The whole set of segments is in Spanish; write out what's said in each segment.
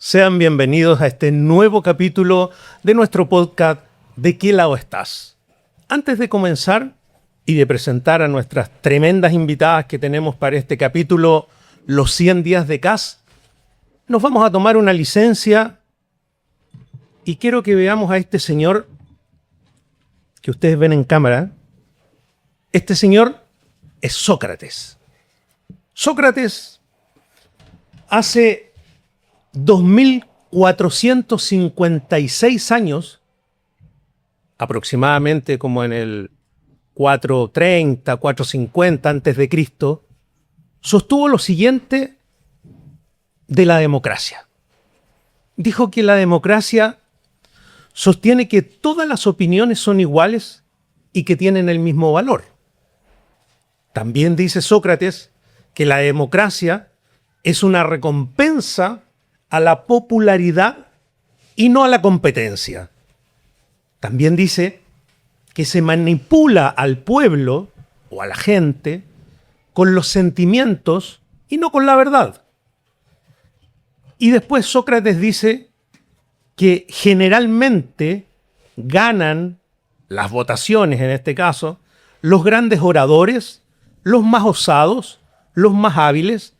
Sean bienvenidos a este nuevo capítulo de nuestro podcast ¿De qué lado estás? Antes de comenzar y de presentar a nuestras tremendas invitadas que tenemos para este capítulo, los 100 días de CAS, nos vamos a tomar una licencia y quiero que veamos a este señor que ustedes ven en cámara. Este señor es Sócrates. Sócrates hace 2456 años, aproximadamente como en el 430, 450 antes de Cristo, sostuvo lo siguiente de la democracia. Dijo que la democracia sostiene que todas las opiniones son iguales y que tienen el mismo valor. También dice Sócrates que la democracia es una recompensa a la popularidad y no a la competencia. También dice que se manipula al pueblo o a la gente con los sentimientos y no con la verdad. Y después Sócrates dice que generalmente ganan las votaciones, en este caso, los grandes oradores, los más osados, los más hábiles,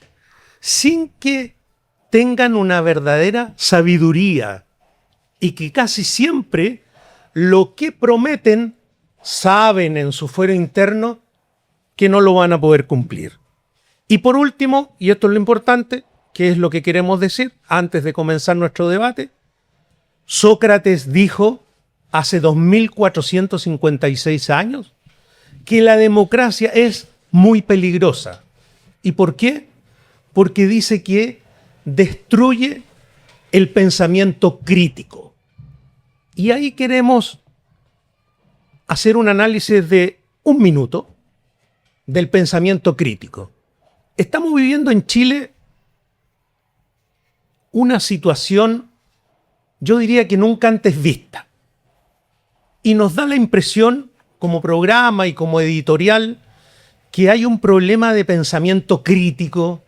sin que tengan una verdadera sabiduría y que casi siempre lo que prometen saben en su fuero interno que no lo van a poder cumplir. Y por último, y esto es lo importante, que es lo que queremos decir antes de comenzar nuestro debate, Sócrates dijo hace 2456 años que la democracia es muy peligrosa. ¿Y por qué? Porque dice que destruye el pensamiento crítico. Y ahí queremos hacer un análisis de un minuto del pensamiento crítico. Estamos viviendo en Chile una situación, yo diría que nunca antes vista. Y nos da la impresión, como programa y como editorial, que hay un problema de pensamiento crítico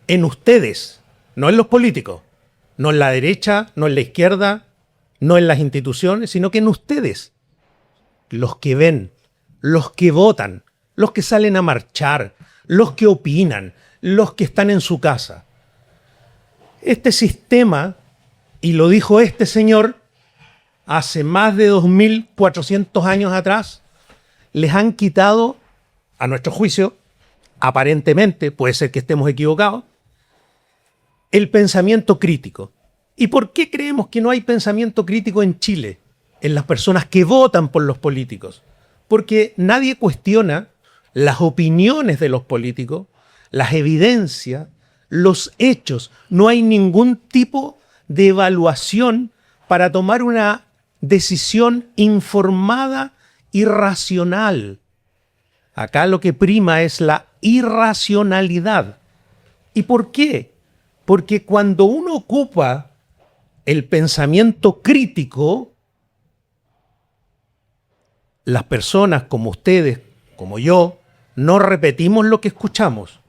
en ustedes, no en los políticos, no en la derecha, no en la izquierda, no en las instituciones, sino que en ustedes, los que ven, los que votan, los que salen a marchar, los que opinan, los que están en su casa. Este sistema, y lo dijo este señor hace más de 2400 años atrás, les han quitado, a nuestro juicio, aparentemente, puede ser que estemos equivocados, el pensamiento crítico. ¿Y por qué creemos que no hay pensamiento crítico en Chile, en las personas que votan por los políticos? Porque nadie cuestiona las opiniones de los políticos, las evidencias, los hechos. No hay ningún tipo de evaluación para tomar una decisión informada y racional. Acá lo que prima es la irracionalidad. ¿Y por qué? Porque cuando uno ocupa el pensamiento crítico, las personas como ustedes, como yo, no repetimos lo que escuchamos,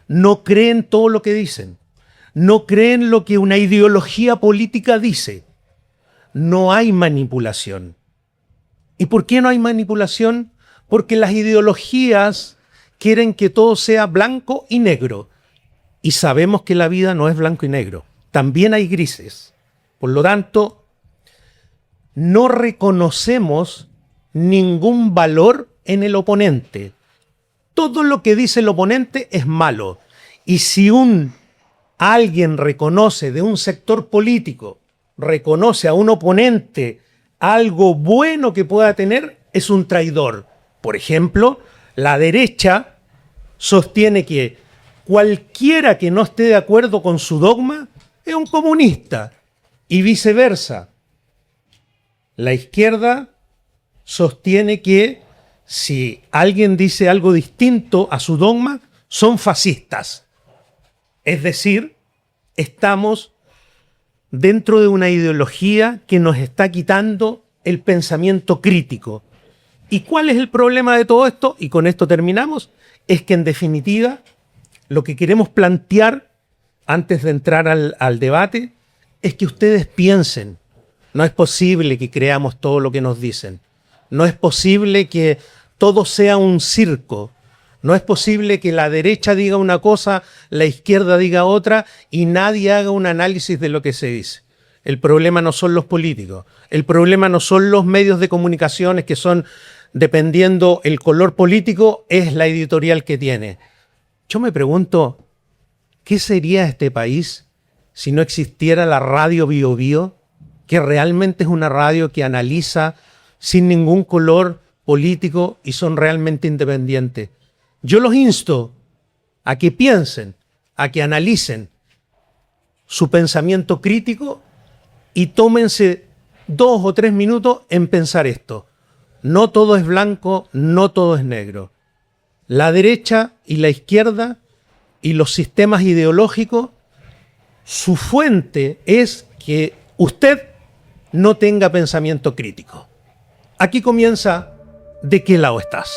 no creen todo lo que dicen, no creen lo que una ideología política dice. No hay manipulación. ¿Y por qué no hay manipulación? Porque las ideologías quieren que todo sea blanco y negro. Y sabemos que la vida no es blanco y negro. También hay grises. Por lo tanto, no reconocemos ningún valor en el oponente. Todo lo que dice el oponente es malo. Y si alguien reconoce de un sector político, reconoce a un oponente algo bueno que pueda tener, es un traidor. Por ejemplo, la derecha sostiene que cualquiera que no esté de acuerdo con su dogma es un comunista y viceversa. La izquierda sostiene que si alguien dice algo distinto a su dogma, son fascistas. Es decir, estamos dentro de una ideología que nos está quitando el pensamiento crítico. ¿Y cuál es el problema de todo esto? Y con esto terminamos. Es que en definitiva lo que queremos plantear antes de entrar al debate es que ustedes piensen. No es posible que creamos todo lo que nos dicen. No es posible que todo sea un circo. No es posible que la derecha diga una cosa, la izquierda diga otra y nadie haga un análisis de lo que se dice. El problema no son los políticos. El problema no son los medios de comunicaciones que son, dependiendo el color político, es la editorial que tiene. Yo me pregunto, ¿qué sería este país si no existiera la radio Bío Bío, que realmente es una radio que analiza sin ningún color político y son realmente independientes? Yo los insto a que piensen, a que analicen su pensamiento crítico y tómense 2 o 3 minutos en pensar esto. No todo es blanco, no todo es negro. La derecha y la izquierda y los sistemas ideológicos, su fuente es que usted no tenga pensamiento crítico. Aquí comienza ¿De qué lado estás?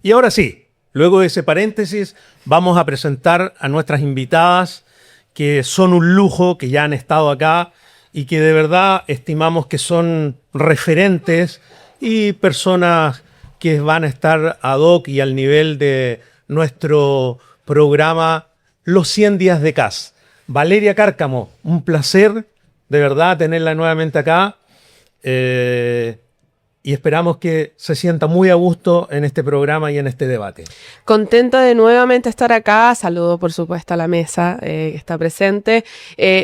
Y ahora sí, luego de ese paréntesis, vamos a presentar a nuestras invitadas, que son un lujo, que ya han estado acá y que de verdad estimamos que son referentes y personas que van a estar ad hoc y al nivel de nuestro programa Los 100 días de CAS. Valeria Cárcamo, un placer de verdad tenerla nuevamente acá. Y esperamos que se sienta muy a gusto en este programa y en este debate. Contenta de nuevamente estar acá. Saludo, por supuesto, a la mesa que está presente.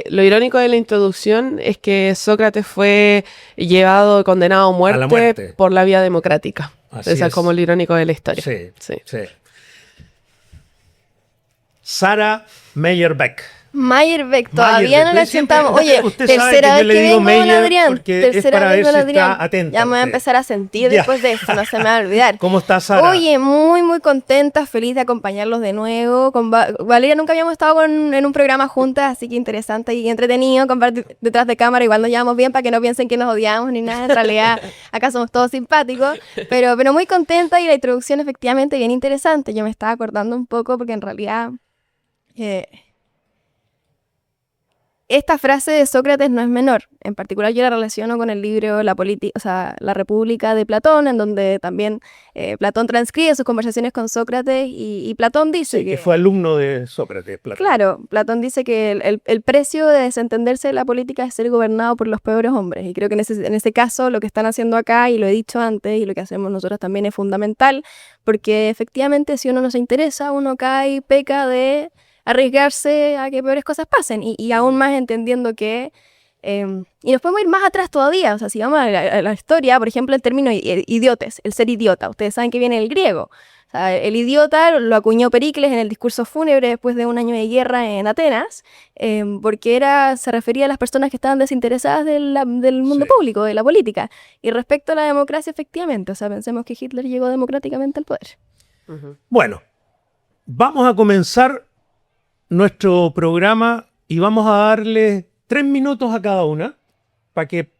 Lo irónico de la introducción es que Sócrates fue llevado, condenado a muerte por la vía democrática. Eso es como lo irónico de la historia. Sí. Sara Meyerbeck. Meyerbeck, todavía no la sentamos. Oye, tercera vez que vengo con Adrián. Tercera vez con Adrián. Ya me voy a empezar a sentir después de esto, no se me va a olvidar. ¿Cómo estás, Sara? Oye, muy, muy contenta, feliz de acompañarlos de nuevo. Con Valeria nunca habíamos estado en un programa juntas, así que interesante y entretenido compartir detrás de cámara. Igual nos llevamos bien para que no piensen que nos odiamos ni nada. En realidad, acá somos todos simpáticos. Pero muy contenta y la introducción efectivamente bien interesante. Yo me estaba acordando un poco porque en realidad... esta frase de Sócrates no es menor. En particular yo la relaciono con el libro La República de Platón, en donde también Platón transcribe sus conversaciones con Sócrates y Platón dice que fue alumno de Sócrates, Platón. Claro, Platón dice que el precio de desentenderse de la política es ser gobernado por los peores hombres. Y creo que en ese caso lo que están haciendo acá, y lo he dicho antes, y lo que hacemos nosotros también es fundamental, porque efectivamente si uno no se interesa, uno cae y peca de arriesgarse a que peores cosas pasen y aún más entendiendo que y nos podemos ir más atrás todavía, o sea, si vamos a la historia, por ejemplo, el término idiotes, el ser idiota, ustedes saben que viene del griego, o sea, el idiota lo acuñó Pericles en el discurso fúnebre después de un año de guerra en Atenas, porque se refería a las personas que estaban desinteresadas del mundo público, de la política, y respecto a la democracia, efectivamente, o sea, pensemos que Hitler llegó democráticamente al poder. Bueno, vamos a comenzar nuestro programa y vamos a darle 3 minutos a cada una para que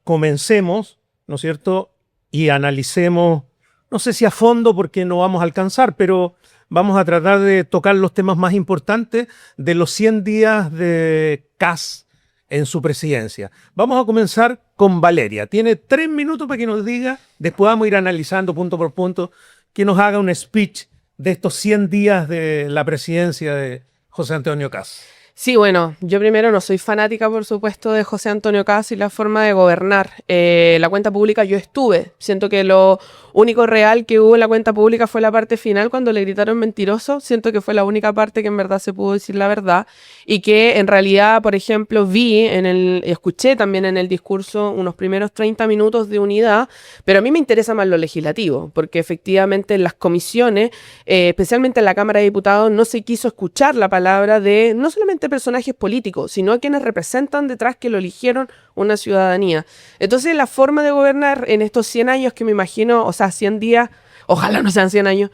comencemos, ¿no es cierto? Y analicemos, no sé si a fondo porque no vamos a alcanzar, pero vamos a tratar de tocar los temas más importantes de los 100 días de CAS en su presidencia. Vamos a comenzar con Valeria. Tiene 3 minutos para que nos diga, después vamos a ir analizando punto por punto, que nos haga un speech de estos 100 días de la presidencia de José Antonio CAS. Sí, bueno, yo primero no soy fanática, por supuesto, de José Antonio CAS y la forma de gobernar. La cuenta pública yo estuve. Siento que lo único real que hubo en la cuenta pública fue la parte final cuando le gritaron mentiroso. Siento que fue la única parte que en verdad se pudo decir la verdad y que en realidad, por ejemplo, escuché también en el discurso unos primeros 30 minutos de unidad, pero a mí me interesa más lo legislativo, porque efectivamente en las comisiones, especialmente en la Cámara de Diputados, no se quiso escuchar la palabra de no solamente personajes políticos, sino a quienes representan detrás que lo eligieron una ciudadanía. Entonces la forma de gobernar en estos 100 años que me imagino, o sea, 100 días, ojalá no sean 100 años,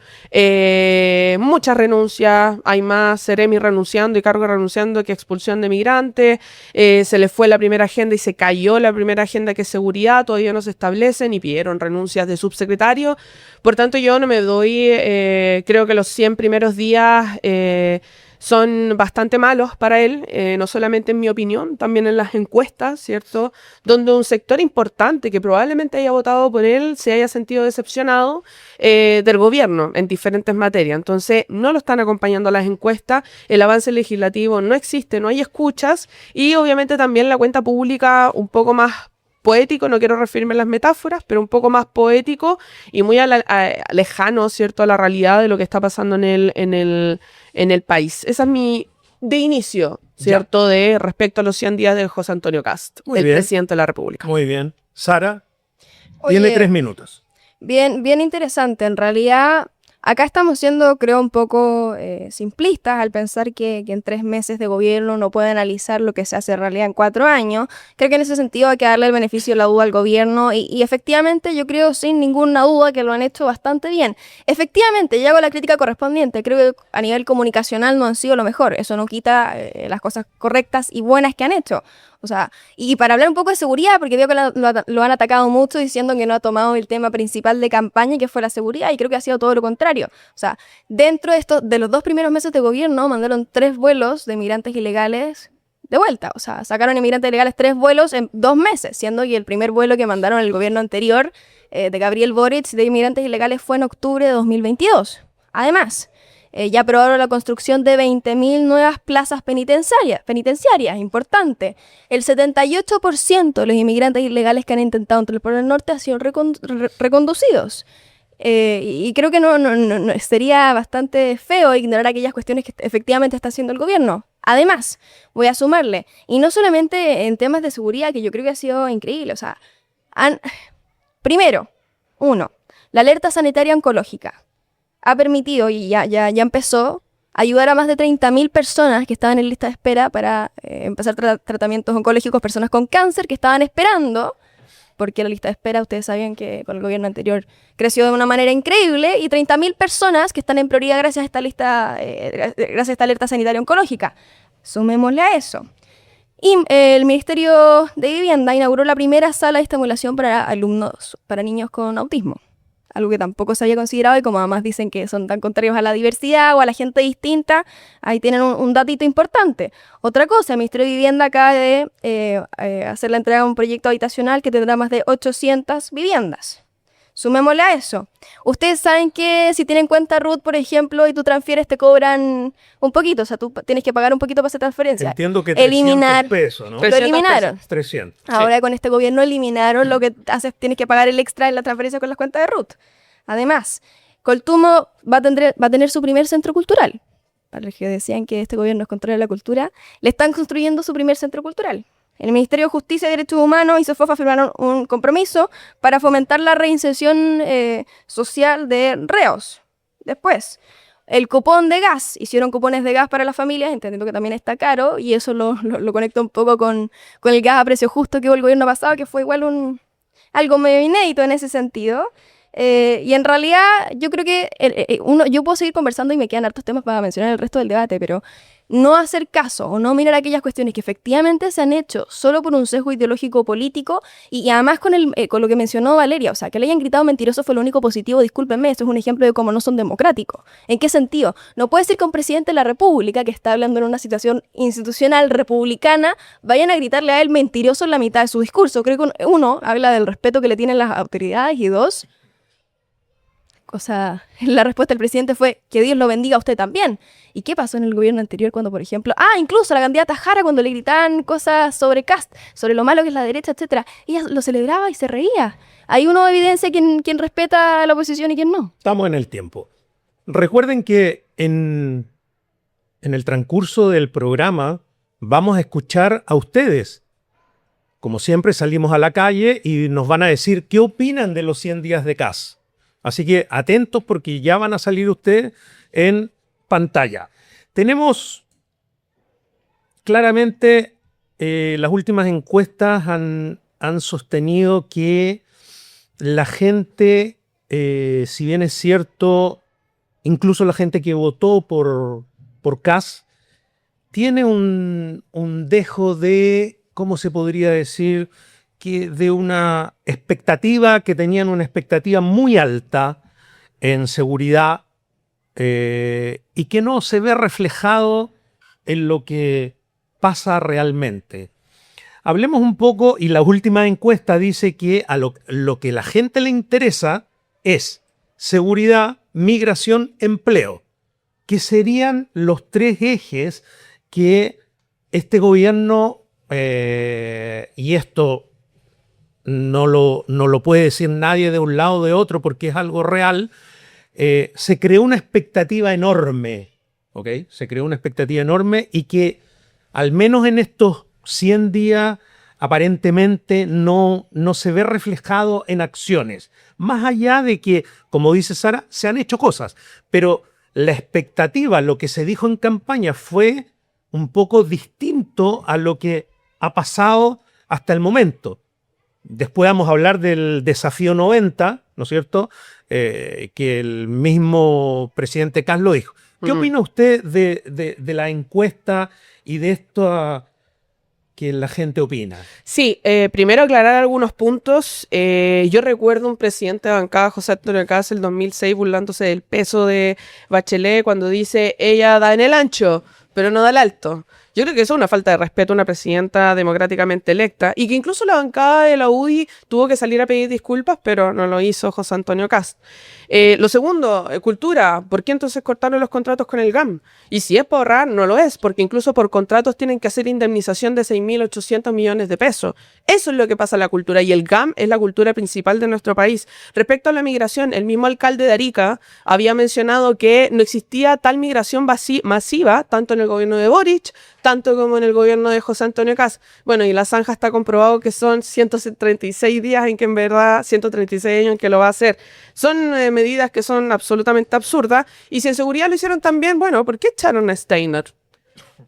muchas renuncias, hay más Seremi renunciando y cargo renunciando que expulsión de migrantes, se les fue la primera agenda y se cayó la primera agenda que es seguridad, todavía no se establecen y pidieron renuncias de subsecretario. Por tanto, yo no me doy, creo que los 100 primeros días son bastante malos para él, no solamente en mi opinión, también en las encuestas, ¿cierto? Donde un sector importante que probablemente haya votado por él se haya sentido decepcionado del gobierno en diferentes materias. Entonces, no lo están acompañando las encuestas, el avance legislativo no existe, no hay escuchas y obviamente también la cuenta pública un poco más poético, no quiero referirme a las metáforas, pero un poco más poético y muy lejano, ¿cierto?, a la realidad de lo que está pasando en el país. Esa es mi de inicio, ¿cierto?, de respecto a los 100 días de José Antonio Cast, el presidente de la República. Muy bien. Sara, Oye, tiene 3 minutos. Bien, bien interesante. En realidad, acá estamos siendo, creo, un poco simplistas al pensar que en 3 meses de gobierno no puede analizar lo que se hace en realidad en 4 años. Creo que en ese sentido hay que darle el beneficio de la duda al gobierno y efectivamente yo creo sin ninguna duda que lo han hecho bastante bien. Efectivamente, ya hago la crítica correspondiente. Creo que a nivel comunicacional no han sido lo mejor. Eso no quita las cosas correctas y buenas que han hecho. O sea, y para hablar un poco de seguridad, porque veo que lo han atacado mucho diciendo que no ha tomado el tema principal de campaña, que fue la seguridad, y creo que ha sido todo lo contrario. O sea, dentro de los 2 primeros meses de gobierno, mandaron 3 vuelos de migrantes ilegales de vuelta. O sea, sacaron inmigrantes ilegales 3 vuelos en 2 meses, siendo que el primer vuelo que mandaron el gobierno anterior, de Gabriel Boric, de inmigrantes ilegales fue en octubre de 2022. Además, ya aprobaron la construcción de 20.000 nuevas plazas penitenciarias, importante. El 78% de los inmigrantes ilegales que han intentado entrar por el norte han sido reconducidos. Y creo que no sería bastante feo ignorar aquellas cuestiones que efectivamente está haciendo el gobierno. Además, voy a sumarle, y no solamente en temas de seguridad, que yo creo que ha sido increíble, o sea, primero, la alerta sanitaria oncológica ha permitido, y ya empezó, ayudar a más de 30.000 personas que estaban en lista de espera para empezar tratamientos oncológicos, personas con cáncer que estaban esperando, porque la lista de espera, ustedes sabían que con el gobierno anterior creció de una manera increíble, y 30.000 personas que están en prioridad gracias a esta lista, gracias a esta alerta sanitaria oncológica. Sumémosle a eso. Y el Ministerio de Vivienda inauguró la primera sala de estimulación para niños con autismo. Algo que tampoco se había considerado, y como además dicen que son tan contrarios a la diversidad o a la gente distinta, ahí tienen un datito importante. Otra cosa, el Ministerio de Vivienda acaba de hacer la entrega de un proyecto habitacional que tendrá más de 800 viviendas. Sumémosle a eso. Ustedes saben que si tienen cuenta RUT, por ejemplo, y tú transfieres, te cobran un poquito. O sea, tú tienes que pagar un poquito para hacer transferencia. Entiendo que 300 pesos, ¿no? Lo eliminaron. 300. Ahora con este gobierno eliminaron lo que haces, tienes que pagar el extra en la transferencia con las cuentas de RUT. Además, Coltumo va a tener su primer centro cultural. Para los que decían que este gobierno es contrario a la cultura, le están construyendo su primer centro cultural. El Ministerio de Justicia y Derechos Humanos y SOFOFA firmaron un compromiso para fomentar la reinserción social de reos. Después, el cupón de gas. Hicieron cupones de gas para las familias, entendiendo que también está caro, y eso lo conecta un poco con el gas a precio justo que hubo el gobierno pasado, que fue igual algo medio inédito en ese sentido. Y en realidad yo creo que yo puedo seguir conversando y me quedan hartos temas para mencionar el resto del debate, pero no hacer caso o no mirar aquellas cuestiones que efectivamente se han hecho solo por un sesgo ideológico político y además con lo que mencionó Valeria, o sea, que le hayan gritado mentiroso fue lo único positivo, discúlpenme, esto es un ejemplo de cómo no son democráticos. ¿En qué sentido? No puede ser que un presidente de la República que está hablando en una situación institucional republicana vayan a gritarle a él mentiroso en la mitad de su discurso. Creo que uno, habla del respeto que le tienen las autoridades, y dos, o sea, la respuesta del presidente fue que Dios lo bendiga a usted también. ¿Y qué pasó en el gobierno anterior cuando, por ejemplo, incluso la candidata Jara, cuando le gritaban cosas sobre Kast, sobre lo malo que es la derecha, etcétera, ella lo celebraba y se reía? Ahí uno evidencia quién respeta a la oposición y quién no. Estamos en el tiempo. Recuerden que en el transcurso del programa vamos a escuchar a ustedes. Como siempre, salimos a la calle y nos van a decir qué opinan de los 100 días de Kast. Así que atentos porque ya van a salir ustedes en pantalla. Tenemos claramente, las últimas encuestas han sostenido que la gente si bien es cierto, incluso la gente que votó por Kast tiene un dejo de, ¿cómo se podría decir? Que de una expectativa, que tenían una expectativa muy alta en seguridad y que no se ve reflejado en lo que pasa realmente. Hablemos un poco, y la última encuesta dice que a lo que la gente le interesa es seguridad, migración, empleo, que serían los tres ejes que este gobierno, y esto no lo puede decir nadie de un lado o de otro porque es algo real, se creó una expectativa enorme, ¿ok? Se creó una expectativa enorme y que al menos en estos 100 días aparentemente no se ve reflejado en acciones. Más allá de que, como dice Sara, se han hecho cosas, pero la expectativa, lo que se dijo en campaña fue un poco distinto a lo que ha pasado hasta el momento. Después vamos a hablar del desafío 90, ¿no es cierto? Que el mismo presidente Kast lo dijo. ¿Qué opina usted de la encuesta y de esto que la gente opina? Sí, primero aclarar algunos puntos. Yo recuerdo un presidente de bancada, José Antonio Kast, el 2006, burlándose del peso de Bachelet cuando dice, ella da en el ancho, pero no da el alto. Yo creo que eso es una falta de respeto a una presidenta democráticamente electa y que incluso la bancada de la UDI tuvo que salir a pedir disculpas, pero no lo hizo José Antonio Kast. Lo segundo, cultura. ¿Por qué entonces cortaron los contratos con el GAM? Y si es por ahorrar, no lo es, porque incluso por contratos tienen que hacer indemnización de 6.800 millones de pesos. Eso es lo que pasa en la cultura y el GAM es la cultura principal de nuestro país. Respecto a la migración, el mismo alcalde de Arica había mencionado que no existía tal migración masiva, tanto en el gobierno de Boric, tanto como en el gobierno de José Antonio Kast. Bueno, y la zanja está comprobado que son 136 días en que en verdad, 136 años en que lo va a hacer. Son medidas que son absolutamente absurdas. Y si en seguridad lo hicieron también, bueno, ¿por qué echaron a Steiner?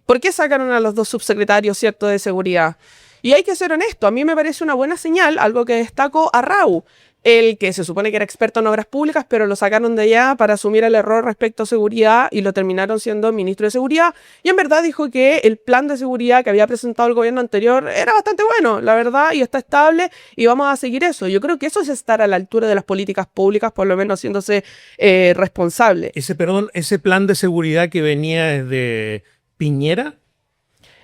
¿Por qué sacaron a los dos subsecretarios, cierto, de seguridad? Y hay que ser honesto, a mí me parece una buena señal, algo que destacó a Rau, el que se supone que era experto en obras públicas, pero lo sacaron de allá para asumir el error respecto a seguridad y lo terminaron siendo ministro de seguridad. Y en verdad dijo que el plan de seguridad que había presentado el gobierno anterior era bastante bueno, la verdad, y está estable y vamos a seguir eso. Yo creo que eso es estar a la altura de las políticas públicas, por lo menos haciéndose responsable. Ese plan de seguridad que venía desde Piñera,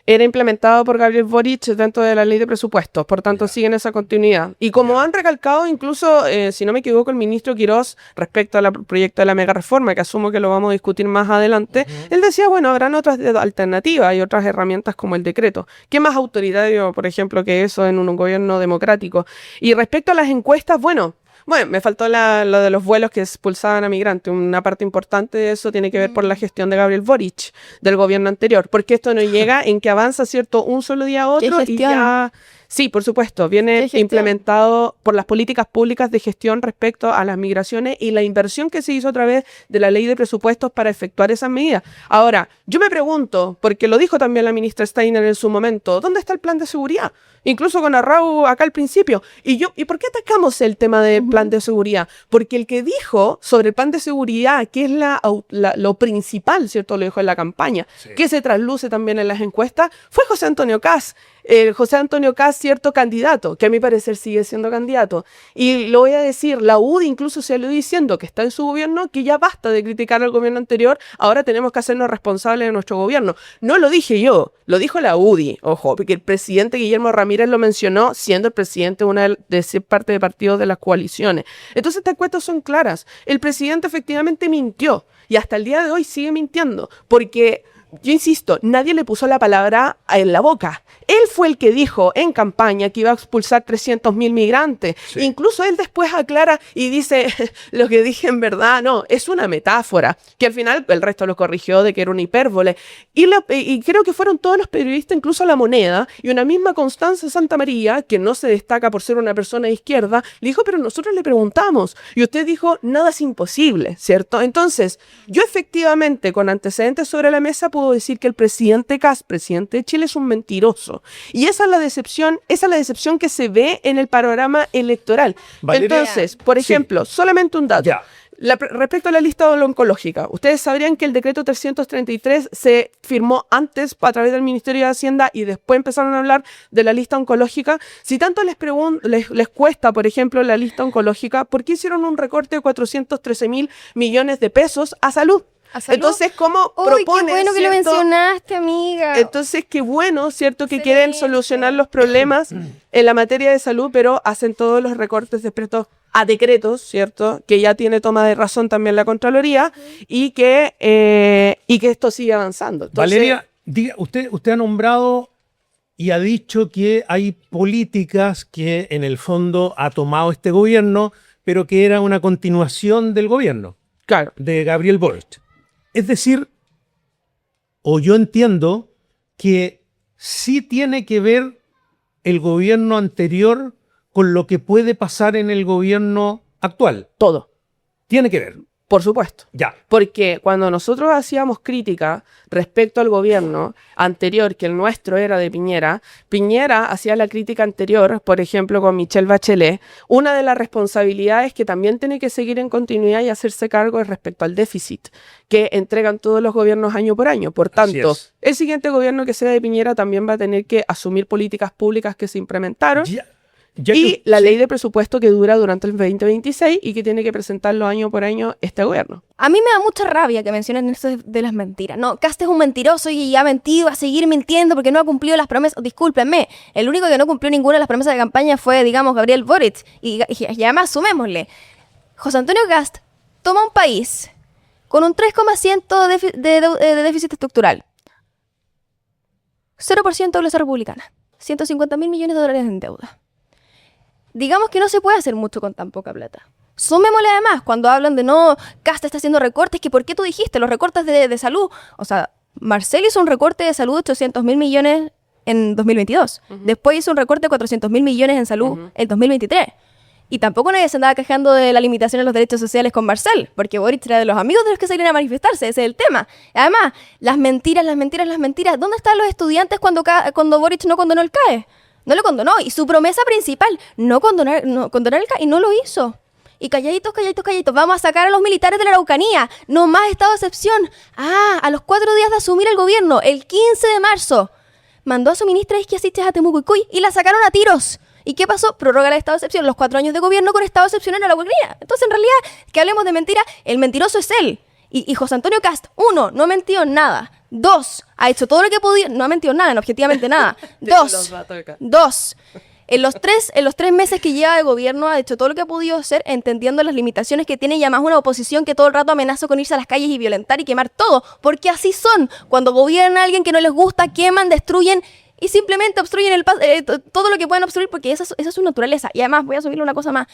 era implementado por Gabriel Boric dentro de la ley de presupuestos, por tanto siguen esa continuidad. Y como han recalcado incluso, si no me equivoco, el ministro Quirós respecto al proyecto de la mega reforma, que asumo que lo vamos a discutir más adelante, él decía, bueno, habrán otras alternativas y otras herramientas como el decreto. ¿Qué más autoritario, por ejemplo, que eso en un gobierno democrático? Y respecto a las encuestas, bueno, me faltó lo de los vuelos que expulsaban a migrantes. Una parte importante de eso tiene que ver por la gestión de Gabriel Boric, del gobierno anterior, porque esto no llega en que avanza, ¿cierto?, un solo día a otro y ya... Sí, por supuesto, viene implementado por las políticas públicas de gestión respecto a las migraciones y la inversión que se hizo a través de la ley de presupuestos para efectuar esas medidas. Ahora, yo me pregunto, porque lo dijo también la ministra Steiner en su momento, ¿dónde está el plan de seguridad? Incluso con Arrau acá al principio. ¿Y por qué atacamos el tema del plan de seguridad? Porque el que dijo sobre el plan de seguridad, que es lo principal, ¿cierto? Lo dijo en la campaña, que se trasluce también en las encuestas, fue José Antonio Kast. José Antonio Kast, cierto candidato, que a mi parecer sigue siendo candidato. Y lo voy a decir, la UDI incluso se lo diciendo que está en su gobierno, que ya basta de criticar al gobierno anterior, ahora tenemos que hacernos responsables de nuestro gobierno. No lo dije yo, lo dijo la UDI, ojo, porque el presidente Guillermo Ramírez lo mencionó siendo el presidente de una de parte de partidos de las coaliciones. Entonces estas encuestas son claras. El presidente efectivamente mintió y hasta el día de hoy sigue mintiendo, porque... Yo insisto, nadie le puso la palabra en la boca. Él fue el que dijo en campaña que iba a expulsar 300.000 migrantes. Sí. Incluso él después aclara y dice, lo que dije en verdad, no, es una metáfora. Que al final el resto lo corrigió de que era una hipérbole. Y creo que fueron todos los periodistas, incluso La Moneda, y una misma Constanza Santamaría, que no se destaca por ser una persona de izquierda, le dijo, pero nosotros le preguntamos. Y usted dijo, nada es imposible, ¿cierto? Entonces, yo efectivamente, con antecedentes sobre la mesa, pude pudo decir que el presidente Kast, presidente de Chile, es un mentiroso. Y esa es la decepción que se ve en el panorama electoral. Valeria, Entonces, por ejemplo, solamente un dato. Ya. Respecto a la lista oncológica, ustedes sabrían que el decreto 333 se firmó antes a través del Ministerio de Hacienda y después empezaron a hablar de la lista oncológica. Si tanto les cuesta, por ejemplo, la lista oncológica, ¿por qué hicieron un recorte de 413.000 millones de pesos a salud? ¿A salud? Entonces, ¿cómo Uy, proponen? qué bueno que lo ¿cierto? mencionaste, amiga. Entonces, qué bueno, ¿cierto? Que Sí. quieren solucionar los problemas en la materia de salud, pero hacen todos los recortes respecto a decretos, ¿cierto? Que ya tiene toma de razón también la Contraloría y que esto sigue avanzando. Entonces, Valeria, diga, usted ha nombrado y ha dicho que hay políticas que en el fondo ha tomado este gobierno, pero que era una continuación del gobierno claro, de Gabriel Boric. Es decir, o yo entiendo que sí tiene que ver el gobierno anterior con lo que puede pasar en el gobierno actual. todo, Tiene que ver. por supuesto. Ya. Porque cuando nosotros hacíamos crítica respecto al gobierno anterior, que el nuestro era de Piñera, Piñera hacía la crítica anterior, por ejemplo, con Michelle Bachelet. Una de las responsabilidades que también tiene que seguir en continuidad y hacerse cargo es respecto al déficit que entregan todos los gobiernos año por año. Por Así tanto, es. el siguiente gobierno que sea de Piñera también va a tener que asumir políticas públicas que se implementaron. Ya Y que- la sí. ley de presupuesto que dura durante el 2026 y que tiene que presentarlo año por año este gobierno. A mí me da mucha rabia que mencionen eso de las mentiras. No, Kast es un mentiroso y ha mentido, va a seguir mintiendo porque no ha cumplido las promesas. Discúlpenme, el único que no cumplió ninguna de las promesas de campaña fue, digamos, Gabriel Boric. Y además, sumémosle, José Antonio Kast toma un país con un 3,1% de déficit estructural. 0% de población republicana. 150.000 millones de dólares en deuda. Digamos que no se puede hacer mucho con tan poca plata. Sumémosle además, cuando hablan de no, Kast está haciendo recortes, que ¿por qué tú dijiste? Los recortes de salud. O sea, Marcel hizo un recorte de salud de 800.000 millones en 2022. Después hizo un recorte de 400.000 millones en salud en 2023. Y tampoco nadie se andaba quejando de la limitación de los derechos sociales con Marcel, porque Boric era de los amigos de los que salían a manifestarse, ese es el tema. Además, las mentiras. ¿Dónde están los estudiantes cuando Boric no condonó el CAE? No lo condonó. Y su promesa principal, condonar el CAE, y no lo hizo. Y calladitos. Vamos a sacar a los militares de la Araucanía. No más estado de excepción. A los 4 días de asumir el gobierno, el 15 de marzo, mandó a su ministra de Esquiasiches a Temucuicuy y la sacaron a tiros. ¿Y qué pasó? Prorroga el estado de excepción, los 4 años de gobierno con estado de excepción en la Araucanía. Entonces, en realidad, que hablemos de mentira, el mentiroso es él. Y José Antonio Kast, 1, no ha mentido en nada. 2, ha hecho todo lo que podía, no ha mentido en nada, en objetivamente nada. 2, en los 3 meses que lleva de gobierno ha hecho todo lo que ha podido hacer, entendiendo las limitaciones que tiene, y además una oposición que todo el rato amenaza con irse a las calles y violentar y quemar todo, porque así son. Cuando gobierna a alguien que no les gusta, queman, destruyen y simplemente obstruyen todo lo que puedan obstruir, porque esa es su naturaleza. Y además, voy a subirle una cosa más.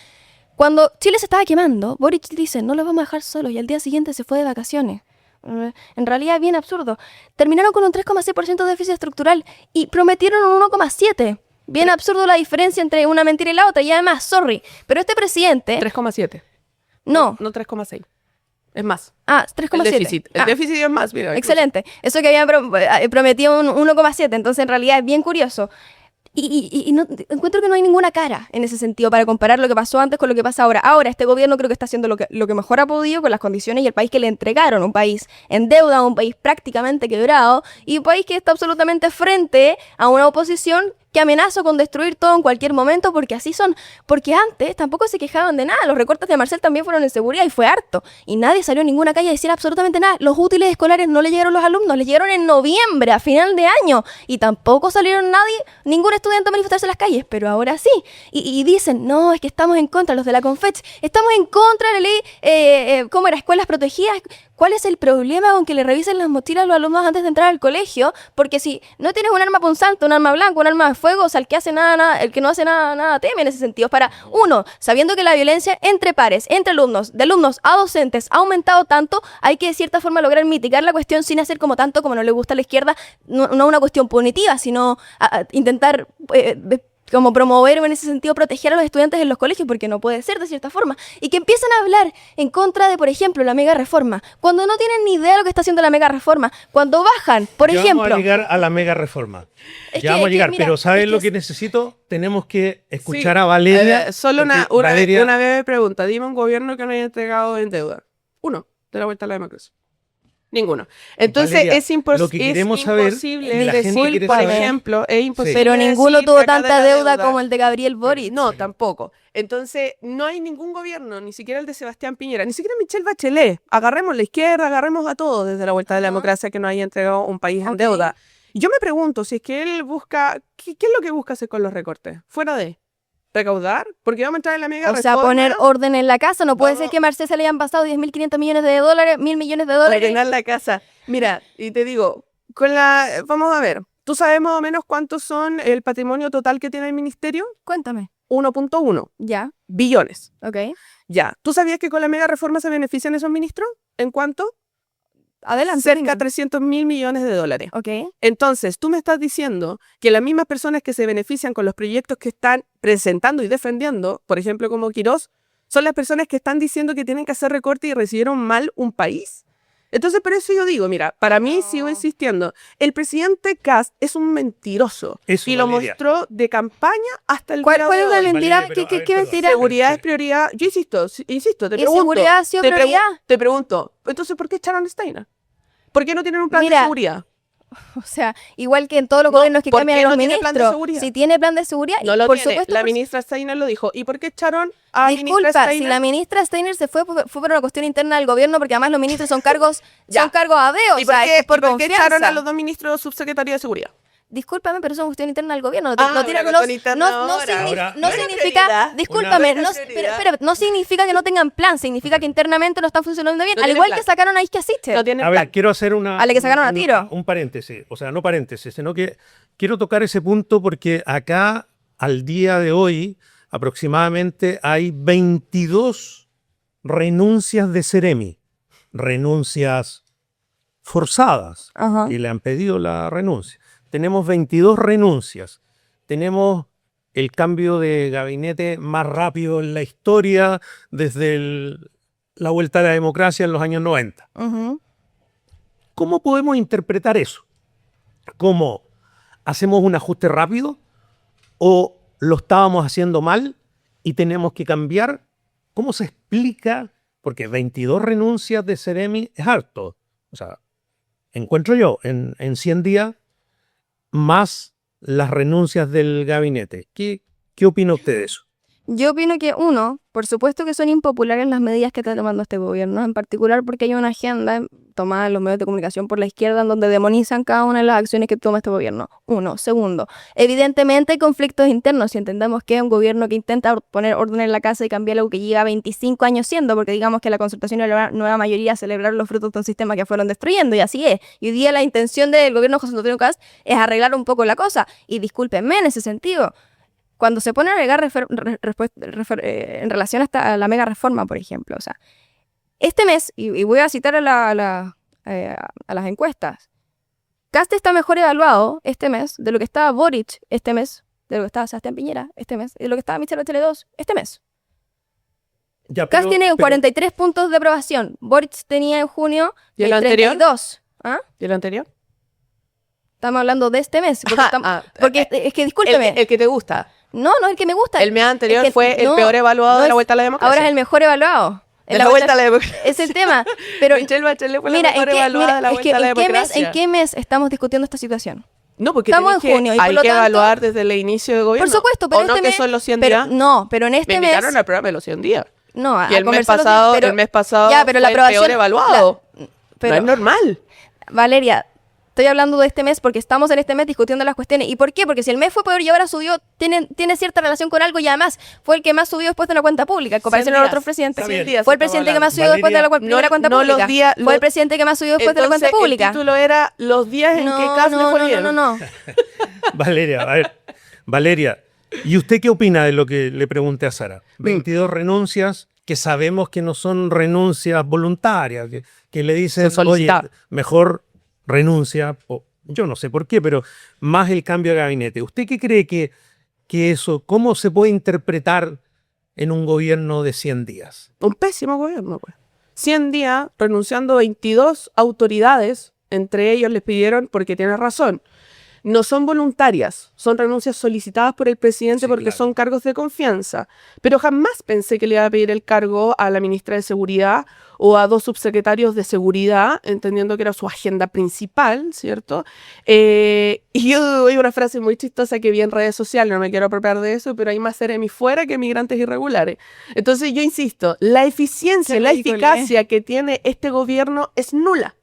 Cuando Chile se estaba quemando, Boric dice, no los vamos a dejar solos, y al día siguiente se fue de vacaciones. En realidad es bien absurdo. Terminaron con un 3,6% de déficit estructural y prometieron un 1,7%. Bien absurdo la diferencia entre una mentira y la otra. Y además, sorry, pero este presidente... 3,7. No. No 3,6. Es más. 3,7. El déficit. El déficit es más, mira. Excelente. Eso que habían prometido un 1,7. Entonces, en realidad es bien curioso. Y no, encuentro que no hay ninguna cara en ese sentido para comparar lo que pasó antes con lo que pasa ahora. Ahora, este gobierno creo que está haciendo lo que mejor ha podido con las condiciones y el país que le entregaron. Un país en deuda, un país prácticamente quebrado y un país que está absolutamente frente a una oposición que amenazó con destruir todo en cualquier momento, porque así son. Porque antes tampoco se quejaban de nada. Los recortes de Marcel también fueron en seguridad y fue harto. Y nadie salió a ninguna calle a decir absolutamente nada. Los útiles escolares no le llegaron a los alumnos, les llegaron en noviembre, a final de año. Y tampoco salieron ningún estudiante a manifestarse en las calles. Pero ahora sí. Y dicen, no, es que estamos en contra, los de la Confech, estamos en contra de la ley, ¿cómo era? Escuelas protegidas. ¿Cuál es el problema con que le revisen las mochilas a los alumnos antes de entrar al colegio? Porque si no tienes un arma punzante, un arma blanca, un arma de fuego, o sea, el que no hace nada teme en ese sentido. Para, uno, sabiendo que la violencia entre pares, entre alumnos, de alumnos a docentes, ha aumentado tanto, hay que de cierta forma lograr mitigar la cuestión sin hacer como tanto como no le gusta a la izquierda, no una cuestión punitiva, sino intentar como promover o en ese sentido proteger a los estudiantes en los colegios, porque no puede ser de cierta forma, y que empiezan a hablar en contra de, por ejemplo, la mega reforma, cuando no tienen ni idea de lo que está haciendo la mega reforma, cuando bajan, por Ya ejemplo... vamos a llegar a la mega reforma. Es Ya que- vamos a es que, llegar, mira, pero ¿sabes es que lo que es- necesito? Tenemos que escuchar Sí, a Valeria. solo una porque Valeria- breve pregunta. Dime un gobierno que no haya entregado en deuda. Uno, de la vuelta a la democracia. Ninguno. Entonces Valeria, es, lo que queremos saber, imposible la gente decir, quiere por saber- ejemplo, es imposible Pero ninguno decir tuvo que acá de tanta la deuda como el de Gabriel Boric. No, tampoco. Entonces, no hay ningún gobierno, ni siquiera el de Sebastián Piñera, ni siquiera Michelle Bachelet. Agarremos la izquierda, agarremos a todos desde la vuelta de la Ajá. democracia que no haya entregado un país en Ok. deuda. Y yo me pregunto si es que él busca, ¿qué es lo que busca hacer con los recortes? Fuera de recaudar, porque vamos a entrar en la mega O sea, reforma, poner orden en la casa. No puede Vamos- ser que a Mercedes se le hayan pasado 10.500 millones de dólares, 1.000 millones de dólares. ordenar la casa. Mira, y te digo, vamos a ver, ¿tú sabes más o menos cuántos son el patrimonio total que tiene el ministerio? Cuéntame. 1.1 Ya, billones. ok. Ya, ¿tú sabías que con la mega reforma se benefician esos ministros? ¿En cuánto? Adelante. Cerca dime. de 300.000 millones de dólares. Ok. Entonces, tú me estás diciendo que las mismas personas que se benefician con los proyectos que están presentando y defendiendo, por ejemplo, como Quirós, son las personas que están diciendo que tienen que hacer recorte y recibieron mal un país. Entonces, por eso yo digo, mira, para mí sigo insistiendo, el presidente Kast es un mentiroso Eso, y lo Valeria. mostró de campaña hasta el ¿Cuál día es de la hoy. mentira? Valeria, pero, ¿Qué, a ver, qué perdón. mentira? Seguridad es prioridad. Yo insisto, te ¿Y pregunto. seguridad ha sido te prioridad? te pregunto, entonces, ¿por qué echaron a Steiner? ¿Por qué no tienen un plan Mira, de seguridad? O sea, igual que en todos los No, gobiernos que ¿por cambian qué a los no tiene plan de ministros. seguridad? Si tiene plan de seguridad, No y lo por tiene. supuesto. La por- ministra Steiner lo dijo. ¿Y por qué echaron a ministra Disculpa, Steiner? si la ministra Steiner se fue por una cuestión interna del gobierno, porque además los ministros son cargos, Ya. son cargos a dedo, o ¿Y por sea, qué, es por y por qué confianza. echaron a los dos ministros subsecretarios de seguridad? Discúlpame, pero eso es una cuestión interna del gobierno. Ah, No tiene una no, cuestión interna no, no ahora. Ahora, no una significa, prioridad. discúlpame, Una no, prioridad. pero no significa que no tengan plan, significa que internamente no están funcionando bien. No Al tienen igual plan. que sacaron a Isque Asiste. No tienen A plan. ver, quiero hacer una. A la que sacaron a tiro. Un paréntesis. O sea, no paréntesis, sino que quiero tocar ese punto porque acá, al día de hoy, aproximadamente hay 22 renuncias de Seremi. Renuncias forzadas. Ajá. Y le han pedido la renuncia. Tenemos 22 renuncias. Tenemos el cambio de gabinete más rápido en la historia desde la vuelta a la democracia en los años 90. Ujú. ¿Cómo podemos interpretar eso? ¿Cómo hacemos un ajuste rápido o lo estábamos haciendo mal y tenemos que cambiar? ¿Cómo se explica? Porque 22 renuncias de Seremi es harto. O sea, encuentro yo en 100 días más las renuncias del gabinete. ¿Qué opina usted de eso? Yo opino que, uno, por supuesto que son impopulares las medidas que está tomando este gobierno, en particular porque hay una agenda tomada en los medios de comunicación por la izquierda en donde demonizan cada una de las acciones que toma este gobierno. Uno. Segundo, evidentemente hay conflictos internos si entendemos que es un gobierno que intenta poner orden en la casa y cambiar algo que lleva 25 años siendo, porque digamos que la concertación y la nueva mayoría celebraron los frutos de un sistema que fueron destruyendo, y así es. Y hoy día la intención del gobierno de José Antonio Kast es arreglar un poco la cosa, y discúlpenme en ese sentido. Cuando se pone a alegar en relación a la mega reforma, por ejemplo, o sea, este mes, y voy a citar a las encuestas, Kast está mejor evaluado este mes de lo que estaba Boric este mes, de lo que estaba Sebastián Piñera este mes, y de lo que estaba Michelle Bachelet 2 este mes. Ya, Kast tiene 43 puntos de aprobación, Boric tenía en junio ¿Y el anterior? 32. ¿Ah? ¿Y el anterior? Estamos hablando de este mes, porque, porque es que El, discúlpeme, el que te gusta. no es el que me gusta. El mes anterior Es que fue no, el peor evaluado no de la es- vuelta a la democracia. Ahora es el mejor evaluado. de la vuelta a la democracia. Es el tema. Pero Michelle Bachelet fue mira, la mejor evaluada de la es que vuelta a la ¿en qué mes, democracia. ¿en qué mes estamos discutiendo esta situación? No, porque Estamos tenés en junio, y por hay lo que tanto- evaluar desde el inicio del gobierno. Por supuesto, pero ¿O no este que mes, son los 100 pero, días? no, pero en Me este mes invitaron al programa de los 100 días. no, Y el mes conversar los pasado, días, pero- el mes pasado ya, pero la fue el aprobación peor evaluado. pero, no es normal. Valeria, estoy hablando de este mes porque estamos en este mes discutiendo las cuestiones. ¿Y por qué? Porque si el mes fue peor y ahora subió, tiene cierta relación con algo, y además fue el que más subió después de la cuenta pública, en comparación a los días. otros presidentes. Está bien. 100 días Fue el estamos presidente que más hablando. subió después de la Valeria, primera cuenta no los pública. días- Fue los- el presidente que más subió después de la cuenta Entonces, pública. el título era los días en que Kast le fue bien. no. Valeria, a ver, Valeria, ¿y usted qué opina de lo que le pregunté a Sara? 22 renuncias que sabemos que no son renuncias voluntarias, que le dicen, Son oye, solicitadas. mejor renuncia, o yo no sé por qué, pero más el cambio de gabinete. ¿Usted qué cree que que eso, ¿cómo se puede interpretar en un gobierno de 100 días? Un pésimo gobierno, pues. 100 días renunciando 22 autoridades, entre ellos les pidieron, porque tiene razón, no son voluntarias, son renuncias solicitadas por el presidente porque son cargos de confianza. Pero jamás pensé que le iba a pedir el cargo a la ministra de Seguridad o a 2 subsecretarios de Seguridad, entendiendo que era su agenda principal, ¿cierto? Y yo oí una frase muy chistosa que vi en redes sociales, no me quiero apropiar de eso, pero hay más eremis fuera que migrantes irregulares. Entonces yo insisto, la eficiencia y la eficacia que tiene este gobierno es nula.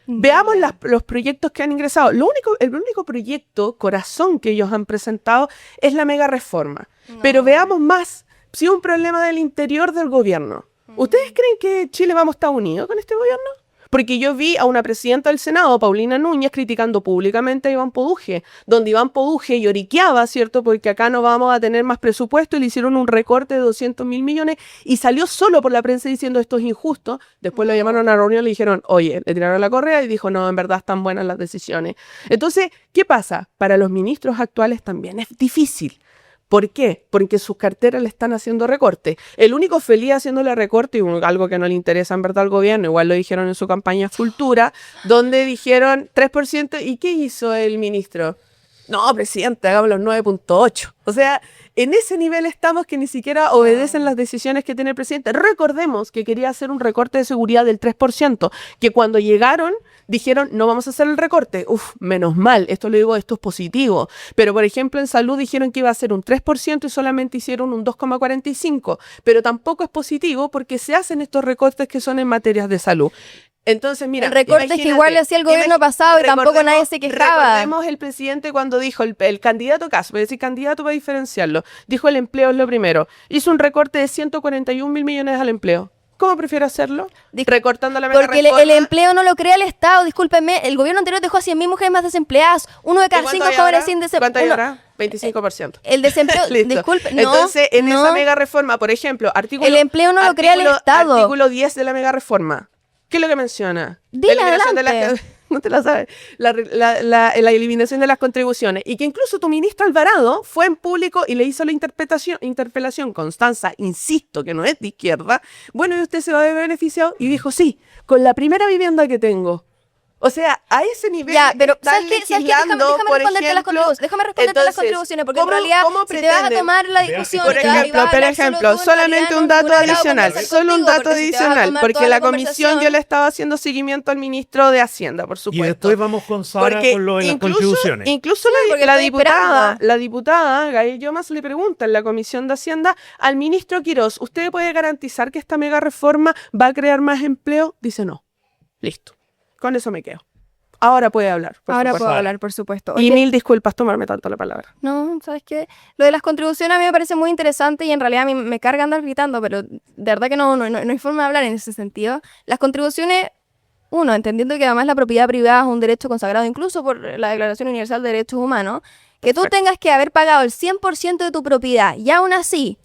Veamos los proyectos que han ingresado. El único proyecto corazón que ellos han presentado es la mega reforma. Pero veamos más si un problema del interior del gobierno. ¿Ustedes creen que Chile vamos a estar unidos con este gobierno? Porque yo vi a una presidenta del Senado, Paulina Núñez, criticando públicamente a Iván Poduje, donde Iván Poduje lloriqueaba, ¿cierto? Porque acá no vamos a tener más presupuesto y le hicieron un recorte de 200.000 millones y salió solo por la prensa diciendo esto es injusto. Después lo llamaron a la reunión y le dijeron, oye, le tiraron la correa y dijo, no, en verdad están buenas las decisiones. Entonces, ¿qué pasa? Para los ministros actuales también es difícil. ¿Por qué? Porque sus carteras le están haciendo recorte. El único feliz haciéndole recorte, y algo que no le interesa en verdad al gobierno, igual lo dijeron en su campaña Cultura, donde dijeron 3%. ¿Y qué hizo el ministro? No, presidente, hagamos los 9.8. O sea, en ese nivel estamos que ni siquiera obedecen las decisiones que tiene el presidente. Recordemos que quería hacer un recorte de seguridad del 3%, que cuando llegaron dijeron, no vamos a hacer el recorte. Uf, menos mal, esto lo digo, esto es positivo. Pero, por ejemplo, en salud dijeron que iba a ser un 3% y solamente hicieron un 2,45%. Pero tampoco es positivo porque se hacen estos recortes que son en materias de salud. Entonces, mira, el recorte que igual le hacía el gobierno pasado y tampoco nadie se quejaba. Recordemos el presidente cuando dijo, el candidato Caso, voy a decir candidato para diferenciarlo, dijo el empleo es lo primero. Hizo un recorte de 141.000 millones al empleo. ¿Cómo prefiere hacerlo? Recortando la mega reforma. Porque el empleo no lo crea el Estado, discúlpenme. El gobierno anterior dejó a 100.000 mujeres más desempleadas. Uno de cada 5 jóvenes sin desempleo. ¿Cuánto hay ahora? 25%. El desempleo, disculpe, no. Entonces, en esa mega reforma, por ejemplo, el empleo no lo crea el Estado. Artículo 10 de la mega reforma. ¿Qué es lo que menciona? Dile adelante. No te la sabes. La eliminación de las contribuciones. Y que incluso tu ministro Alvarado fue en público y le hizo la interpelación. Constanza, insisto, que no es de izquierda. Bueno, y usted se va a ver beneficiado. Y dijo, sí, con la primera vivienda que tengo. O sea, a ese nivel ya, pero están legislando, por ejemplo... Déjame responderte las contribuciones, porque en realidad, si te vas a tomar la discusión... Por ejemplo, solamente un dato adicional, solo un dato adicional, porque la comisión yo le estaba haciendo seguimiento al ministro de Hacienda, por supuesto. Y después vamos con Sara con lo de las contribuciones. Incluso la diputada Gael Llomas le pregunta en la comisión de Hacienda al ministro Quirós, ¿usted puede garantizar que esta mega reforma va a crear más empleo? Dice no. Listo. Con eso me quedo. Ahora puede hablar. Ahora puedo hablar, por supuesto. Y 1000 disculpas tomarme tanto la palabra. No, ¿sabes qué? Lo de las contribuciones a mí me parece muy interesante y en realidad a mí me carga andar gritando, pero de verdad que no hay forma de hablar en ese sentido. Las contribuciones, uno, entendiendo que además la propiedad privada es un derecho consagrado incluso por la Declaración Universal de Derechos Humanos, que tú tengas que haber pagado el 100% de tu propiedad y aún así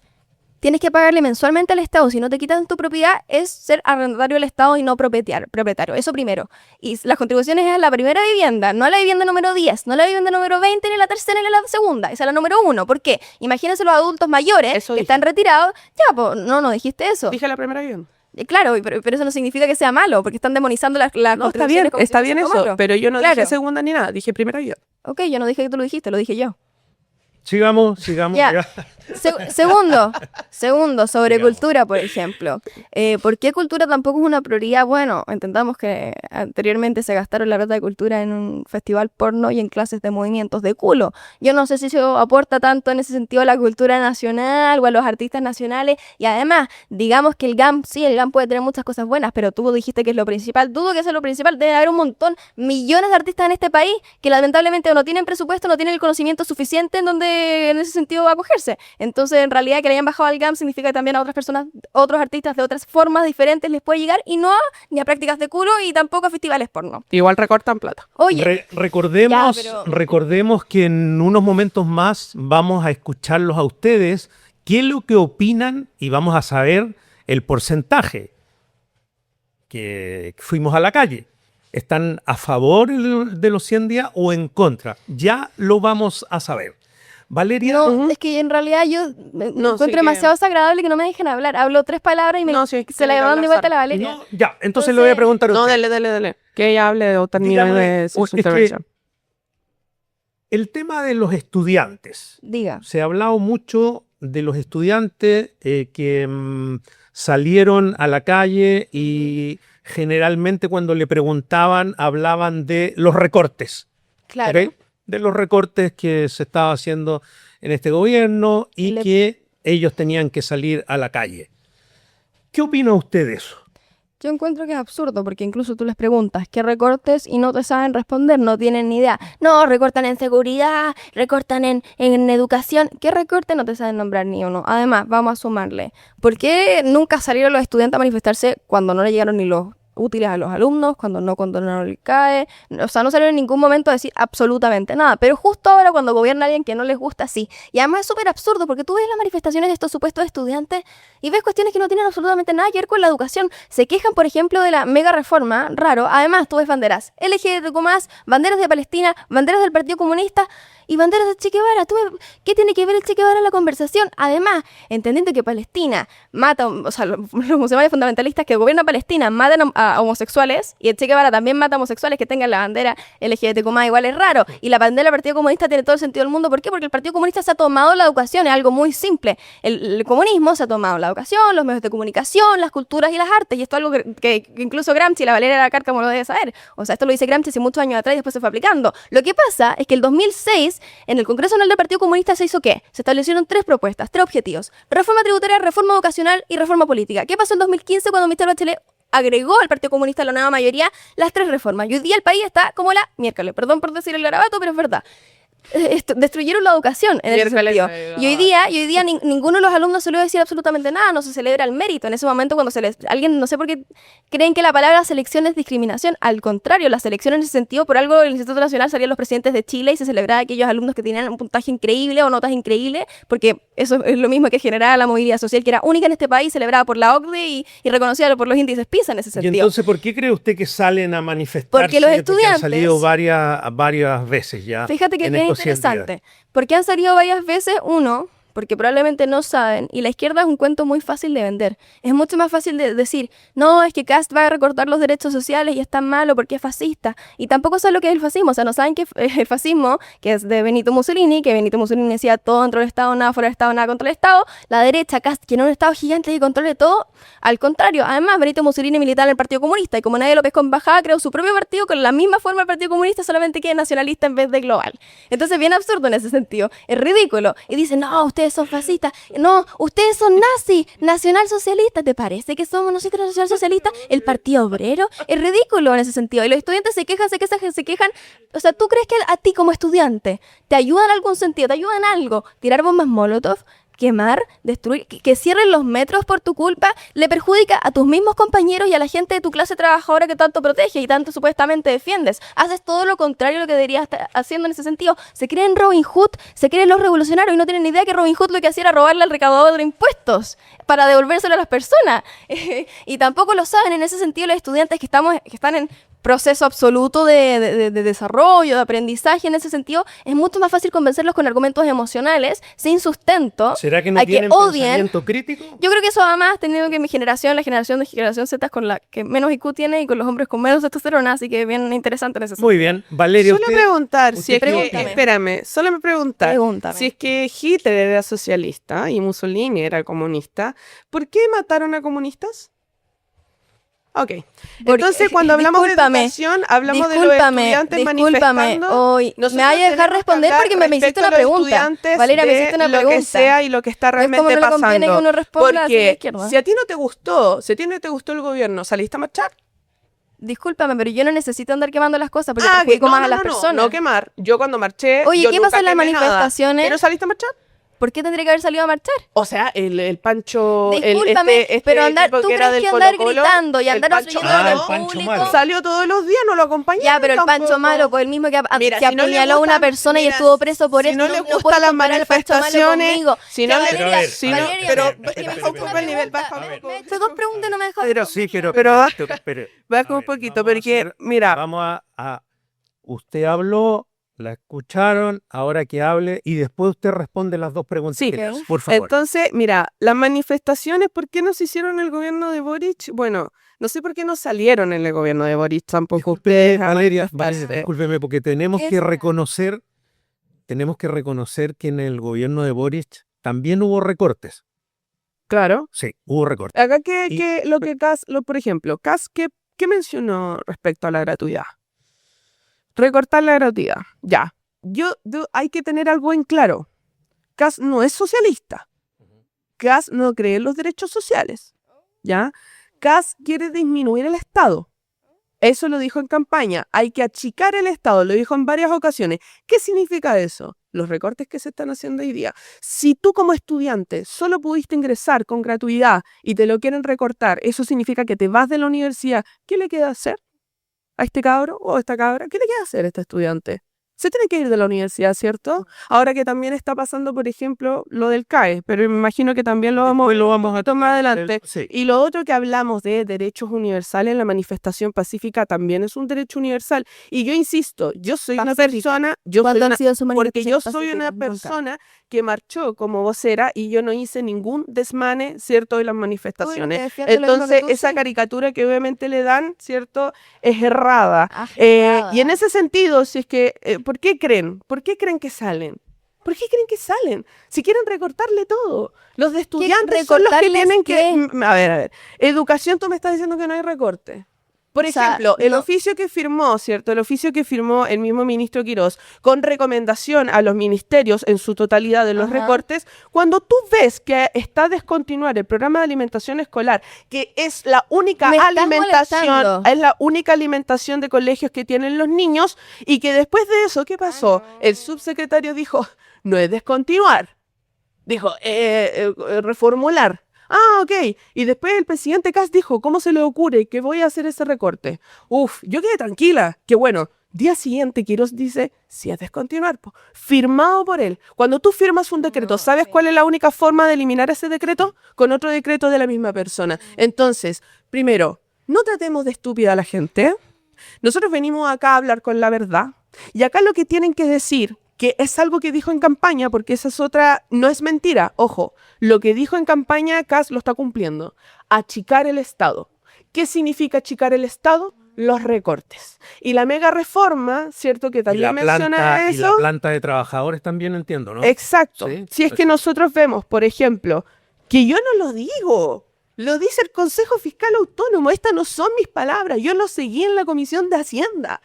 tienes que pagarle mensualmente al Estado. Si no te quitan tu propiedad, es ser arrendatario del Estado y no propietario. Eso primero. Y las contribuciones es a la primera vivienda, no a la vivienda número 10, no a la vivienda número 20, ni a la tercera, ni a la segunda. Esa es la número 1. ¿Por qué? Imagínense los adultos mayores que están retirados. Ya, pues, no dijiste eso. Dije la primera vivienda. Claro, pero eso no significa que sea malo, porque están demonizando las contribuciones. Está bien eso, malo. Pero yo no dije segunda ni nada, dije primera vivienda. Ok, yo no dije que tú lo dijiste, lo dije yo. Sigamos. Ya. Segundo, sobre cultura, por ejemplo. ¿Por qué cultura tampoco es una prioridad? Bueno, entendamos que anteriormente se gastaron la plata de cultura en un festival porno y en clases de movimientos de culo. Yo no sé si eso aporta tanto en ese sentido a la cultura nacional o a los artistas nacionales. Y además, digamos que el GAM puede tener muchas cosas buenas, pero tú dijiste que es lo principal. Dudo que sea lo principal. Debe haber un montón, millones de artistas en este país que lamentablemente no tienen presupuesto, no tienen el conocimiento suficiente en ese sentido acogerse. Entonces, en realidad, que le hayan bajado al GAM significa que también a otras personas, otros artistas de otras formas diferentes les puede llegar y no ni a prácticas de culo y tampoco a festivales porno. Igual recortan plata. Oye, recordemos que en unos momentos más vamos a escucharlos a ustedes qué es lo que opinan y vamos a saber el porcentaje que fuimos a la calle. ¿Están a favor de los 100 días o en contra? Ya lo vamos a saber. Valeria, No, es que en realidad yo me No, encuentro sí que- demasiado desagradable que no me dejen hablar. Hablo 3 palabras y No, sí, se la tiene que llevan de hablar vuelta a la Sara. Valeria. no, ya, entonces le voy a preguntar a No, usted. dale. Que ella hable o termine Dígame, de su es que intervención. el tema de los estudiantes. Diga. Se ha hablado mucho de los estudiantes que salieron a la calle y generalmente cuando le preguntaban hablaban de los recortes. Claro. ¿Ok? De los recortes que se estaba haciendo en este gobierno y que ellos tenían que salir a la calle. ¿Qué opina usted de eso? Yo encuentro que es absurdo porque incluso tú les preguntas qué recortes y no te saben responder, no tienen ni idea. No, recortan en seguridad, recortan en educación. ¿Qué recorte? No te saben nombrar ni uno. Además, vamos a sumarle. ¿Por qué nunca salieron los estudiantes a manifestarse cuando no le llegaron ni los útiles a los alumnos, cuando no condonaron el CAE? O sea, no salieron en ningún momento a decir absolutamente nada. Pero justo ahora cuando gobierna alguien que no les gusta, sí. Y además es súper absurdo porque tú ves las manifestaciones de estos supuestos estudiantes y ves cuestiones que no tienen absolutamente nada que ver con la educación. Se quejan, por ejemplo, de la mega reforma, raro. Además, tú ves banderas LGBTQ+, banderas de Palestina, banderas del Partido Comunista y banderas de Che Guevara. ¿Qué tiene que ver el Che Guevara en la conversación? Además, entendiendo que Palestina mata, o sea, los musulmanes fundamentalistas que gobiernan Palestina matan a homosexuales y el Che Guevara también mata a homosexuales que tengan la bandera LGBTQ+, igual es raro. Y la bandera del Partido Comunista tiene todo el sentido del mundo. ¿Por qué? Porque el Partido Comunista se ha tomado la educación, es algo muy simple. El comunismo se ha tomado la educación, los medios de comunicación, las culturas y las artes, y esto es algo que incluso Gramsci, la Valeria de la Cárcamo lo debe saber. O sea, esto lo dice Gramsci hace muchos años atrás y después se fue aplicando. Lo que pasa es que el 2006, en el Congreso Nacional del Partido Comunista se hizo ¿qué? Se establecieron 3 propuestas, 3 objetivos: reforma tributaria, reforma educacional y reforma política. ¿Qué pasó en 2015 cuando Michelle Bachelet agregó al Partido Comunista la nueva mayoría las 3 reformas? Y hoy día el país está como la miércoles, perdón por decir el garabato, pero es verdad. Destruyeron la educación en ese sentido. Y hoy día ninguno de los alumnos se le va a decir absolutamente nada, no se celebra el mérito. En ese momento cuando alguien, no sé por qué creen que la palabra selección es discriminación. Al contrario, la selección en ese sentido, por algo el Instituto Nacional salían los presidentes de Chile y se celebraba a aquellos alumnos que tenían un puntaje increíble o notas increíbles, porque eso es lo mismo que generaba la movilidad social, que era única en este país, celebrada por la OCDE y reconocida por los índices PISA en ese Y sentido. entonces, ¿por qué cree usted que salen a manifestarse? Porque los estudiantes han salido varias veces ya. Fíjate que en es estos 100 días. interesante, porque han salido varias veces, uno, porque probablemente no saben, y la izquierda es un cuento muy fácil de vender. Es mucho más fácil de decir, no, es que Kast va a recortar los derechos sociales y es tan malo porque es fascista. Y tampoco saben lo que es el fascismo, o sea, no saben que el fascismo, que es de Benito Mussolini, que Benito Mussolini decía todo dentro del Estado, nada fuera del Estado, nada contra el Estado. La derecha, Kast, quiere un Estado gigante que controle todo. Al contrario, además, Benito Mussolini militaba en el Partido Comunista y como nadie lo pescó en bajada, creó su propio partido con la misma forma del Partido Comunista, solamente que es nacionalista en vez de global. Entonces, bien absurdo en ese sentido. Es ridículo. Y dicen, no, ustedes son fascistas. No, ustedes son nazis, nacionalsocialistas. ¿Te parece que somos nosotros nacionalsocialistas? El Partido Obrero. Es ridículo en ese sentido. Y los estudiantes se quejan. O sea, ¿tú crees que a ti como estudiante te ayuda en algún sentido? ¿Te ayuda en algo? ¿Tirar bombas Molotov? Quemar, destruir, que cierren los metros por tu culpa, le perjudica a tus mismos compañeros y a la gente de tu clase trabajadora que tanto protege y tanto supuestamente defiendes. Haces todo lo contrario a lo que deberías estar haciendo en ese sentido. Se creen Robin Hood, se creen los revolucionarios y no tienen ni idea que Robin Hood lo que hacía era robarle al recaudador de impuestos para devolvérselo a las personas. Y tampoco lo saben en ese sentido los estudiantes que están en proceso absoluto de desarrollo, de aprendizaje. En ese sentido, es mucho más fácil convencerlos con argumentos emocionales, sin sustento. ¿Será que no a tienen odien. pensamiento crítico? Yo creo que eso además, teniendo que mi generación, la generación Z es con la que menos IQ tiene y con los hombres con menos testosterona, así que bien interesante en ese sentido. Muy bien. Valeria, Solo preguntar si es que, Pregúntame. espérame, solo me preguntar Pregúntame. si es que Hitler era socialista y Mussolini era comunista, ¿por qué mataron a comunistas? Ok. Porque- Entonces, cuando hablamos discúlpame, de educación, hablamos de los estudiantes manifestando. hoy me Nosotros vaya a dejar tenemos que responder hablar porque me hiciste respecto una a los pregunta. estudiantes Valeria, me de hiciste una lo pregunta. que sea y lo que está ¿Ves cómo realmente no le conviene pasando. que uno responda así de Porque izquierda? si a ti no te gustó, si a ti no te gustó el gobierno, ¿saliste a marchar? Discúlpame, pero yo no necesito andar quemando las cosas porque que perjudico más a las personas. no quemar. Yo cuando marché, Oye, yo ¿qué nunca pasa en las quemé nada. manifestaciones? ¿Pero saliste a marchar? ¿Por qué tendría que haber salido a marchar? O sea, el Pancho, Discúlpame, pero tipo ¿tú que era crees del que andar Colo-Colo, gritando y el andar Pancho obstruyendo Malo, al el Pancho público? Malo. salió todos los días, no lo acompañaron. Ya, pero el tampoco. Pancho Malo, pues el mismo que, Mira, que si no le apuñaló a una gustan- persona y mira, estuvo preso por si eso. no le gustan puedes las comparar al Pancho Malo manifestaciones, conmigo. si Que no le- Valeria, Pero a ver, si no- Valeria, pero- es que me pero hiciste baja un una poco el nivel, pregunta. baja un poco. Me hizo 2 preguntas y no me dejó. Pero sí, pero Baja un poquito, porque, mira, Vamos a usted habló La escucharon, ahora que hable y después usted responde las dos preguntas Sí. que le hago, por favor. Entonces, mira, las manifestaciones, ¿por qué no se hicieron en el gobierno de Boric? Bueno, no sé por qué no salieron en el gobierno de Boric tampoco ustedes. Valeria, manifestarse. discúlpeme, porque tenemos que Esa. reconocer que en el gobierno de Boric también hubo recortes. Claro. Sí, hubo recortes. Acá Y- lo que por ejemplo, Kass, ¿qué mencionó respecto a la gratuidad? Recortar la gratuidad. Ya. Hay que tener algo en claro. Kass no es socialista. Kass no cree en los derechos sociales. ¿Ya? Kass quiere disminuir el Estado. Eso lo dijo en campaña. Hay que achicar el Estado. Lo dijo en varias ocasiones. ¿Qué significa eso? Los recortes que se están haciendo hoy día. Si tú como estudiante solo pudiste ingresar con gratuidad y te lo quieren recortar, eso significa que te vas de la universidad. ¿Qué le queda hacer a este cabro o a esta cabra? ¿Qué le queda hacer a este estudiante? Se tiene que ir de la universidad, ¿cierto? Ahora que también está pasando, por ejemplo, lo del CAE, pero me imagino que también lo vamos a tomar adelante. Sí. Y lo otro que hablamos de derechos universales, la manifestación pacífica también es un derecho universal. Y yo insisto, yo soy una persona, ¿Cuándo han sido sus porque yo manifestaciones soy una pacíficas? Nunca. persona que marchó como vocera y yo no hice ningún desmane, ¿cierto?, de las manifestaciones. defiendes lo mismo que Entonces, tú, esa sí. caricatura que obviamente le dan, ¿cierto?, es errada. Errada. Y en ese sentido, si es que, ¿por qué creen? ¿Por qué creen que salen? ¿Por qué creen que salen? Si quieren recortarle todo. Los de estudiantes son los que recortarles tienen que... qué? A ver. Educación, tú me estás diciendo que no hay recorte. Por O sea, ejemplo, el no. oficio que firmó, ¿cierto? El oficio que firmó el mismo ministro Quirós con recomendación a los ministerios en su totalidad de los Ajá. recortes, cuando tú ves que está a descontinuar el programa de alimentación escolar, que es la única Me estás alimentación, molestando. es la única alimentación de colegios que tienen los niños, y que después de eso, ¿qué pasó? El subsecretario dijo, no es descontinuar, dijo, reformular. Ah, ok. Y después el presidente Kast dijo, ¿cómo se le ocurre que voy a hacer ese recorte? Uf, yo quedé tranquila. Qué bueno. Día siguiente, Quirós dice, sí es descontinuar, po. Firmado por él. Cuando tú firmas un decreto, ¿sabes cuál es la única forma de eliminar ese decreto? Con otro decreto de la misma persona. Entonces, primero, no tratemos de estúpida a la gente. Nosotros venimos acá a hablar con la verdad. Y acá lo que tienen que decir, que es algo que dijo en campaña, porque esa es otra, no es mentira, ojo, lo que dijo en campaña, Kast lo está cumpliendo. Achicar el Estado. ¿Qué significa achicar el Estado? Los recortes. Y la mega reforma, ¿cierto? Que también menciona y la eso. planta de trabajadores también entiendo, ¿no? Exacto. Sí, Si es que nosotros vemos, por ejemplo, que yo no lo digo, lo dice el Consejo Fiscal Autónomo, estas no son mis palabras, yo lo seguí en la Comisión de Hacienda.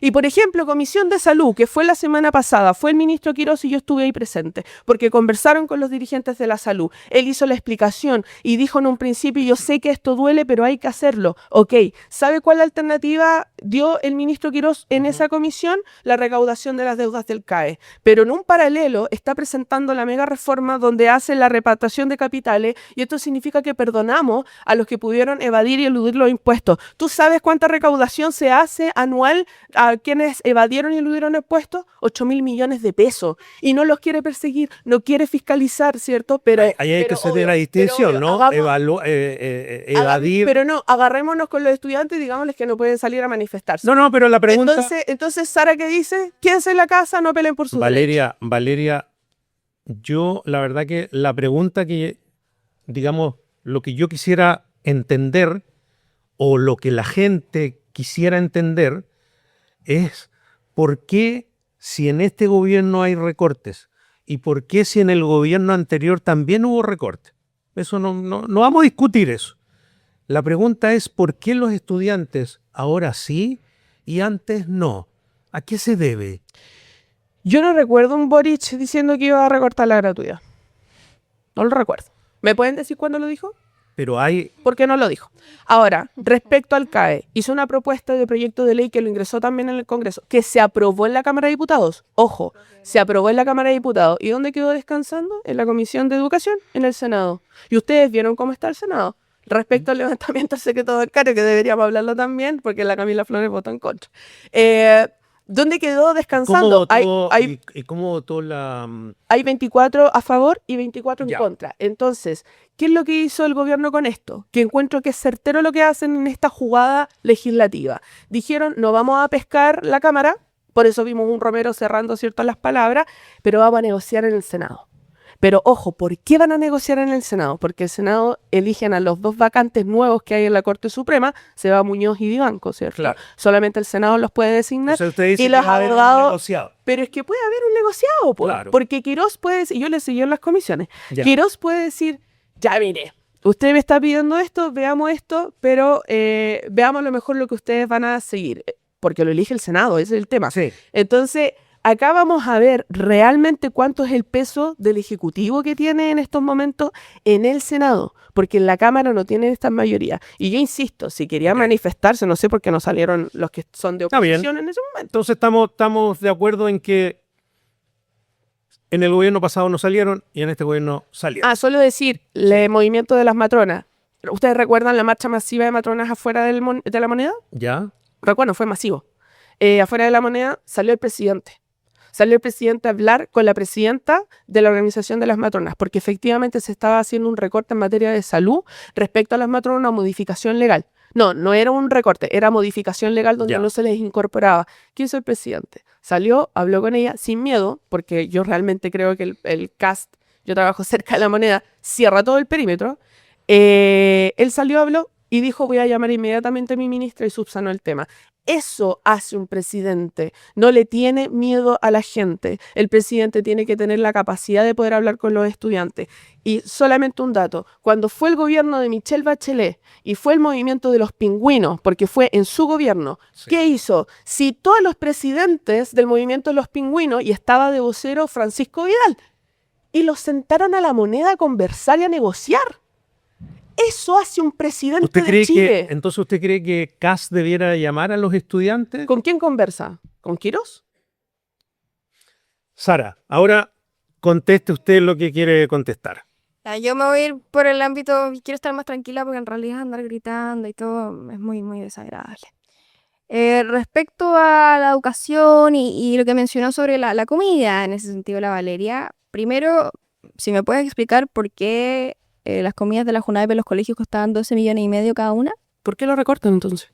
Y por ejemplo, Comisión de Salud, que fue la semana pasada, fue el ministro Quirós y yo estuve ahí presente, porque conversaron con los dirigentes de la salud. Él hizo la explicación y dijo en un principio, yo sé que esto duele, pero hay que hacerlo. Ok, ¿sabe cuál alternativa dio el ministro Quirós en esa comisión? La recaudación de las deudas del CAE. Pero en un paralelo está presentando la mega reforma donde hace la repatriación de capitales, y esto significa que perdonamos a los que pudieron evadir y eludir los impuestos. ¿Tú sabes cuánta recaudación se hace anual a quienes evadieron y eludieron impuestos? 8.000 millones de pesos. Y no los quiere perseguir, no quiere fiscalizar, ¿cierto? Pero Ahí hay que pero hacer obvio, la distinción, pero ¿no? obvio, Evadir. pero no, agarrémonos con los estudiantes y digámosles que no pueden salir a manifestarse. No, pero la pregunta... Entonces, Sara, ¿qué dice? Quédense en la casa, no peleen por sus derechos. Valeria, yo la verdad que la pregunta que, digamos, lo que yo quisiera entender o lo que la gente quisiera entender es por qué si en este gobierno hay recortes y por qué si en el gobierno anterior también hubo recortes. Eso no vamos a discutir eso. La pregunta es por qué los estudiantes ahora sí y antes no. ¿A qué se debe? Yo no recuerdo un Boric diciendo que iba a recortar la gratuidad. No lo recuerdo. ¿Me pueden decir cuándo lo dijo? Pero hay... ¿Por qué no lo dijo? Ahora, respecto al CAE, hizo una propuesta de proyecto de ley que lo ingresó también en el Congreso, que se aprobó en la Cámara de Diputados. Ojo, se aprobó en la Cámara de Diputados. ¿Y dónde quedó descansando? En la Comisión de Educación, en el Senado. ¿Y ustedes vieron cómo está el Senado? Respecto al levantamiento del secreto bancario, que deberíamos hablarlo también, porque la Camila Flores votó en contra. ¿Dónde quedó descansando? ¿Y cómo votó la...? Hay 24 a favor y 24 en Ya. contra. Entonces, ¿qué es lo que hizo el gobierno con esto? Que encuentro que es certero lo que hacen en esta jugada legislativa. Dijeron, no vamos a pescar la Cámara, Por eso vimos un Romero cerrando ciertas las palabras, pero vamos a negociar en el Senado. Pero ojo, ¿por qué van a negociar en el Senado? Porque el Senado eligen a los 2 vacantes nuevos que hay en la Corte Suprema, Seba Muñoz y Vivanco, ¿cierto? Claro. Solamente el Senado los puede designar. Entonces usted dice y que los va a haber un abogados... negociado. Pero es que puede haber un negociado, po, Claro. porque Quirós puede decir, yo le seguí en las comisiones, Ya. Quirós puede decir, ya mire, usted me está pidiendo esto, veamos esto, pero veamos a lo mejor lo que ustedes van a seguir, porque lo elige el Senado, ese es el tema. Sí. Entonces, acá vamos a ver realmente cuánto es el peso del Ejecutivo que tiene en estos momentos en el Senado, porque en la Cámara no tiene esta mayoría. Y yo insisto, si quería manifestarse, no sé por qué no salieron los que son de Está bien. oposición en ese momento. Entonces estamos de acuerdo en que en el gobierno pasado no salieron y en este gobierno salieron. Ah, solo decir, el movimiento de las matronas. ¿Ustedes recuerdan la marcha masiva de matronas afuera de la Moneda? ¿Ya? Recuerdo, fue masivo. Afuera de la Moneda salió el presidente. Salió el presidente a hablar con la presidenta de la Organización de las Matronas, porque efectivamente se estaba haciendo un recorte en materia de salud respecto a las matronas, una modificación legal. No era un recorte, era modificación legal donde Ya. no se les incorporaba. ¿Qué hizo el presidente? Salió, habló con ella sin miedo, porque yo realmente creo que el CAST, yo trabajo cerca de la Moneda, cierra todo el perímetro. Él salió, habló y dijo, voy a llamar inmediatamente a mi ministra y subsanó el tema. Eso hace un presidente. No le tiene miedo a la gente. El presidente tiene que tener la capacidad de poder hablar con los estudiantes. Y solamente un dato. Cuando fue el gobierno de Michelle Bachelet y fue el movimiento de los pingüinos, porque fue en su gobierno, Sí. ¿qué hizo? Citó a los presidentes del movimiento de los pingüinos y estaba de vocero Francisco Vidal. Y los sentaron a la Moneda a conversar y a negociar. Eso hace un presidente ¿Usted de cree Chile. entonces usted cree que CAS debiera llamar a los estudiantes? ¿Con quién conversa? ¿Con Quirós? Sara, ahora conteste usted lo que quiere contestar. Yo me voy a ir por el ámbito, quiero estar más tranquila porque en realidad andar gritando y todo es muy, muy desagradable. Respecto a la educación y lo que mencionó sobre la comida, en ese sentido la Valeria, primero, si me puedes explicar por qué las comidas de la JUNAEP en los colegios costaban 12,5 millones cada una. ¿Por qué lo recortan entonces?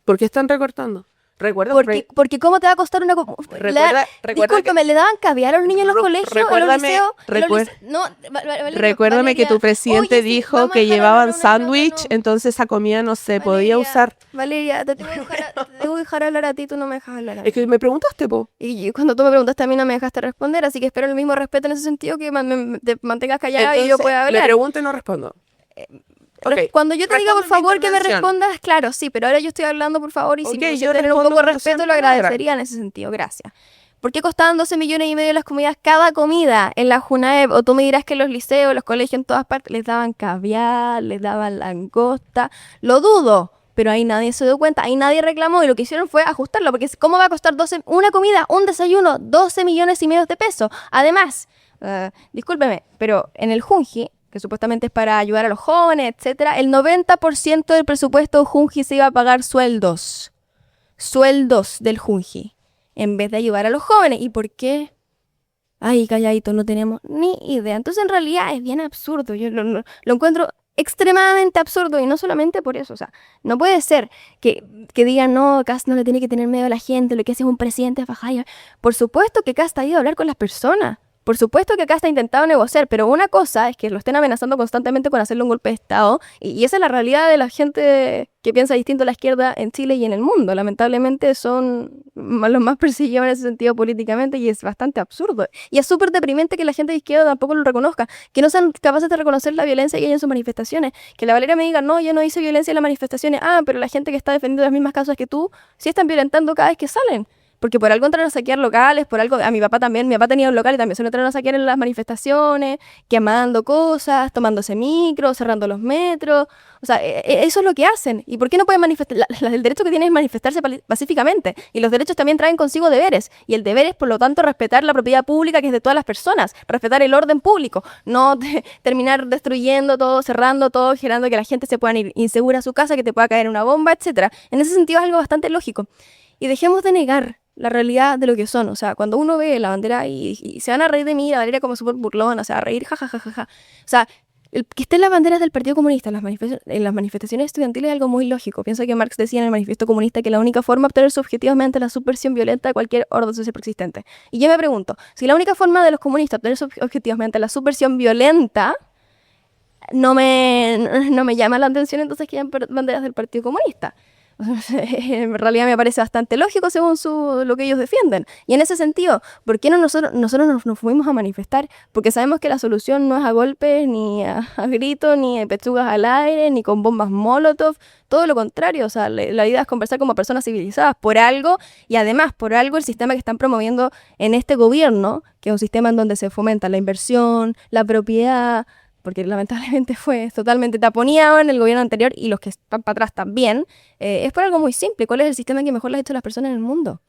¿Por qué están recortando? ¿Recuerdas? Porque ¿cómo te va a costar una Recuerda Discúlpame, ¿le daban caviar a los niños en los colegios? recuérdame- Recuérdame que tu presidente dijo que llevaban sándwich, entonces esa comida no se podía usar. Valeria, te tengo que dejar hablar a ti, tú no me dejas hablar a mí. Es que me preguntaste, po. Y cuando tú me preguntaste a mí no me dejaste responder, así que espero el mismo respeto en ese sentido, que te mantengas callada y yo pueda Le hablar. pregunto y no respondo. Ok. Cuando yo te diga, por Responde mi favor, que me intervención. respondas, claro, sí, pero ahora yo estoy hablando, por favor, y si Ok, me yo tener un respondo poco de cuando respeto, sea lo mi palabra. agradecería en ese sentido, gracias. ¿Por qué costaban 12,5 millones las comidas cada comida en la JUNAEP? O tú me dirás que en los liceos, los colegios, en todas partes, les daban caviar, les daban langosta. Lo dudo, pero ahí nadie se dio cuenta, ahí nadie reclamó, y lo que hicieron fue ajustarlo, porque ¿cómo va a costar una comida, un desayuno, 12,5 millones de pesos? Además, discúlpeme, pero en el Junji, que supuestamente es para ayudar a los jóvenes, etcétera, el 90% del presupuesto del Junji se iba a pagar sueldos del Junji, en vez de ayudar a los jóvenes. ¿Y por qué? Ay, calladito, no tenemos ni idea. Entonces, en realidad, es bien absurdo. Yo lo encuentro extremadamente absurdo, y no solamente por eso. O sea, no puede ser que digan, no, Kast no le tiene que tener miedo a la gente, lo que hace es un presidente de Fajaya. Por supuesto que Kast ha ido a hablar con las personas. Por supuesto que Kast ha intentado negociar, pero una cosa es que lo estén amenazando constantemente con hacerle un golpe de Estado, y esa es la realidad de la gente que piensa distinto a la izquierda en Chile y en el mundo. Lamentablemente son los más perseguidos en ese sentido políticamente, y es bastante absurdo. Y es súper deprimente que la gente de izquierda tampoco lo reconozca, que no sean capaces de reconocer la violencia que hay en sus manifestaciones. Que la Valeria me diga, no, yo no hice violencia en las manifestaciones. Ah, pero la gente que está defendiendo las mismas causas que tú, sí están violentando cada vez que salen. Porque por algo entraron a saquear locales, por algo, a mi papá tenía un local y también se lo entraron a saquear en las manifestaciones, quemando cosas, tomándose micros, cerrando los metros. O sea, eso es lo que hacen. ¿Y por qué no pueden manifestar? El derecho que tienen es manifestarse pacíficamente. Y los derechos también traen consigo deberes. Y el deber es, por lo tanto, respetar la propiedad pública, que es de todas las personas. Respetar el orden público. No terminar destruyendo todo, cerrando todo, generando que la gente se pueda ir insegura a su casa, que te pueda caer una bomba, etcétera. En ese sentido es algo bastante lógico. Y dejemos de negar la realidad de lo que son. O sea, cuando uno ve la bandera y se van a reír de mí, la Valeria como súper burlona, se va a reír, jajajaja. O sea, que estén las banderas del Partido Comunista en las manifestaciones estudiantiles es algo muy lógico. Pienso que Marx decía en el Manifiesto Comunista que la única forma de obtener su objetivo es mediante la subversión violenta de cualquier orden social preexistente. Y yo me pregunto, si la única forma de los comunistas obtener sus objetivos mediante la subversión violenta, no me llama la atención entonces que hayan banderas del Partido Comunista. En realidad me parece bastante lógico según lo que ellos defienden. Y en ese sentido, ¿por qué no nosotros nos fuimos a manifestar? Porque sabemos que la solución no es a golpes, ni a gritos, ni a pechugas al aire, ni con bombas Molotov. Todo lo contrario, o sea, la idea es conversar como personas civilizadas por algo, y además por algo el sistema que están promoviendo en este gobierno, que es un sistema en donde se fomenta la inversión, la propiedad, porque lamentablemente fue totalmente taponeado en el gobierno anterior y los que están para atrás también, es por algo muy simple. ¿Cuál es el sistema que mejor le ha hecho a las personas en el mundo?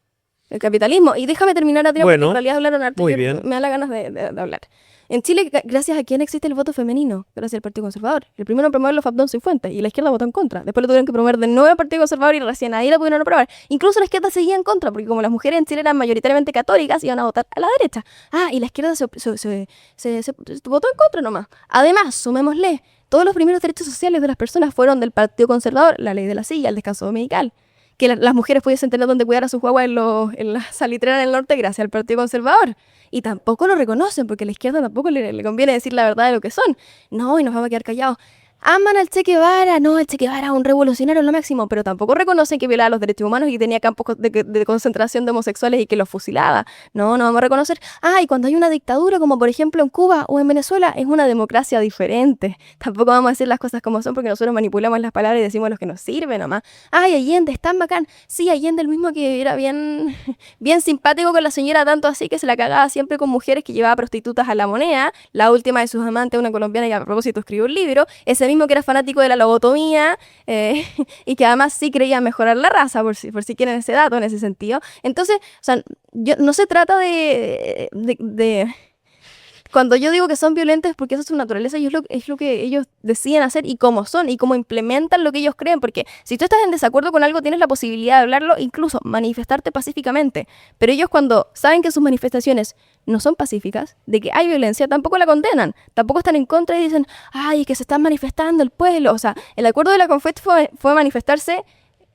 El capitalismo. Y déjame terminar, Adrián, porque en realidad hablaron harto, muy bien. me da las ganas de hablar. En Chile, gracias a quién existe el voto femenino, gracias al Partido Conservador. El primero en promoverlo fue Abdón Cifuentes y la izquierda votó en contra. Después lo tuvieron que promover de nuevo al Partido Conservador y recién ahí lo pudieron aprobar. Incluso la izquierda seguía en contra, porque como las mujeres en Chile eran mayoritariamente católicas, iban a votar a la derecha. Y la izquierda se votó en contra nomás. Además, sumémosle, todos los primeros derechos sociales de las personas fueron del Partido Conservador, la ley de la silla, el descanso dominical, que las mujeres pudiesen tener donde cuidar a sus guaguas en la salitrera en el norte gracias al Partido Conservador. Y tampoco lo reconocen, porque a la izquierda tampoco le conviene decir la verdad de lo que son. No, y nos vamos a quedar callados. Aman al Che Guevara, no, el Che Guevara es un revolucionario lo máximo, pero tampoco reconocen que violaba los derechos humanos y tenía campos de concentración de homosexuales y que los fusilaba. No vamos a reconocer. Y cuando hay una dictadura, como por ejemplo en Cuba o en Venezuela, es una democracia diferente. Tampoco vamos a decir las cosas como son, porque nosotros manipulamos las palabras y decimos lo que nos sirve nomás. Allende es tan bacán. Sí, Allende el mismo que era bien simpático con la señora, tanto así que se la cagaba siempre con mujeres que llevaba prostitutas a La Moneda. La última de sus amantes, una colombiana, que a propósito escribió un libro. Ese mismo que era fanático de la lobotomía y que además sí creía mejorar la raza, por si quieren ese dato en ese sentido. Entonces, o sea, no se trata de cuando yo digo que son violentos es porque eso es su naturaleza y es lo que ellos deciden hacer y cómo son y cómo implementan lo que ellos creen, porque si tú estás en desacuerdo con algo tienes la posibilidad de hablarlo, incluso manifestarte pacíficamente, pero ellos cuando saben que sus manifestaciones no son pacíficas, de que hay violencia, tampoco la condenan, tampoco están en contra y dicen, es que se están manifestando el pueblo. O sea, el acuerdo de la CONFET fue manifestarse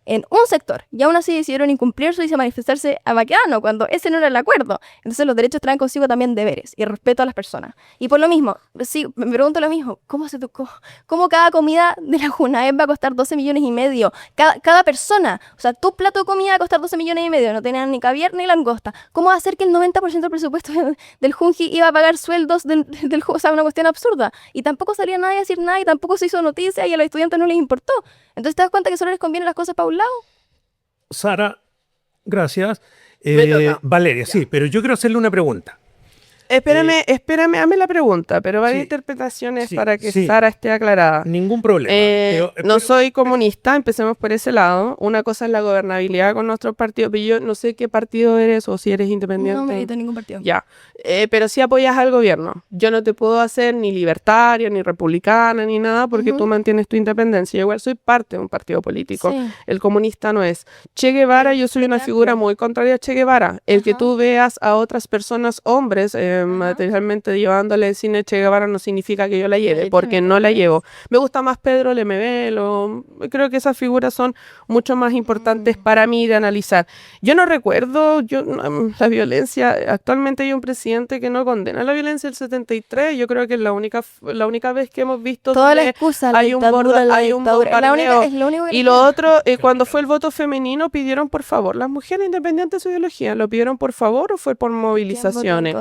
en un sector, y aún así decidieron incumplirse y manifestarse a Baquedano, cuando ese no era el acuerdo. Entonces los derechos traen consigo también deberes y respeto a las personas. Y por lo mismo, sí, me pregunto lo mismo, ¿cómo cada comida de la Junaed va a costar 12 millones y medio? Cada persona, o sea, tu plato de comida va a costar 12 millones y medio, no tenían ni caviar ni langosta. ¿Cómo va a ser que el 90% del presupuesto del Junji iba a pagar sueldos o sea, una cuestión absurda? Y tampoco salía nadie a decir nada y tampoco se hizo noticia y a los estudiantes no les importó. Entonces te das cuenta que solo les convienen las cosas para un lado. Sara, gracias. Valeria, sí, pero yo quiero hacerle una pregunta. Espérame, hazme la pregunta, pero varias interpretaciones para que Sara esté aclarada. Ningún problema. No soy comunista, empecemos por ese lado. Una cosa es la gobernabilidad con nuestros partidos, pero yo no sé qué partido eres o si eres independiente. No milito en ningún partido. Ya, pero sí apoyas al gobierno. Yo no te puedo hacer ni libertaria, ni republicana, ni nada, porque tú mantienes tu independencia. Yo igual soy parte de un partido político. Sí. El comunista no es. Che Guevara, yo soy una figura muy contraria a Che Guevara. El que tú veas a otras personas, hombres, materialmente llevándole el cine Che Guevara no significa que yo la lleve, porque no la llevo. Me gusta más Pedro Lemebel, creo que esas figuras son mucho más importantes para mí de analizar. Yo no recuerdo la violencia. Actualmente hay un presidente que no condena la violencia del 73. Yo creo que es la única vez que hemos visto toda la excusa, hay un bombardeo. Y lo otro, cuando fue el voto femenino, pidieron por favor, las mujeres independientes de su ideología, ¿lo pidieron por favor o fue por movilizaciones?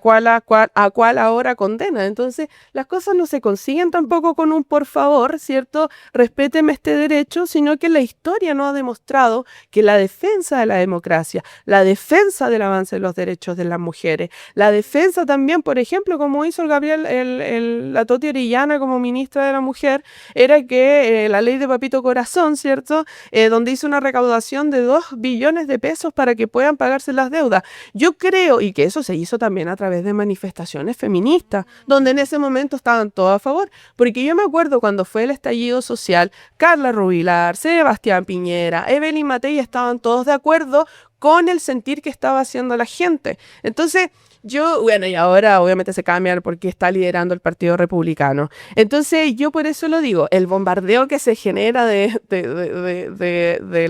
A cual ahora condena. Entonces, las cosas no se consiguen tampoco con un por favor, ¿cierto? Respéteme este derecho, sino que la historia nos ha demostrado que la defensa de la democracia, la defensa del avance de los derechos de las mujeres, la defensa también, por ejemplo, como hizo el Gabriel, la Toti Orellana como ministra de la Mujer, era que la ley de Papito Corazón, ¿cierto? Donde hizo una recaudación de 2 billones de pesos para que puedan pagarse las deudas. Yo creo, y que eso se hizo también a través de manifestaciones feministas, donde en ese momento estaban todos a favor, porque yo me acuerdo cuando fue el estallido social, Carla Rubilar, Sebastián Piñera, Evelyn Matei estaban todos de acuerdo con el sentir que estaba haciendo la gente. Entonces, y ahora obviamente se cambia porque está liderando el Partido Republicano. Entonces, yo por eso lo digo, el bombardeo que se genera de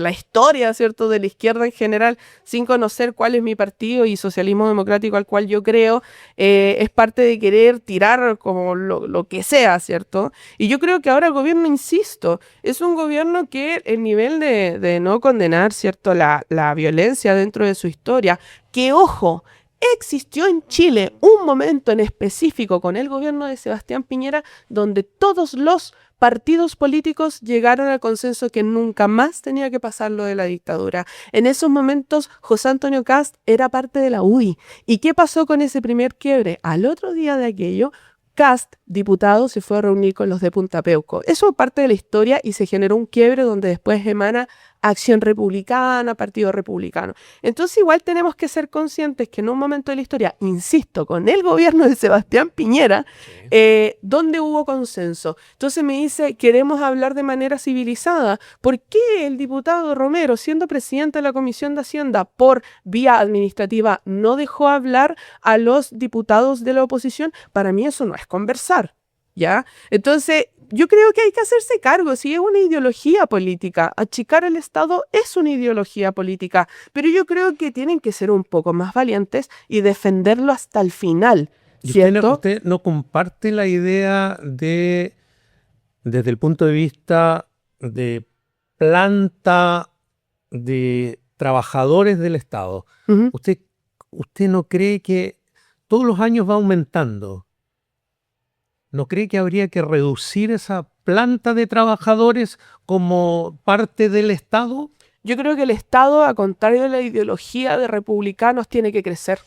la historia, ¿cierto?, de la izquierda en general, sin conocer cuál es mi partido y socialismo democrático al cual yo creo, es parte de querer tirar como lo que sea, ¿cierto? Y yo creo que ahora el gobierno, insisto, es un gobierno que el nivel de no condenar, ¿cierto?, la violencia dentro de su historia, que ojo, existió en Chile un momento en específico con el gobierno de Sebastián Piñera donde todos los partidos políticos llegaron al consenso que nunca más tenía que pasar lo de la dictadura. En esos momentos, José Antonio Kast era parte de la UDI. ¿Y qué pasó con ese primer quiebre? Al otro día de aquello, Kast, diputado, se fue a reunir con los de Punta Peuco. Eso es parte de la historia y se generó un quiebre donde después emana Acción Republicana, Partido Republicano. Entonces igual tenemos que ser conscientes que en un momento de la historia, insisto, con el gobierno de Sebastián Piñera, donde hubo consenso. Entonces me dice, queremos hablar de manera civilizada. ¿Por qué el diputado Romero, siendo presidente de la Comisión de Hacienda, por vía administrativa, no dejó hablar a los diputados de la oposición? Para mí eso no es conversar, ¿ya? Entonces, yo creo que hay que hacerse cargo, si es una ideología política, achicar el Estado es una ideología política, pero yo creo que tienen que ser un poco más valientes y defenderlo hasta el final, ¿cierto? ¿Usted no comparte la idea desde el punto de vista de planta de trabajadores del Estado? Uh-huh. ¿Usted no cree que todos los años va aumentando? ¿No cree que habría que reducir esa planta de trabajadores como parte del Estado? Yo creo que el Estado, a contrario de la ideología de republicanos, tiene que crecer.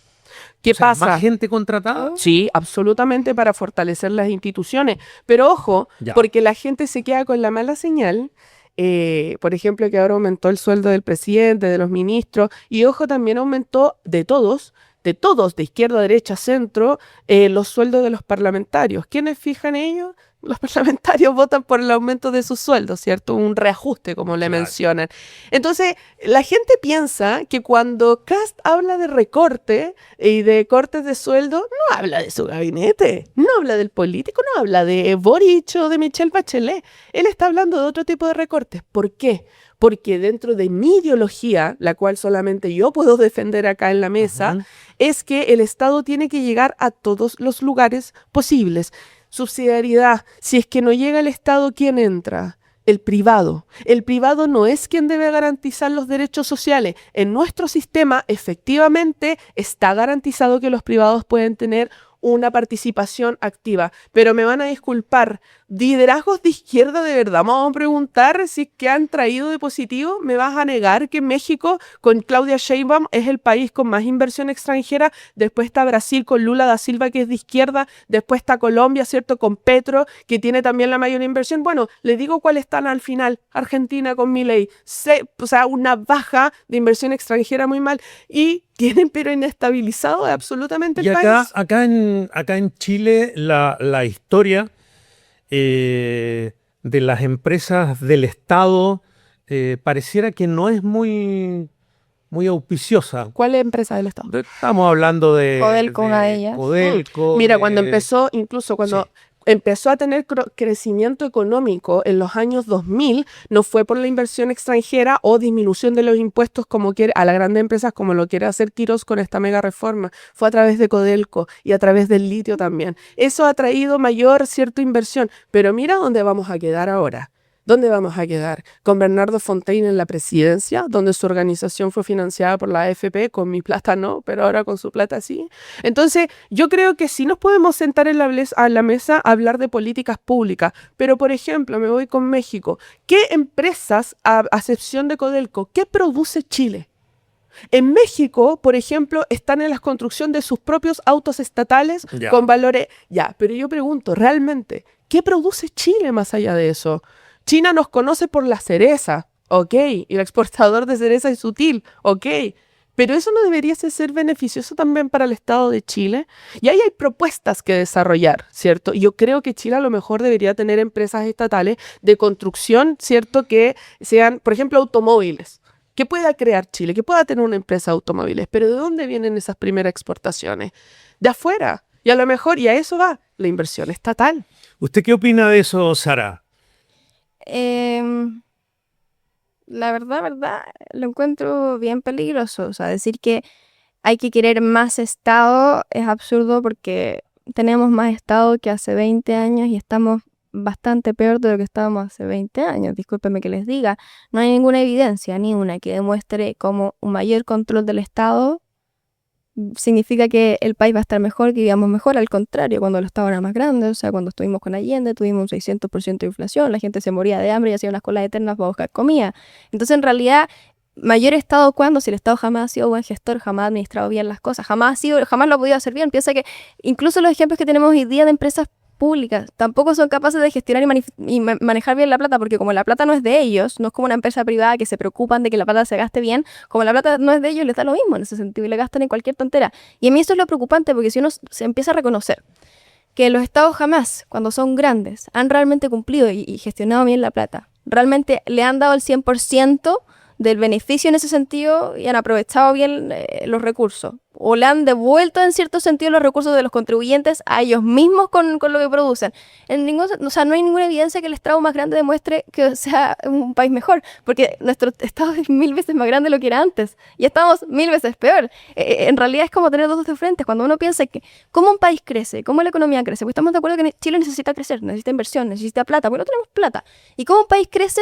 ¿Qué pasa? ¿Más gente contratada? Sí, absolutamente, para fortalecer las instituciones. Pero ojo, porque la gente se queda con la mala señal. Por ejemplo, que ahora aumentó el sueldo del presidente, de los ministros, y ojo, también aumentó de todos, de izquierda, derecha, centro, los sueldos de los parlamentarios. ¿Quiénes fijan ellos? Los parlamentarios votan por el aumento de sus sueldos, ¿cierto? Un reajuste, como le mencionan. Entonces, la gente piensa que cuando Kast habla de recorte y de cortes de sueldo, no habla de su gabinete, no habla del político, no habla de Boric o de Michelle Bachelet. Él está hablando de otro tipo de recortes. ¿Por qué? Porque dentro de mi ideología, la cual solamente yo puedo defender acá en la mesa, es que el Estado tiene que llegar a todos los lugares posibles. Subsidiariedad. Si es que no llega el Estado, ¿quién entra? El privado. El privado no es quien debe garantizar los derechos sociales. En nuestro sistema, efectivamente, está garantizado que los privados pueden tener una participación activa. Pero me van a disculpar, liderazgos de izquierda de verdad, vamos a preguntar si es que han traído de positivo. ¿Me vas a negar que México con Claudia Sheinbaum es el país con más inversión extranjera? Después está Brasil con Lula da Silva, que es de izquierda. Después está Colombia, ¿cierto?, con Petro, que tiene también la mayor inversión. Bueno, les digo cuáles están al final. Argentina con Milei, o sea, una baja de inversión extranjera muy mal. Y tienen pero inestabilizado absolutamente el país. Acá en Chile la historia de las empresas del Estado pareciera que no es muy auspiciosa. ¿Cuál es empresa del Estado? Estamos hablando de Codelco, una de ellas. Codelco. Mira, cuando empezó, incluso cuando empezó a tener crecimiento económico en los años 2000, no fue por la inversión extranjera o disminución de los impuestos como quiere a las grandes empresas, como lo quiere hacer Quirós con esta mega reforma. Fue a través de Codelco y a través del litio también. Eso ha traído mayor cierta inversión. Pero mira dónde vamos a quedar ahora. ¿Dónde vamos a quedar? ¿Con Bernardo Fontaine en la presidencia, donde su organización fue financiada por la AFP? Con mi plata no, pero ahora con su plata sí. Entonces, yo creo que sí nos podemos sentar a la mesa a hablar de políticas públicas. Pero, por ejemplo, me voy con México. ¿Qué empresas, a excepción de Codelco, qué produce Chile? En México, por ejemplo, están en la construcción de sus propios autos estatales con valores... Pero yo pregunto, ¿realmente qué produce Chile más allá de eso? China nos conoce por la cereza, ok, y el exportador de cereza es Sutil, ok, pero eso no debería ser beneficioso también para el Estado de Chile. Y ahí hay propuestas que desarrollar, ¿cierto? Y yo creo que Chile a lo mejor debería tener empresas estatales de construcción, ¿cierto? Que sean, por ejemplo, automóviles. que pueda crear Chile, que pueda tener una empresa de automóviles. Pero ¿de dónde vienen esas primeras exportaciones? De afuera. Y a lo mejor, y a eso va la inversión estatal. ¿Usted qué opina de eso, Sara? La verdad, lo encuentro bien peligroso. O sea, decir que hay que querer más Estado es absurdo porque tenemos más Estado que hace 20 años y estamos bastante peor de lo que estábamos hace 20 años. Discúlpeme que les diga, no hay ninguna evidencia, ni una, que demuestre cómo un mayor control del Estado significa que el país va a estar mejor, que vivamos mejor. Al contrario, cuando el Estado era más grande, o sea, cuando estuvimos con Allende, tuvimos un 600% de inflación, la gente se moría de hambre y hacía unas colas eternas para buscar comida. Entonces, en realidad, mayor Estado, ¿cuándo? Si el Estado jamás ha sido buen gestor, jamás ha administrado bien las cosas, jamás lo ha podido hacer bien. Piensa que incluso los ejemplos que tenemos hoy día de empresas públicas tampoco son capaces de gestionar y manejar bien la plata, porque como la plata no es de ellos, no es como una empresa privada que se preocupan de que la plata se gaste bien, como la plata no es de ellos, les da lo mismo en ese sentido y le gastan en cualquier tontera. Y a mí eso es lo preocupante, porque si uno se empieza a reconocer que los estados jamás, cuando son grandes, han realmente cumplido y gestionado bien la plata, realmente le han dado el 100% del beneficio en ese sentido y han aprovechado bien los recursos, o le han devuelto en cierto sentido los recursos de los contribuyentes a ellos mismos con lo que producen. O sea, no hay ninguna evidencia que el Estado más grande demuestre que sea un país mejor, porque nuestro Estado es 1000 veces más grande de lo que era antes y estamos 1000 veces peor. En realidad es como tener dos de frente. Cuando uno piensa que cómo un país crece, cómo la economía crece, pues estamos de acuerdo que Chile necesita crecer, necesita inversión, necesita plata, porque no tenemos plata. ¿Y cómo un país crece?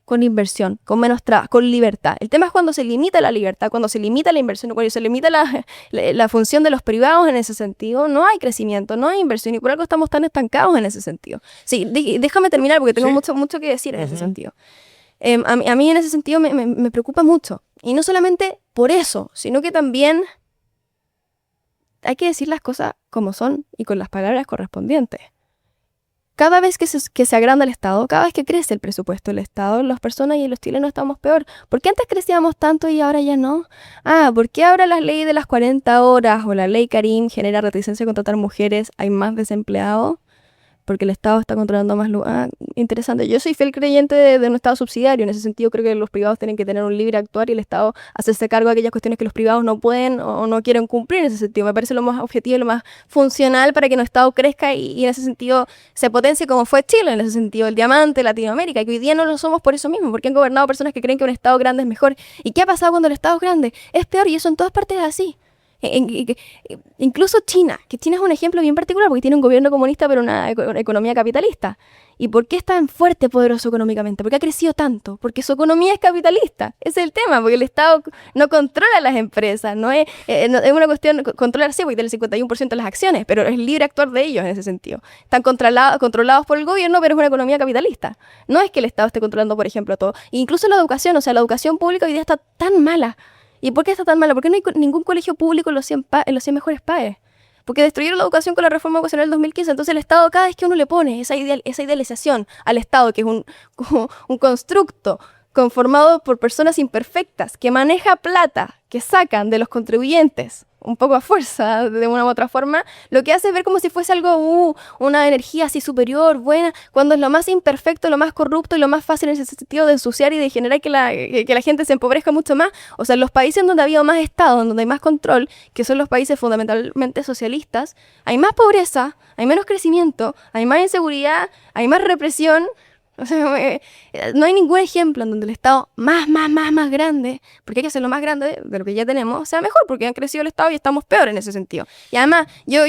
Con inversión, con menos trabajo, con libertad. El tema es cuando se limita la libertad, cuando se limita la inversión, cuando se limita la función de los privados en ese sentido, no hay crecimiento, no hay inversión, y por algo estamos tan estancados en ese sentido. Sí, déjame terminar porque tengo mucho que decir en ese sentido. A mí en ese sentido me preocupa mucho. Y no solamente por eso, sino que también hay que decir las cosas como son y con las palabras correspondientes. Cada vez que se agranda el Estado, cada vez que crece el presupuesto del Estado, las personas y los chilenos estamos peor. ¿Por qué antes crecíamos tanto y ahora ya no? ¿Por qué ahora la ley de las 40 horas o la ley Karim genera reticencia a contratar mujeres? ¿Hay más desempleados? Porque el Estado está controlando más interesante. Yo soy fiel creyente de un Estado subsidiario. En ese sentido creo que los privados tienen que tener un libre actuar y el Estado hacerse cargo de aquellas cuestiones que los privados no pueden o no quieren cumplir. En ese sentido me parece lo más objetivo y lo más funcional para que un Estado crezca y en ese sentido se potencie como fue Chile, en ese sentido el diamante de Latinoamérica, que hoy día no lo somos por eso mismo, porque han gobernado personas que creen que un Estado grande es mejor. ¿Y qué ha pasado cuando el Estado es grande? Es peor, y eso en todas partes es así. Incluso China, que China es un ejemplo bien particular porque tiene un gobierno comunista pero una economía capitalista. ¿Y por qué es tan fuerte, poderoso económicamente? ¿Por qué ha crecido tanto? Porque su economía es capitalista. Ese es el tema, porque el Estado no controla las empresas, no es una cuestión controlar, sí, porque tiene el 51% de las acciones, pero es libre actuar de ellos en ese sentido. Están controlados por el gobierno, pero es una economía capitalista. No es que el Estado esté controlando, por ejemplo, todo. Incluso la educación, o sea, la educación pública hoy día está tan mala. ¿Y por qué está tan mala? ¿Por qué no hay ningún colegio público en los 100 mejores países? Porque destruyeron la educación con la reforma educacional del 2015. Entonces el Estado, cada vez que uno le pone esa idealización al Estado, que es un constructo conformado por personas imperfectas, que maneja plata, que sacan de los contribuyentes, un poco a fuerza, de una u otra forma, lo que hace es ver como si fuese algo, una energía así superior, buena, cuando es lo más imperfecto, lo más corrupto y lo más fácil en ese sentido de ensuciar y de generar que la gente se empobrezca mucho más. O sea, en los países donde ha habido más Estado, donde hay más control, que son los países fundamentalmente socialistas, hay más pobreza, hay menos crecimiento, hay más inseguridad, hay más represión. O sea, no hay ningún ejemplo en donde el Estado más grande, porque hay que hacerlo más grande de lo que ya tenemos, sea mejor, porque han crecido el Estado y estamos peor en ese sentido. Y además, yo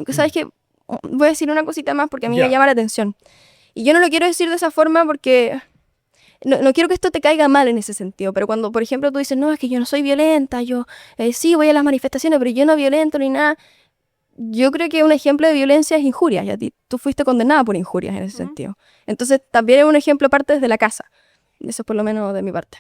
¿sabes qué? Voy a decir una cosita más porque a mí me llama la atención. Y yo no lo quiero decir de esa forma porque no quiero que esto te caiga mal en ese sentido, pero cuando, por ejemplo, tú dices, no, es que yo no soy violenta, yo sí voy a las manifestaciones, pero yo no violento ni nada. Yo creo que un ejemplo de violencia es injurias, y tú fuiste condenada por injurias en ese sentido. Entonces, también es un ejemplo aparte desde la casa. Eso es por lo menos de mi parte.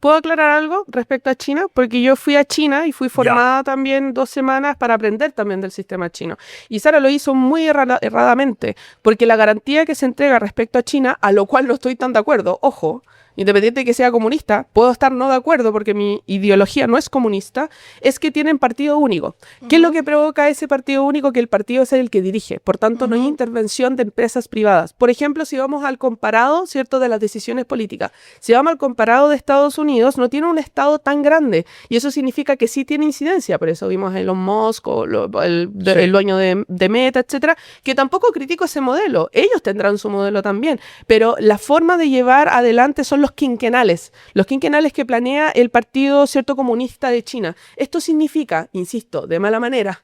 ¿Puedo aclarar algo respecto a China? Porque yo fui a China y fui formada también 2 semanas para aprender también del sistema chino. Y Sara lo hizo muy erradamente, porque la garantía que se entrega respecto a China, a lo cual no estoy tan de acuerdo, ojo, independiente de que sea comunista, puedo estar no de acuerdo porque mi ideología no es comunista, es que tienen partido único. ¿Qué es lo que provoca ese partido único? Que el partido es el que dirige. Por tanto, no hay intervención de empresas privadas. Por ejemplo, si vamos al comparado, ¿cierto?, de las decisiones políticas. Si vamos al comparado de Estados Unidos, no tiene un estado tan grande. Y eso significa que sí tiene incidencia. Por eso vimos a Elon Musk, o el dueño de Meta, etcétera, que tampoco critico ese modelo. Ellos tendrán su modelo también. Pero la forma de llevar adelante son los quinquenales. Los quinquenales que planea el Partido, ¿cierto?, Comunista de China. Esto significa, insisto, de mala manera,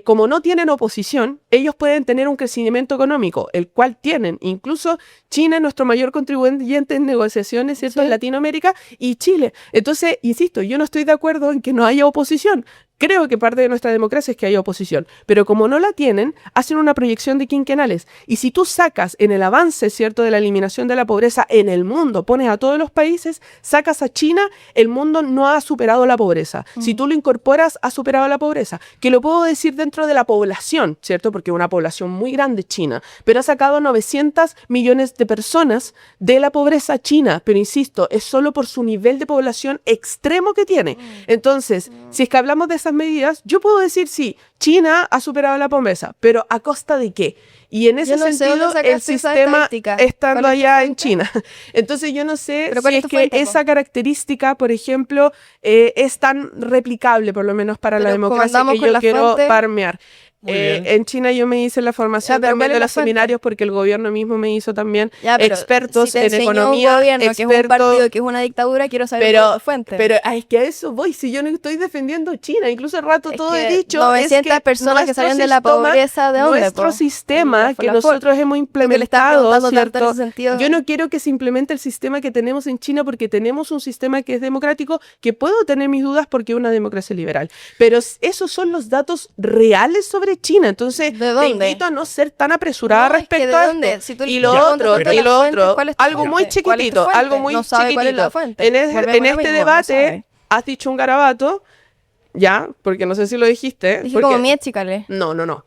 como no tienen oposición, ellos pueden tener un crecimiento económico, el cual tienen. Incluso China es nuestro mayor contribuyente en negociaciones, ¿cierto?, en Latinoamérica, y Chile. Entonces, insisto, yo no estoy de acuerdo en que no haya oposición. Creo que parte de nuestra democracia es que haya oposición, pero como no la tienen, hacen una proyección de quinquenales. Y si tú sacas en el avance, ¿cierto?, de la eliminación de la pobreza en el mundo, pones a todos los países, sacas a China, el mundo no ha superado la pobreza. Si tú lo incorporas, ha superado la pobreza. Que lo puedo decir dentro de la población, ¿cierto?, porque es una población muy grande China, pero ha sacado 900 millones de personas de la pobreza China. Pero insisto, es solo por su nivel de población extremo que tiene. Entonces, si es que hablamos de esas medidas, yo puedo decir sí, China ha superado la pobreza, pero ¿a costa de qué? Y en ese sentido, el sistema estando allá en China. Entonces yo no sé si es que esa característica, por ejemplo, es tan replicable, por lo menos para la democracia, que yo quiero parmear. En China yo me hice la formación también de los seminarios porque el gobierno mismo me hizo también expertos en economía, un gobierno que es un partido que es una dictadura, quiero saber la fuente. Pero es que a eso voy, si yo no estoy defendiendo China, incluso el rato todo he dicho 900 es que personas que salen de la pobreza, ¿de dónde? Nuestro sistema que nosotros hemos implementado, ¿cierto? Yo no quiero que se implemente el sistema que tenemos en China porque tenemos un sistema que es democrático, que puedo tener mis dudas porque es una democracia liberal, pero esos son los datos reales sobre China. Entonces te invito a no ser tan apresurada respecto a esto. Y lo otro, algo muy chiquitito, en este debate has dicho un garabato, ya, porque no sé si lo dijiste. Dije como miéchicale. No.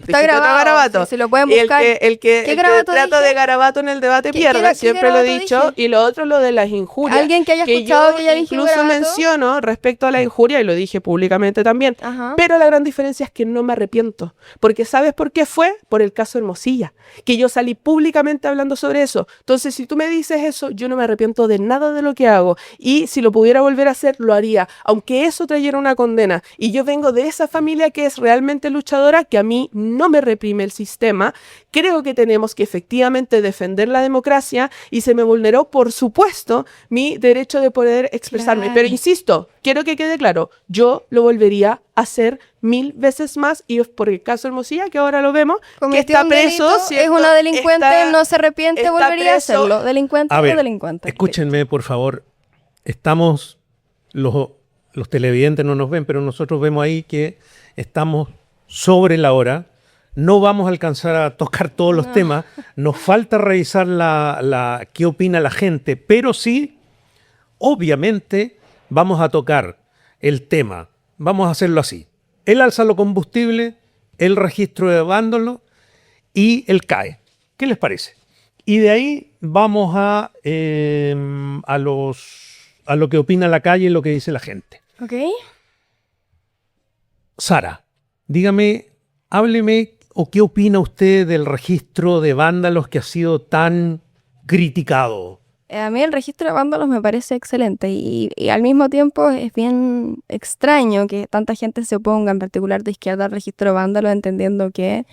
Está grabado, garabato. Si lo pueden buscar. El que trata de garabato en el debate pierde, siempre lo he dicho. Y lo otro, lo de las injurias. Alguien que haya escuchado que ya dije incluso menciono respecto a la injuria, y lo dije públicamente también. Pero la gran diferencia es que no me arrepiento. Porque ¿sabes por qué fue? Por el caso Hermosilla. Que yo salí públicamente hablando sobre eso. Entonces, si tú me dices eso, yo no me arrepiento de nada de lo que hago. Y si lo pudiera volver a hacer, lo haría. Aunque eso trayera una condena. Y yo vengo de esa familia que es realmente luchadora, que a mí no me reprime el sistema. Creo que tenemos que efectivamente defender la democracia y se me vulneró, por supuesto, mi derecho de poder expresarme. Claro. Pero insisto, quiero que quede claro, yo lo volvería a hacer 1000 veces más, y es por el caso Hermosilla, que ahora lo vemos, que está preso. Delito, es una delincuente, no se arrepiente, volvería a hacerlo. Delincuente o delincuente. Escúchenme, por favor. Estamos, los televidentes no nos ven, pero nosotros vemos ahí que estamos sobre la hora. No vamos a alcanzar a tocar todos los temas. Nos falta revisar qué opina la gente, pero sí, obviamente, vamos a tocar el tema. Vamos a hacerlo así. El alza a los combustibles, el registro de vándalos y el CAE. ¿Qué les parece? Y de ahí vamos a lo que opina la calle y lo que dice la gente. Ok. Sara, dígame, hábleme, o qué opina usted del registro de vándalos que ha sido tan criticado. A mí el registro de vándalos me parece excelente y al mismo tiempo es bien extraño que tanta gente se oponga, en particular de izquierda, al registro de vándalos, entendiendo que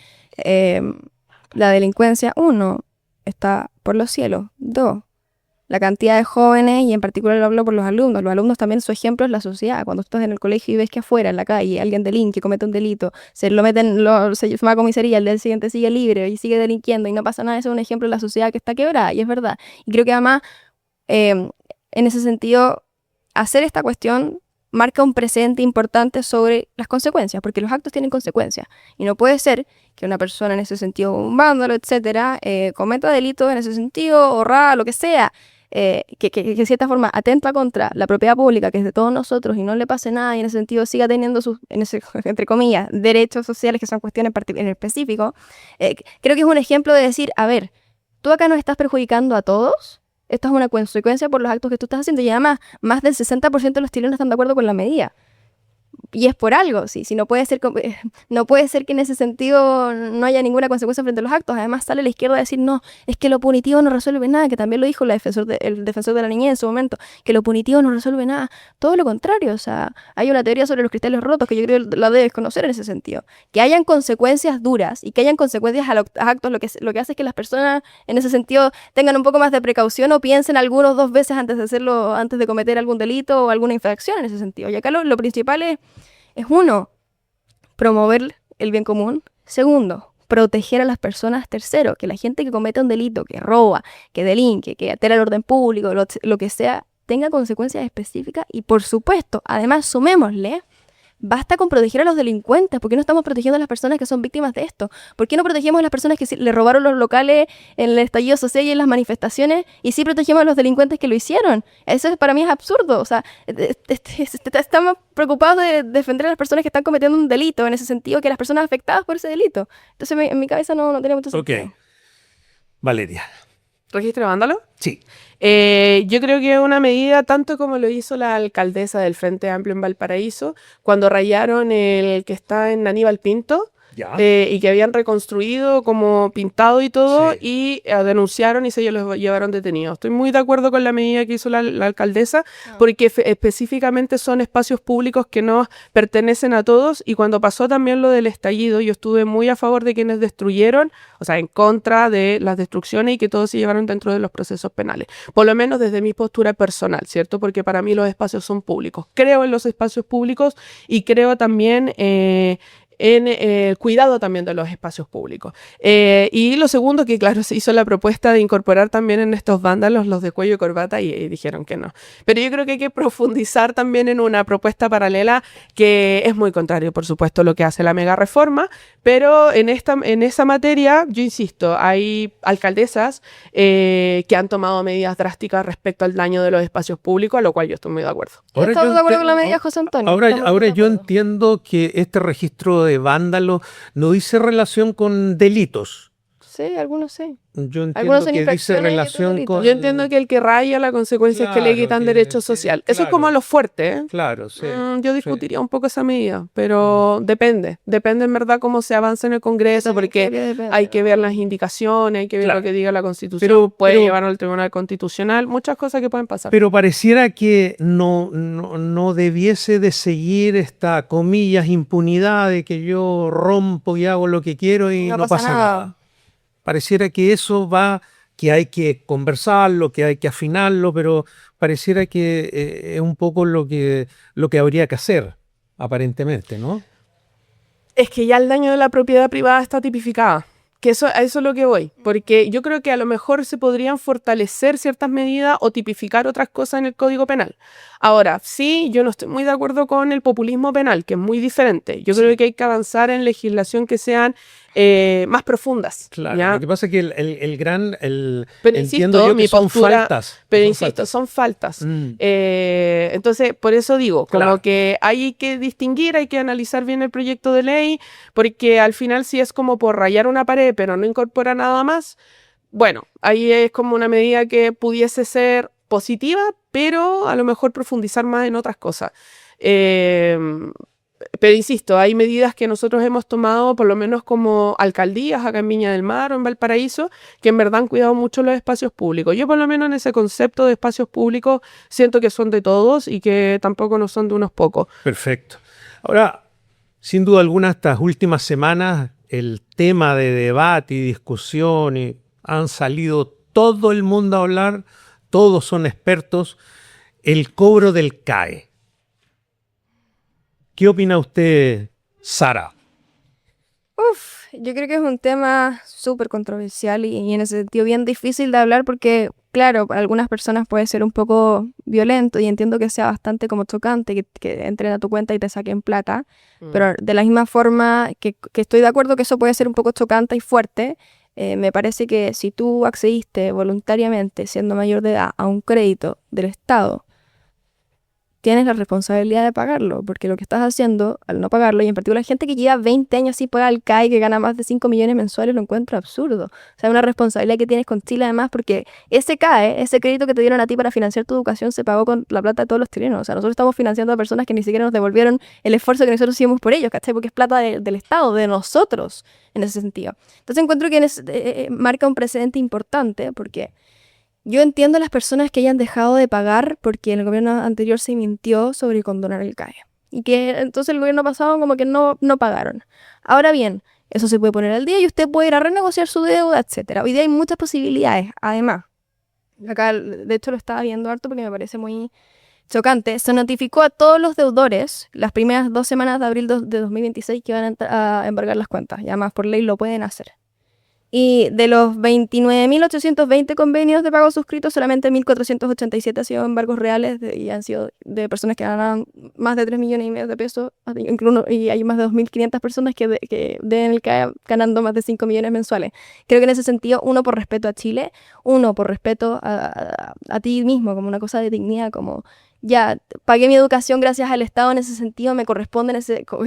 la delincuencia, 1, está por los cielos, 2, la cantidad de jóvenes, y en particular lo hablo por los alumnos también, su ejemplo es la sociedad. Cuando tú estás en el colegio y ves que afuera, en la calle, alguien delinque, comete un delito, se lo meten, se llama a comisaría, el día siguiente sigue libre y sigue delinquiendo y no pasa nada, eso es un ejemplo de la sociedad que está quebrada, y es verdad. Y creo que además, en ese sentido, hacer esta cuestión marca un precedente importante sobre las consecuencias, porque los actos tienen consecuencias, y no puede ser que una persona en ese sentido, un vándalo, etcétera, cometa delitos en ese sentido, o roba, lo que sea, que de cierta forma atenta contra la propiedad pública, que es de todos nosotros, y no le pase nada, y en ese sentido siga teniendo sus, entre comillas, derechos sociales, que son cuestiones en específico. Creo que es un ejemplo de decir, a ver, tú acá nos estás perjudicando a todos, esto es una consecuencia por los actos que tú estás haciendo. Y además, más del 60% de los chilenos están de acuerdo con la medida. Y es por algo, sí. Si no puede ser, no puede ser que en ese sentido no haya ninguna consecuencia frente a los actos. Además sale la izquierda a decir, no, es que lo punitivo no resuelve nada, que también lo dijo el defensor de la niñez en su momento, que lo punitivo no resuelve nada. Todo lo contrario, o sea, hay una teoría sobre los cristales rotos que yo creo que la debes conocer en ese sentido. Que hayan consecuencias duras y que hayan consecuencias a los actos, lo que hace es que las personas en ese sentido tengan un poco más de precaución o piensen algunos 2 veces antes de hacerlo, antes de cometer algún delito o alguna infracción en ese sentido. Y acá lo principal es uno, promover el bien común. Segundo, proteger a las personas. Tercero, que la gente que comete un delito, que roba, que delinque, que altera el orden público, lo que sea, tenga consecuencias específicas. Y por supuesto, además sumémosle, basta con proteger a los delincuentes. ¿Por qué no estamos protegiendo a las personas que son víctimas de esto? ¿Por qué no protegemos a las personas que le robaron los locales en el estallido social y en las manifestaciones y sí protegemos a los delincuentes que lo hicieron? Eso para mí es absurdo. O sea, estamos preocupados de defender a las personas que están cometiendo un delito, en ese sentido, que las personas afectadas por ese delito. Entonces en mi cabeza no tiene mucho sentido. Ok. Valeria. ¿Registro de vándalo? Sí. Yo creo que es una medida tanto como lo hizo la alcaldesa del Frente Amplio en Valparaíso, cuando rayaron el que está en Aníbal Pinto, Ya. y que habían reconstruido como pintado y todo, Sí. y denunciaron y se los llevaron detenidos. Estoy muy de acuerdo con la medida que hizo la alcaldesa, porque específicamente son espacios públicos que no pertenecen a todos, y cuando pasó también lo del estallido, yo estuve muy a favor de quienes destruyeron, o sea, en contra de las destrucciones y que todos se llevaron dentro de los procesos penales. Por lo menos desde mi postura personal, ¿cierto? Porque para mí los espacios son públicos. Creo en los espacios públicos y creo también en el cuidado también de los espacios públicos. Y lo segundo, que claro, se hizo la propuesta de incorporar también en estos vándalos los de cuello y corbata y dijeron que no. Pero yo creo que hay que profundizar también en una propuesta paralela que es muy contrario, por supuesto, a lo que hace la mega reforma, pero en esa materia, yo insisto, hay alcaldesas que han tomado medidas drásticas respecto al daño de los espacios públicos, a lo cual yo estoy muy de acuerdo. ¿Estamos de acuerdo con la medida, José Antonio? Ahora yo entiendo que este registro de vándalo no dice relación con delitos. Sí, algunos sí. Yo entiendo Algunos son que dice infracciones y otros relación delitos. con... Yo entiendo que el que raya la consecuencia es que le quitan derecho social. Eso es como a lo fuerte, ¿eh? Claro, sí. Yo discutiría un poco esa medida, pero depende en verdad cómo se avanza en el Congreso, porque hay que ver las indicaciones, hay que ver lo que diga la Constitución, puede llevarlo al Tribunal Constitucional, muchas cosas que pueden pasar. Pero pareciera que no debiese de seguir esta, comillas, impunidad de que yo rompo y hago lo que quiero y no pasa nada. Pareciera que eso va, que hay que conversarlo, que hay que afinarlo, pero pareciera que es un poco lo que habría que hacer, aparentemente, ¿no? Es que ya el daño de la propiedad privada está tipificada. Que a eso es lo que voy, porque yo creo que a lo mejor se podrían fortalecer ciertas medidas o tipificar otras cosas en el Código Penal. Ahora, sí, yo no estoy muy de acuerdo con el populismo penal, que es muy diferente. Yo creo que hay que avanzar en legislación que sean más profundas. Claro, ¿ya? lo que pasa es que Pero entiendo insisto, yo que mi son postura, faltas. pero insisto, son faltas. Entonces, por eso digo, como que hay que distinguir, hay que analizar bien el proyecto de ley, porque al final si es como por rayar una pared, pero no incorpora nada más, bueno, ahí es como una medida que pudiese ser positiva, pero a lo mejor profundizar más en otras cosas. Pero insisto, hay medidas que nosotros hemos tomado, por lo menos como alcaldías acá en Viña del Mar o en Valparaíso, que en verdad han cuidado mucho los espacios públicos. Yo por lo menos en ese concepto de espacios públicos siento que son de todos y que tampoco no son de unos pocos. Perfecto. Ahora, sin duda alguna, estas últimas semanas, el tema de debate y discusión, y han salido todo el mundo a hablar, todos son expertos, el cobro del CAE. ¿Qué opina usted, Sara? Yo creo que es un tema súper controversial y en ese sentido bien difícil de hablar porque, claro, para algunas personas puede ser un poco violento y entiendo que sea bastante como chocante que entren a tu cuenta y te saquen plata, pero de la misma forma que estoy de acuerdo que eso puede ser un poco chocante y fuerte, me parece que si tú accediste voluntariamente, siendo mayor de edad, a un crédito del Estado, tienes la responsabilidad de pagarlo, porque lo que estás haciendo al no pagarlo, y en particular gente que lleva 20 años sin pagar el CAE, que gana más de 5 millones mensuales, lo encuentro absurdo. O sea, una responsabilidad que tienes con Chile además, porque ese CAE, ese crédito que te dieron a ti para financiar tu educación, se pagó con la plata de todos los chilenos. O sea, nosotros estamos financiando a personas que ni siquiera nos devolvieron el esfuerzo que nosotros hicimos por ellos, ¿cachai? Porque es plata del Estado, de nosotros, en ese sentido. Entonces encuentro que marca un precedente importante, porque yo entiendo a las personas que hayan dejado de pagar porque el gobierno anterior se mintió sobre condonar el CAE. Y que entonces el gobierno pasado como que no pagaron. Ahora bien, eso se puede poner al día y usted puede ir a renegociar su deuda, etcétera. Hoy día hay muchas posibilidades. Además, acá de hecho lo estaba viendo harto porque me parece muy chocante. Se notificó a todos los deudores las primeras 2 semanas de abril de 2026 que van a embargar las cuentas. Y además por ley lo pueden hacer. Y de los 29.820 convenios de pago suscritos, solamente 1.487 han sido embargos reales y han sido de personas que ganan más de 3 millones y medio de pesos. Y hay más de 2.500 personas que deben el CAE ganando más de 5 millones mensuales. Creo que en ese sentido, uno, por respeto a Chile, uno, por respeto a ti mismo, como una cosa de dignidad, como ya pagué mi educación gracias al Estado, en ese sentido me corresponde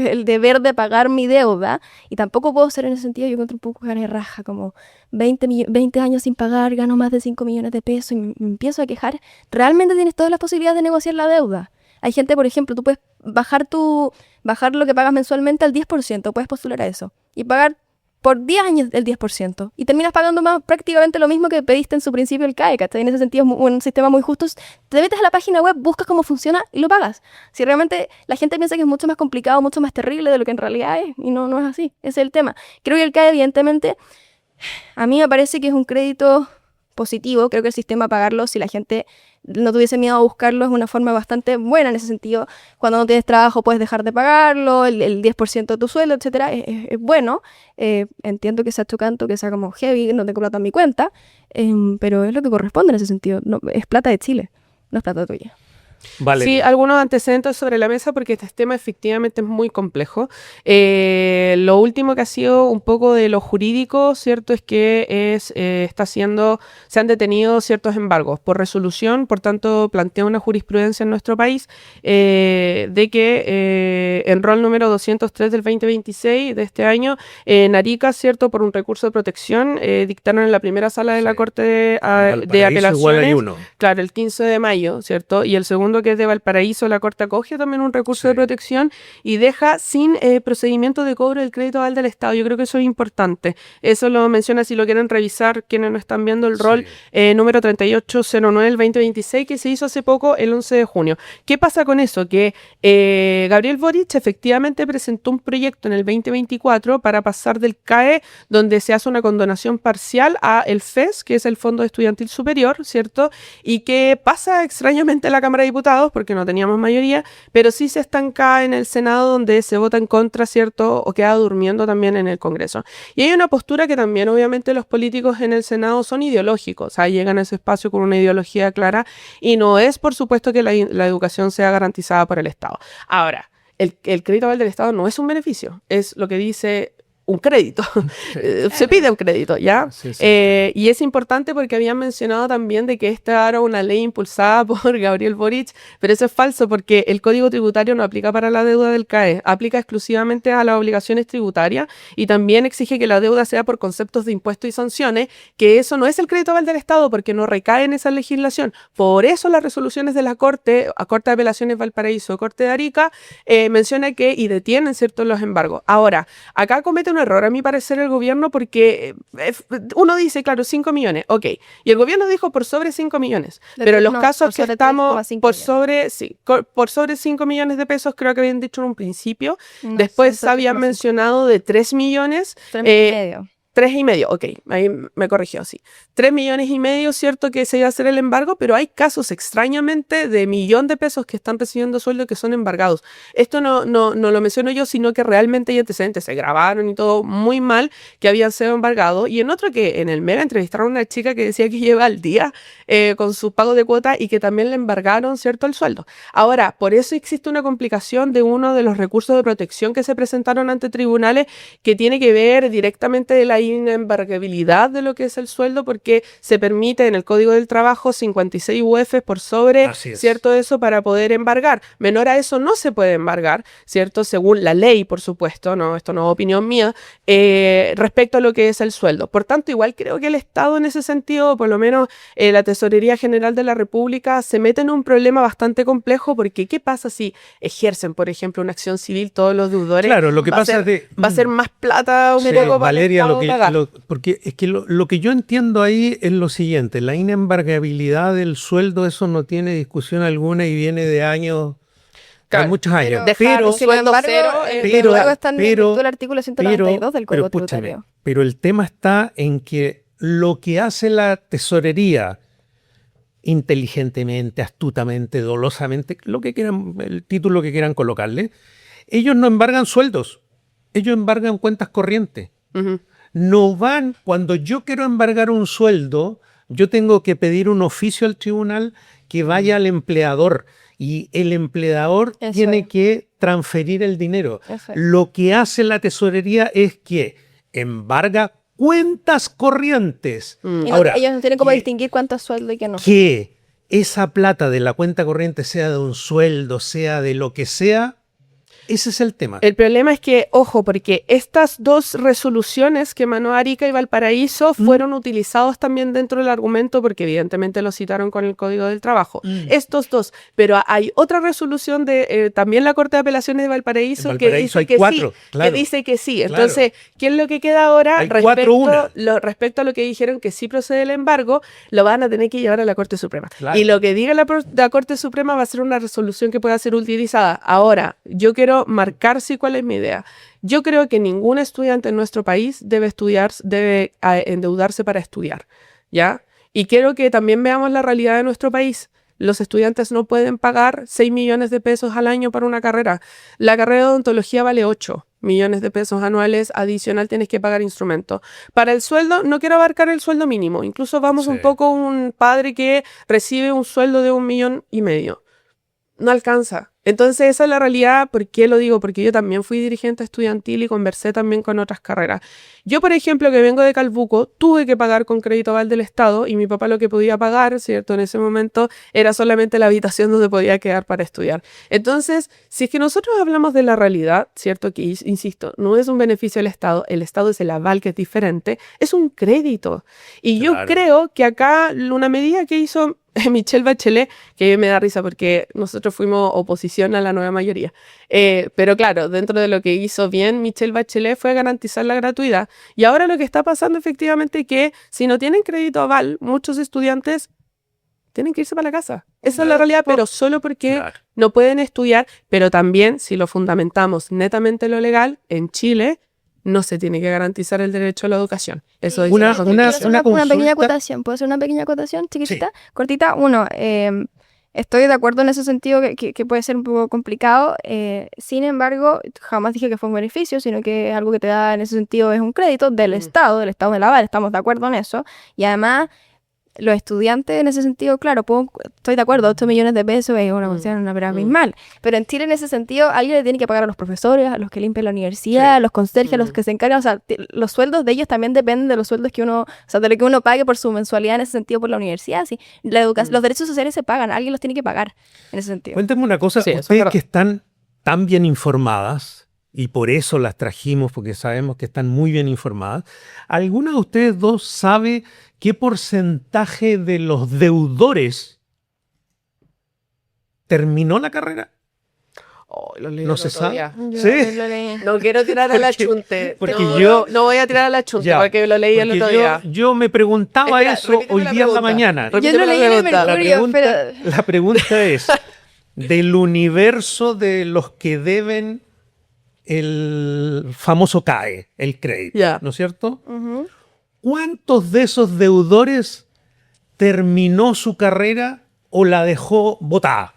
el deber de pagar mi deuda, y tampoco puedo ser en ese sentido, yo encuentro un poco gana raja, como 20 años sin pagar, gano más de 5 millones de pesos y me empiezo a quejar. Realmente tienes todas las posibilidades de negociar la deuda. Hay gente, por ejemplo, tú puedes bajar lo que pagas mensualmente al 10%, puedes postular a eso y pagar por 10 años el 10%, y terminas pagando prácticamente lo mismo que pediste en su principio el CAE, ¿cachai? En ese sentido es un sistema muy justo. Te metes a la página web, buscas cómo funciona y lo pagas. Si realmente la gente piensa que es mucho más complicado, mucho más terrible de lo que en realidad es, y no es así, ese es el tema. Creo que el CAE, evidentemente, a mí me parece que es un crédito positivo. Creo que el sistema pagarlo, si la gente no tuviese miedo a buscarlo, es una forma bastante buena en ese sentido. Cuando no tienes trabajo puedes dejar de pagarlo, el 10% de tu sueldo, etcétera, es bueno. Entiendo que sea chocante, que sea como heavy, no tengo plata en mi cuenta, pero es lo que corresponde en ese sentido. No, es plata de Chile, no es plata tuya. Vale. Sí, algunos antecedentes sobre la mesa porque este tema efectivamente es muy complejo. Lo último que ha sido un poco de lo jurídico, ¿cierto? Es que se han detenido ciertos embargos por resolución, por tanto plantea una jurisprudencia en nuestro país de que en rol número 203 del 2026 de este año, en Arica, ¿cierto? Por un recurso de protección, dictaron en la primera sala de la Corte de Apelaciones. Igual hay uno. Claro, el 15 de mayo, ¿cierto? Y el segundo, que es de Valparaíso, la Corte acoge también un recurso de protección y deja sin procedimiento de cobro del crédito aval del Estado. Yo creo que eso es importante. Eso lo menciona, si lo quieren revisar, quienes no están viendo el rol número 3809 del 2026, que se hizo hace poco, el 11 de junio. ¿Qué pasa con eso? Que Gabriel Boric efectivamente presentó un proyecto en el 2024 para pasar del CAE, donde se hace una condonación parcial, a el FES, que es el Fondo Estudiantil Superior, ¿cierto? Y que pasa extrañamente a la Cámara de Diputados, porque no teníamos mayoría, pero sí se estanca en el Senado, donde se vota en contra, ¿cierto? O queda durmiendo también en el Congreso. Y hay una postura que también, obviamente, los políticos en el Senado son ideológicos, o sea, llegan a ese espacio con una ideología clara, y no es, por supuesto, que la educación sea garantizada por el Estado. Ahora, el crédito aval del Estado no es un beneficio, es lo que dice un crédito, se pide un crédito, ¿ya? Sí, sí. Y es importante porque habían mencionado también de que esta era una ley impulsada por Gabriel Boric, pero eso es falso porque el Código Tributario no aplica para la deuda del CAE, aplica exclusivamente a las obligaciones tributarias, y también exige que la deuda sea por conceptos de impuestos y sanciones, que eso no es el crédito aval del Estado porque no recae en esa legislación. Por eso las resoluciones de la Corte, a Corte de Apelaciones Valparaíso, Corte de Arica, menciona que y detienen, ¿cierto?, los embargos. Ahora, acá comete un error, a mi parecer, el gobierno, porque uno dice, claro, 5 millones, ok, y el gobierno dijo por sobre 5 millones, pero en los casos que estamos por sobre 5 millones de pesos, creo que habían dicho en un principio, después habían mencionado de 3 millones, 3,5, ok, ahí me corrigió, sí. 3,5 millones, ¿cierto? Que se iba a hacer el embargo, pero hay casos extrañamente de 1.000.000 de pesos que están recibiendo sueldo que son embargados. Esto no lo menciono yo, sino que realmente hay antecedentes, se grabaron y todo muy mal, que habían sido embargados. Y en otro, que en el Mega entrevistaron a una chica que decía que lleva al día con su pago de cuota y que también le embargaron, ¿cierto?, el sueldo. Ahora, por eso existe una complicación de uno de los recursos de protección que se presentaron ante tribunales, que tiene que ver directamente de la hay una embargabilidad de lo que es el sueldo porque se permite en el Código del Trabajo 56 UF por sobre, Así es. ¿cierto? Eso para poder embargar. Menor a eso no se puede embargar, ¿cierto? Según la ley, por supuesto, no, esto no es opinión mía, respecto a lo que es el sueldo. Por tanto, igual creo que el Estado en ese sentido, por lo menos la Tesorería General de la República, se mete en un problema bastante complejo porque ¿qué pasa si ejercen, por ejemplo, una acción civil todos los deudores? Claro, lo que Va a pasa ser- es de... va a ser más plata un Sí, poco para Valeria, el Estado pagar. porque es que lo que yo entiendo ahí es lo siguiente, la inembargabilidad del sueldo, eso no tiene discusión alguna y viene de años, Claro, de muchos años. dejar Pero, el sueldo cero, pero- luego está en pero- virtud del artículo 192 del Código escúchame, Tributario. pero el tema está en que lo que hace la tesorería inteligentemente, astutamente, dolosamente, lo que quieran, el título que quieran colocarle, ellos no embargan sueldos, ellos embargan cuentas corrientes. Ujú. No van, cuando yo quiero embargar un sueldo, yo tengo que pedir un oficio al tribunal que vaya al empleador y el empleador Eso tiene es. que transferir el dinero. Eso es. Lo que hace la tesorería es que embarga cuentas corrientes. Y no- Ahora, ellos no tienen cómo que- distinguir cuánto es sueldo y qué no. que esa plata de la cuenta corriente sea de un sueldo, sea de lo que sea, ese es el tema. El problema es que, ojo, porque estas dos resoluciones que emanó Arica y Valparaíso fueron utilizados también dentro del argumento, porque evidentemente lo citaron con el Código del Trabajo. Estos dos. Pero hay otra resolución de también la Corte de Apelaciones de Valparaíso, En que Valparaíso dice hay que cuatro, sí. claro. Que dice que sí. Claro. Entonces, ¿qué es lo que queda ahora Hay cuatro, una. respecto a lo que dijeron que sí procede el embargo? Lo van a tener que llevar a la Corte Suprema. Claro. Y lo que diga la Corte Suprema va a ser una resolución que pueda ser utilizada. Ahora, yo quiero marcar sí cuál es mi idea. Yo creo que ningún estudiante en nuestro país debe endeudarse para estudiar, ¿ya? Y quiero que también veamos la realidad de nuestro país. Los estudiantes no pueden pagar 6 millones de pesos al año para una carrera. La carrera de odontología vale 8 millones de pesos anuales, adicional tienes que pagar instrumentos. Para el sueldo, no quiero abarcar el sueldo mínimo. Incluso vamos Sí. un poco a un padre que recibe un sueldo de 1,5 millones. No alcanza. Entonces esa es la realidad. ¿Por qué lo digo? Porque yo también fui dirigente estudiantil y conversé también con otras carreras. Yo, por ejemplo, que vengo de Calbuco, tuve que pagar con crédito aval del Estado y mi papá lo que podía pagar, ¿cierto? En ese momento era solamente la habitación donde podía quedar para estudiar. Entonces, si es que nosotros hablamos de la realidad, ¿cierto? Que, insisto, no es un beneficio del Estado, el Estado es el aval que es diferente, es un crédito. Y yo Claro. creo que acá una medida que hizo Michelle Bachelet, que me da risa porque nosotros fuimos oposición a la nueva mayoría. Pero claro, dentro de lo que hizo bien Michelle Bachelet fue garantizar la gratuidad. Y ahora lo que está pasando efectivamente es que si no tienen crédito aval, muchos estudiantes tienen que irse para la casa. Esa es la realidad, pero solo porque Claro. no pueden estudiar, pero también si lo fundamentamos netamente en lo legal, en Chile no se tiene que garantizar el derecho a la educación. Eso dice Una- la Quiero Constitución. hacer una una pequeña consulta. acotación. ¿Puedo hacer una pequeña acotación chiquitita? Cortita. Uno, estoy de acuerdo en ese sentido que puede ser un poco complicado. Sin embargo, jamás dije que fue un beneficio, sino que algo que te da en ese sentido es un crédito del Estado del aval. Estamos de acuerdo en eso. Y además, los estudiantes en ese sentido, claro, estoy de acuerdo, 8 millones de pesos es una cuestión, una verdad abismal. Pero en Chile, en ese sentido, alguien le tiene que pagar a los profesores, a los que limpian la universidad, Sí. a los conserjes, a los que se encargan. O sea, los sueldos de ellos también dependen de los sueldos que uno, o sea, de lo que uno pague por su mensualidad en ese sentido por la universidad. Sí. La educación, los derechos sociales se pagan, alguien los tiene que pagar en ese sentido. Cuéntame una cosa, Sí, eso es ustedes verdad. que están tan bien informadas, y por eso las trajimos, porque sabemos que están muy bien informadas, ¿alguna de ustedes dos sabe qué porcentaje de los deudores terminó la carrera? Oh, lo leí No el se otro sabe. día. ¿Sí? No quiero tirar a la Porque- chunte. porque no, yo- no voy a tirar a la chunte Ya, porque lo leí el porque otro día. yo me preguntaba Espera, eso repíteme hoy la día en la pregunta. mañana. Repíteme Yo lo la leí en el pregunta. Mercurio, pero... La pregunta es, del universo de los que deben el famoso CAE, el crédito, Ya. ¿no es cierto? Ujú. ¿Cuántos de esos deudores terminó su carrera o la dejó botada?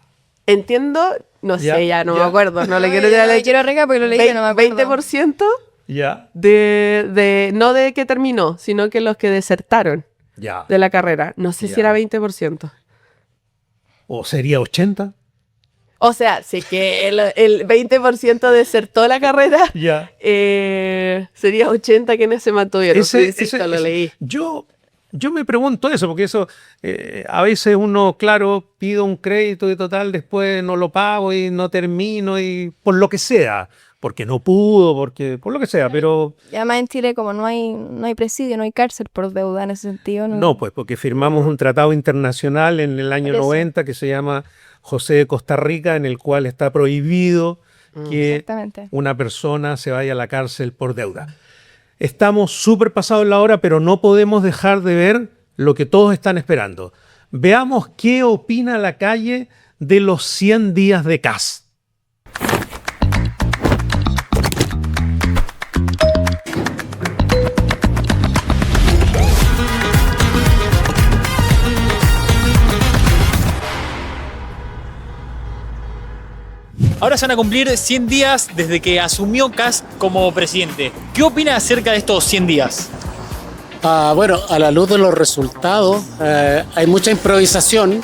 Entiendo, no Ya, sé, ya no ya. me acuerdo, no le Ay, quiero tirar no, la quiero arreglar porque lo leí, pero no me acuerdo. 20% Ya, no de que terminó, sino que los que desertaron ya. de la carrera. No sé si Ya. era 20%. ¿O sería 80? O sea, si que el 20% desertó la carrera, Ya. sería 80 quienes se mantuvieron. Lo leí. Yo me pregunto eso, porque eso a veces uno, claro, pido un crédito y total, después no lo pago y no termino y por lo que sea, porque no pudo, por lo que sea, pero Y además en Chile como no hay presidio, no hay cárcel por deuda en ese sentido. no, pues porque firmamos un tratado internacional en el año Por eso. 90 que se llama José de Costa Rica, en el cual está prohibido que Exactamente. una persona se vaya a la cárcel por deuda. Estamos súper pasados la hora, pero no podemos dejar de ver lo que todos están esperando. Veamos qué opina la calle de los 100 días de Kast. Ahora se van a cumplir 100 días desde que asumió Kast como presidente. ¿Qué opina acerca de estos 100 días? Bueno, a la luz de los resultados, hay mucha improvisación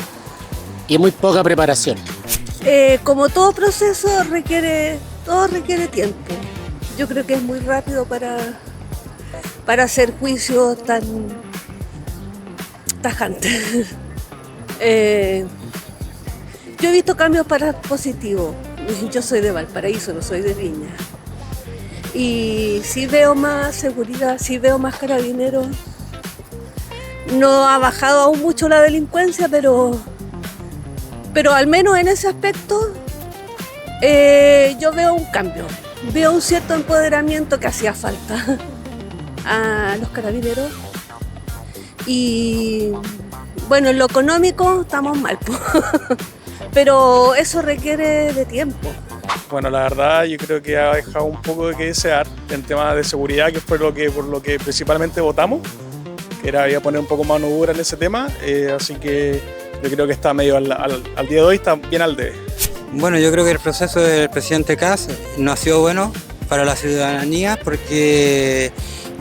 y muy poca preparación. Como todo proceso todo requiere tiempo. Yo creo que es muy rápido para hacer juicios tan tajantes. Yo he visto cambios para positivos. Yo soy de Valparaíso, no soy de Viña. Y sí veo más seguridad, sí veo más carabineros. No ha bajado aún mucho la delincuencia, pero al menos en ese aspecto yo veo un cambio. Veo un cierto empoderamiento que hacía falta a los carabineros. Y bueno, en lo económico estamos mal, pero eso requiere de tiempo. Bueno, la verdad yo creo que ha dejado un poco de que desear en temas de seguridad, que fue por lo que principalmente votamos, que era ir a poner un poco mano dura en ese tema, así que yo creo que está medio al día de hoy, está bien al debe. Bueno, yo creo que el proceso del presidente Kast no ha sido bueno para la ciudadanía porque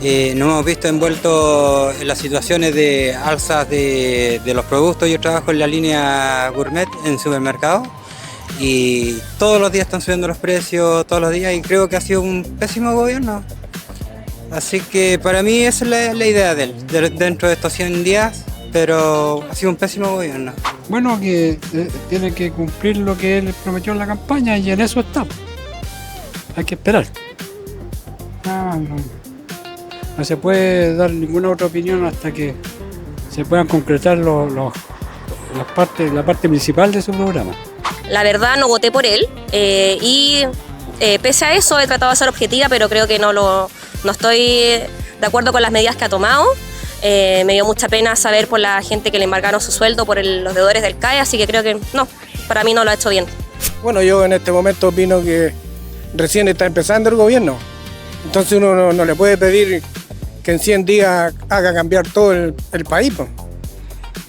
nos hemos visto envueltos en las situaciones de alzas de los productos. Yo trabajo en la línea gourmet en supermercados y todos los días están subiendo los precios, todos los días, y creo que ha sido un pésimo gobierno. Así que para mí esa es la idea de él, dentro de estos 100 días, pero ha sido un pésimo gobierno. Bueno, que tiene que cumplir lo que él prometió en la campaña y en eso está. Hay que esperar. No se puede dar ninguna otra opinión hasta que se puedan concretar la parte principal de su programa. La verdad no voté por él y pese a eso he tratado de ser objetiva, pero creo que no estoy de acuerdo con las medidas que ha tomado. Me dio mucha pena saber por la gente que le embargaron su sueldo por los deudores del CAE, así que creo que no, para mí no lo ha hecho bien. Bueno, yo en este momento opino que recién está empezando el gobierno, entonces uno no le puede pedir que en 100 días haga cambiar todo el país, pues.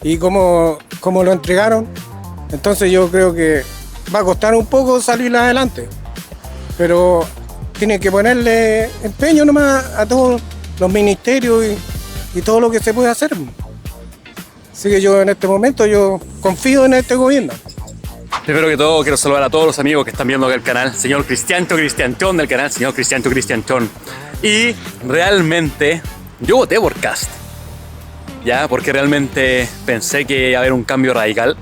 Y como lo entregaron, entonces yo creo que va a costar un poco salir adelante, pero tiene que ponerle empeño nomás a todos los ministerios y todo lo que se puede hacer. Así que yo en este momento yo confío en este gobierno. Primero que todo quiero saludar a todos los amigos que están viendo el canal, señor Cristiantón del canal, señor Cristiantón. Y realmente yo voté por Kast, ya, porque realmente pensé que iba a haber un cambio radical,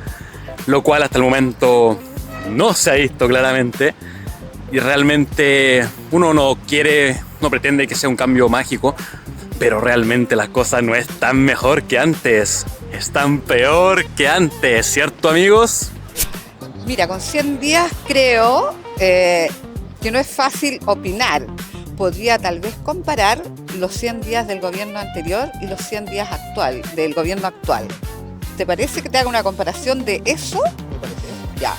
lo cual hasta el momento no se ha visto claramente. Y realmente uno no pretende que sea un cambio mágico, pero realmente las cosas no están mejor que antes, están peor que antes, ¿cierto, amigos? Mira, con 100 días creo que no es fácil opinar. Podría tal vez comparar los 100 días del gobierno anterior y los 100 días del gobierno actual. ¿Te parece que te haga una comparación de eso? Ya.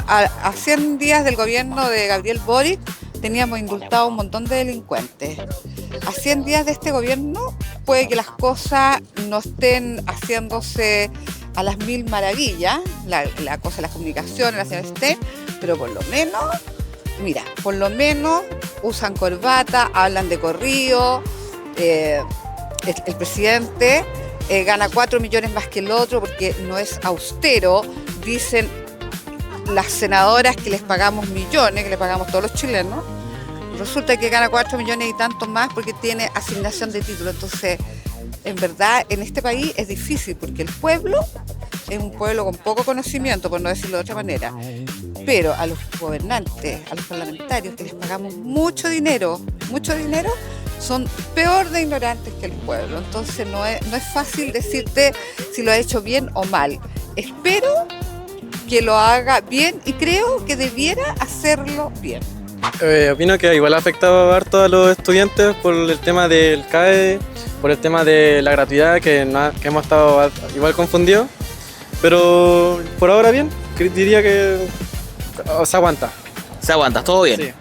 A 100 días del gobierno de Gabriel Boric teníamos indultado un montón de delincuentes. A 100 días de este gobierno puede que las cosas no estén haciéndose a las mil maravillas, la cosa de las comunicaciones, la señora Stein, pero por lo menos usan corbata, hablan de corrido, el presidente gana 4 millones más que el otro porque no es austero, dicen las senadoras que les pagamos millones, que les pagamos todos los chilenos, resulta que gana 4 millones y tantos más porque tiene asignación de título. Entonces, en verdad, en este país es difícil porque el pueblo es un pueblo con poco conocimiento, por no decirlo de otra manera. Pero a los gobernantes, a los parlamentarios que les pagamos mucho dinero, son peor de ignorantes que el pueblo. Entonces no es fácil decirte si lo ha hecho bien o mal. Espero que lo haga bien y creo que debiera hacerlo bien. Opino que igual ha afectado harto a los estudiantes por el tema del CAE, por el tema de la gratuidad, que hemos estado igual confundidos. Pero por ahora bien, diría que se aguanta. Se aguanta, todo bien. Sí.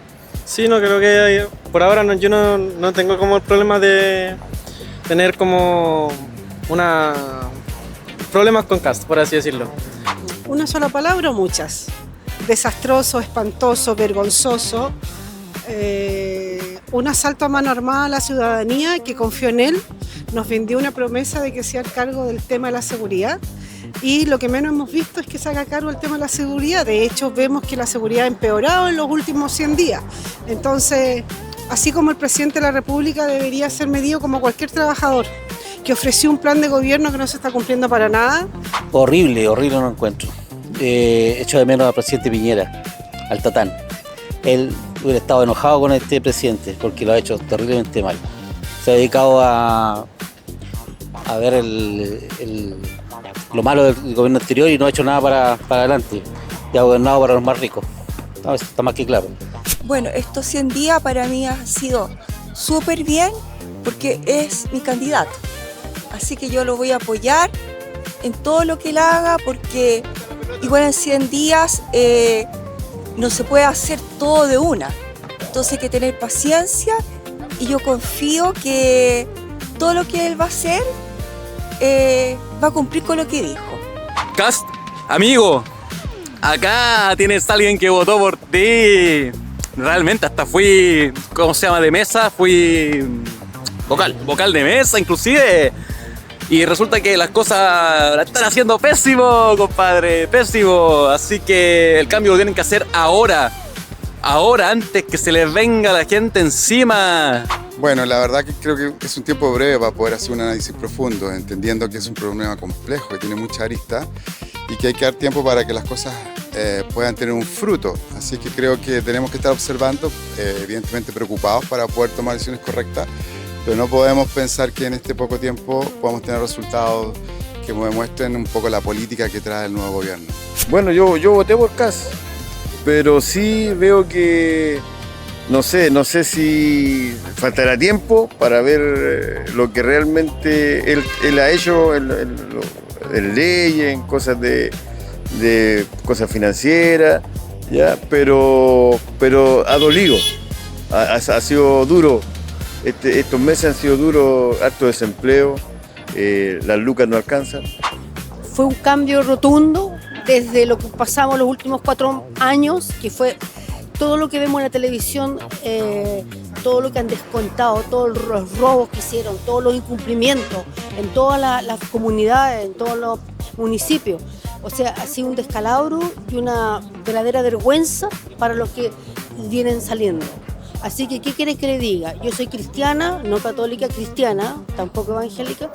Sí, no creo que por ahora yo no tengo como el problema de tener como problemas con Kast, por así decirlo. ¿Una sola palabra o muchas? Desastroso, espantoso, vergonzoso. Un asalto a mano armada a la ciudadanía que confió en él. Nos vendió una promesa de que se haga cargo del tema de la seguridad. Y lo que menos hemos visto es que se haga cargo del tema de la seguridad. De hecho, vemos que la seguridad ha empeorado en los últimos 100 días. Entonces, así como el presidente de la República debería ser medido como cualquier trabajador, que ofreció un plan de gobierno que no se está cumpliendo para nada. Horrible no encuentro. Echo de menos al presidente Piñera, al Tatán. Él hubiera estado enojado con este presidente porque lo ha hecho terriblemente mal. Se ha dedicado a ver lo malo del gobierno anterior y no ha hecho nada para adelante. Y ha gobernado para los más ricos. No, eso está más que claro. Bueno, estos 100 días para mí ha sido súper bien porque es mi candidato. Así que yo lo voy a apoyar en todo lo que él haga porque igual en 100 días no se puede hacer todo de una. Entonces hay que tener paciencia y yo confío que todo lo que él va a hacer va a cumplir con lo que dijo. Kast, amigo, acá tienes a alguien que votó por ti. Realmente hasta fui, ¿cómo se llama? De mesa, fui vocal de mesa inclusive. Y resulta que las cosas las están haciendo pésimo, compadre, pésimo. Así que el cambio lo tienen que hacer ahora, antes que se les venga la gente encima. Bueno, la verdad que creo que es un tiempo breve para poder hacer un análisis profundo, entendiendo que es un problema complejo, que tiene mucha arista y que hay que dar tiempo para que las cosas puedan tener un fruto. Así que creo que tenemos que estar observando, evidentemente preocupados para poder tomar decisiones correctas, pero no podemos pensar que en este poco tiempo podamos tener resultados que demuestren un poco la política que trae el nuevo gobierno. Bueno, yo voté por Kast, pero sí veo que no sé si faltará tiempo para ver lo que realmente él ha hecho en leyes, en cosas de cosas financieras, ya, pero ha dolido, ha sido duro. Estos meses han sido duros, harto desempleo, las lucas no alcanzan. Fue un cambio rotundo desde lo que pasamos los últimos 4 años, que fue todo lo que vemos en la televisión, todo lo que han descontado, todos los robos que hicieron, todos los incumplimientos en todas las comunidades, en todos los municipios. O sea, ha sido un descalabro y una verdadera vergüenza para los que vienen saliendo. Así que, ¿qué quieres que le diga? Yo soy cristiana, no católica, cristiana, tampoco evangélica,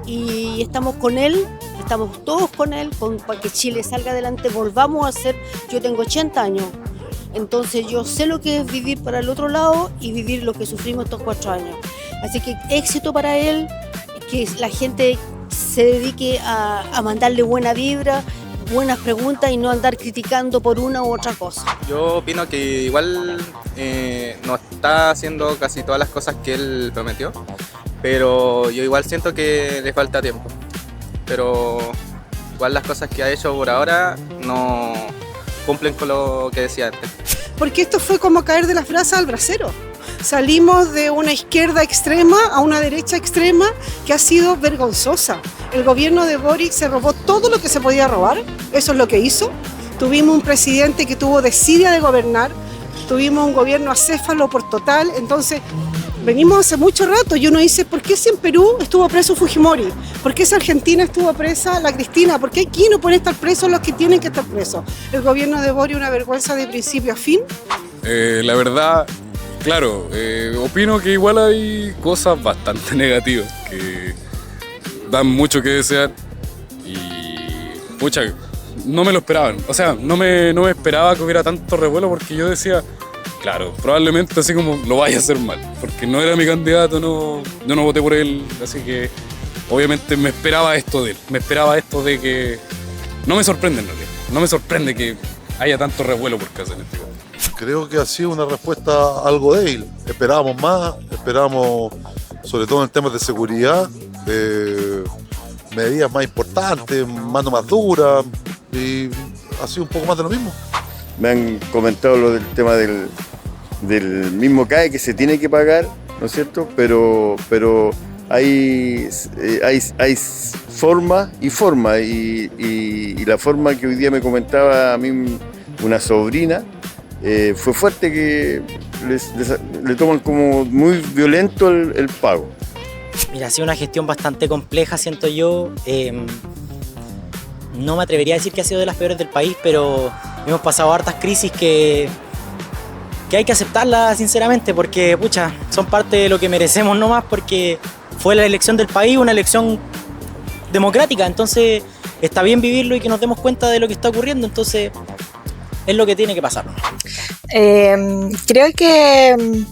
y estamos con él, estamos todos con él, para que Chile salga adelante, volvamos a ser, yo tengo 80 años, entonces yo sé lo que es vivir para el otro lado y vivir lo que sufrimos estos 4 años. Así que éxito para él, que la gente se dedique a mandarle buena vibra, buenas preguntas y no andar criticando por una u otra cosa. Yo opino que igual no está haciendo casi todas las cosas que él prometió, pero yo igual siento que le falta tiempo. Pero igual las cosas que ha hecho por ahora no cumplen con lo que decía antes. Porque esto fue como caer de las brasas al brasero. Salimos de una izquierda extrema a una derecha extrema que ha sido vergonzosa. El gobierno de Boric se robó todo lo que se podía robar, eso es lo que hizo. Tuvimos un presidente que tuvo desidia de gobernar, tuvimos un gobierno acéfalo por total, entonces venimos hace mucho rato y uno dice, ¿por qué si en Perú estuvo preso Fujimori? ¿Por qué si en Argentina estuvo presa la Cristina? ¿Por qué aquí no pueden estar presos los que tienen que estar presos? ¿El gobierno de Boric una vergüenza de principio a fin? La verdad, claro, opino que igual hay cosas bastante negativas que dan mucho que desear y no me lo esperaban. O sea, no me esperaba que hubiera tanto revuelo porque yo decía, claro, probablemente así como lo vaya a hacer mal, porque no era mi candidato, yo no voté por él, así que obviamente me esperaba esto de él, me esperaba esto de que... No me sorprende en realidad, no me sorprende que haya tanto revuelo por casa en este caso. Creo que ha sido una respuesta algo débil. Esperábamos más, esperábamos sobre todo en temas de seguridad, medidas más importantes, mano más dura, y ha sido un poco más de lo mismo. Me han comentado lo del tema del mismo CAE que se tiene que pagar, ¿no es cierto? Pero hay forma y forma, y la forma que hoy día me comentaba a mí una sobrina, fue fuerte, que le toman como muy violento el pago. Mira, ha sido una gestión bastante compleja, siento yo. No me atrevería a decir que ha sido de las peores del país, pero hemos pasado hartas crisis que hay que aceptarlas sinceramente, porque pucha, son parte de lo que merecemos nomás, porque fue la elección del país, una elección democrática, entonces está bien vivirlo y que nos demos cuenta de lo que está ocurriendo, entonces es lo que tiene que pasar. Creo que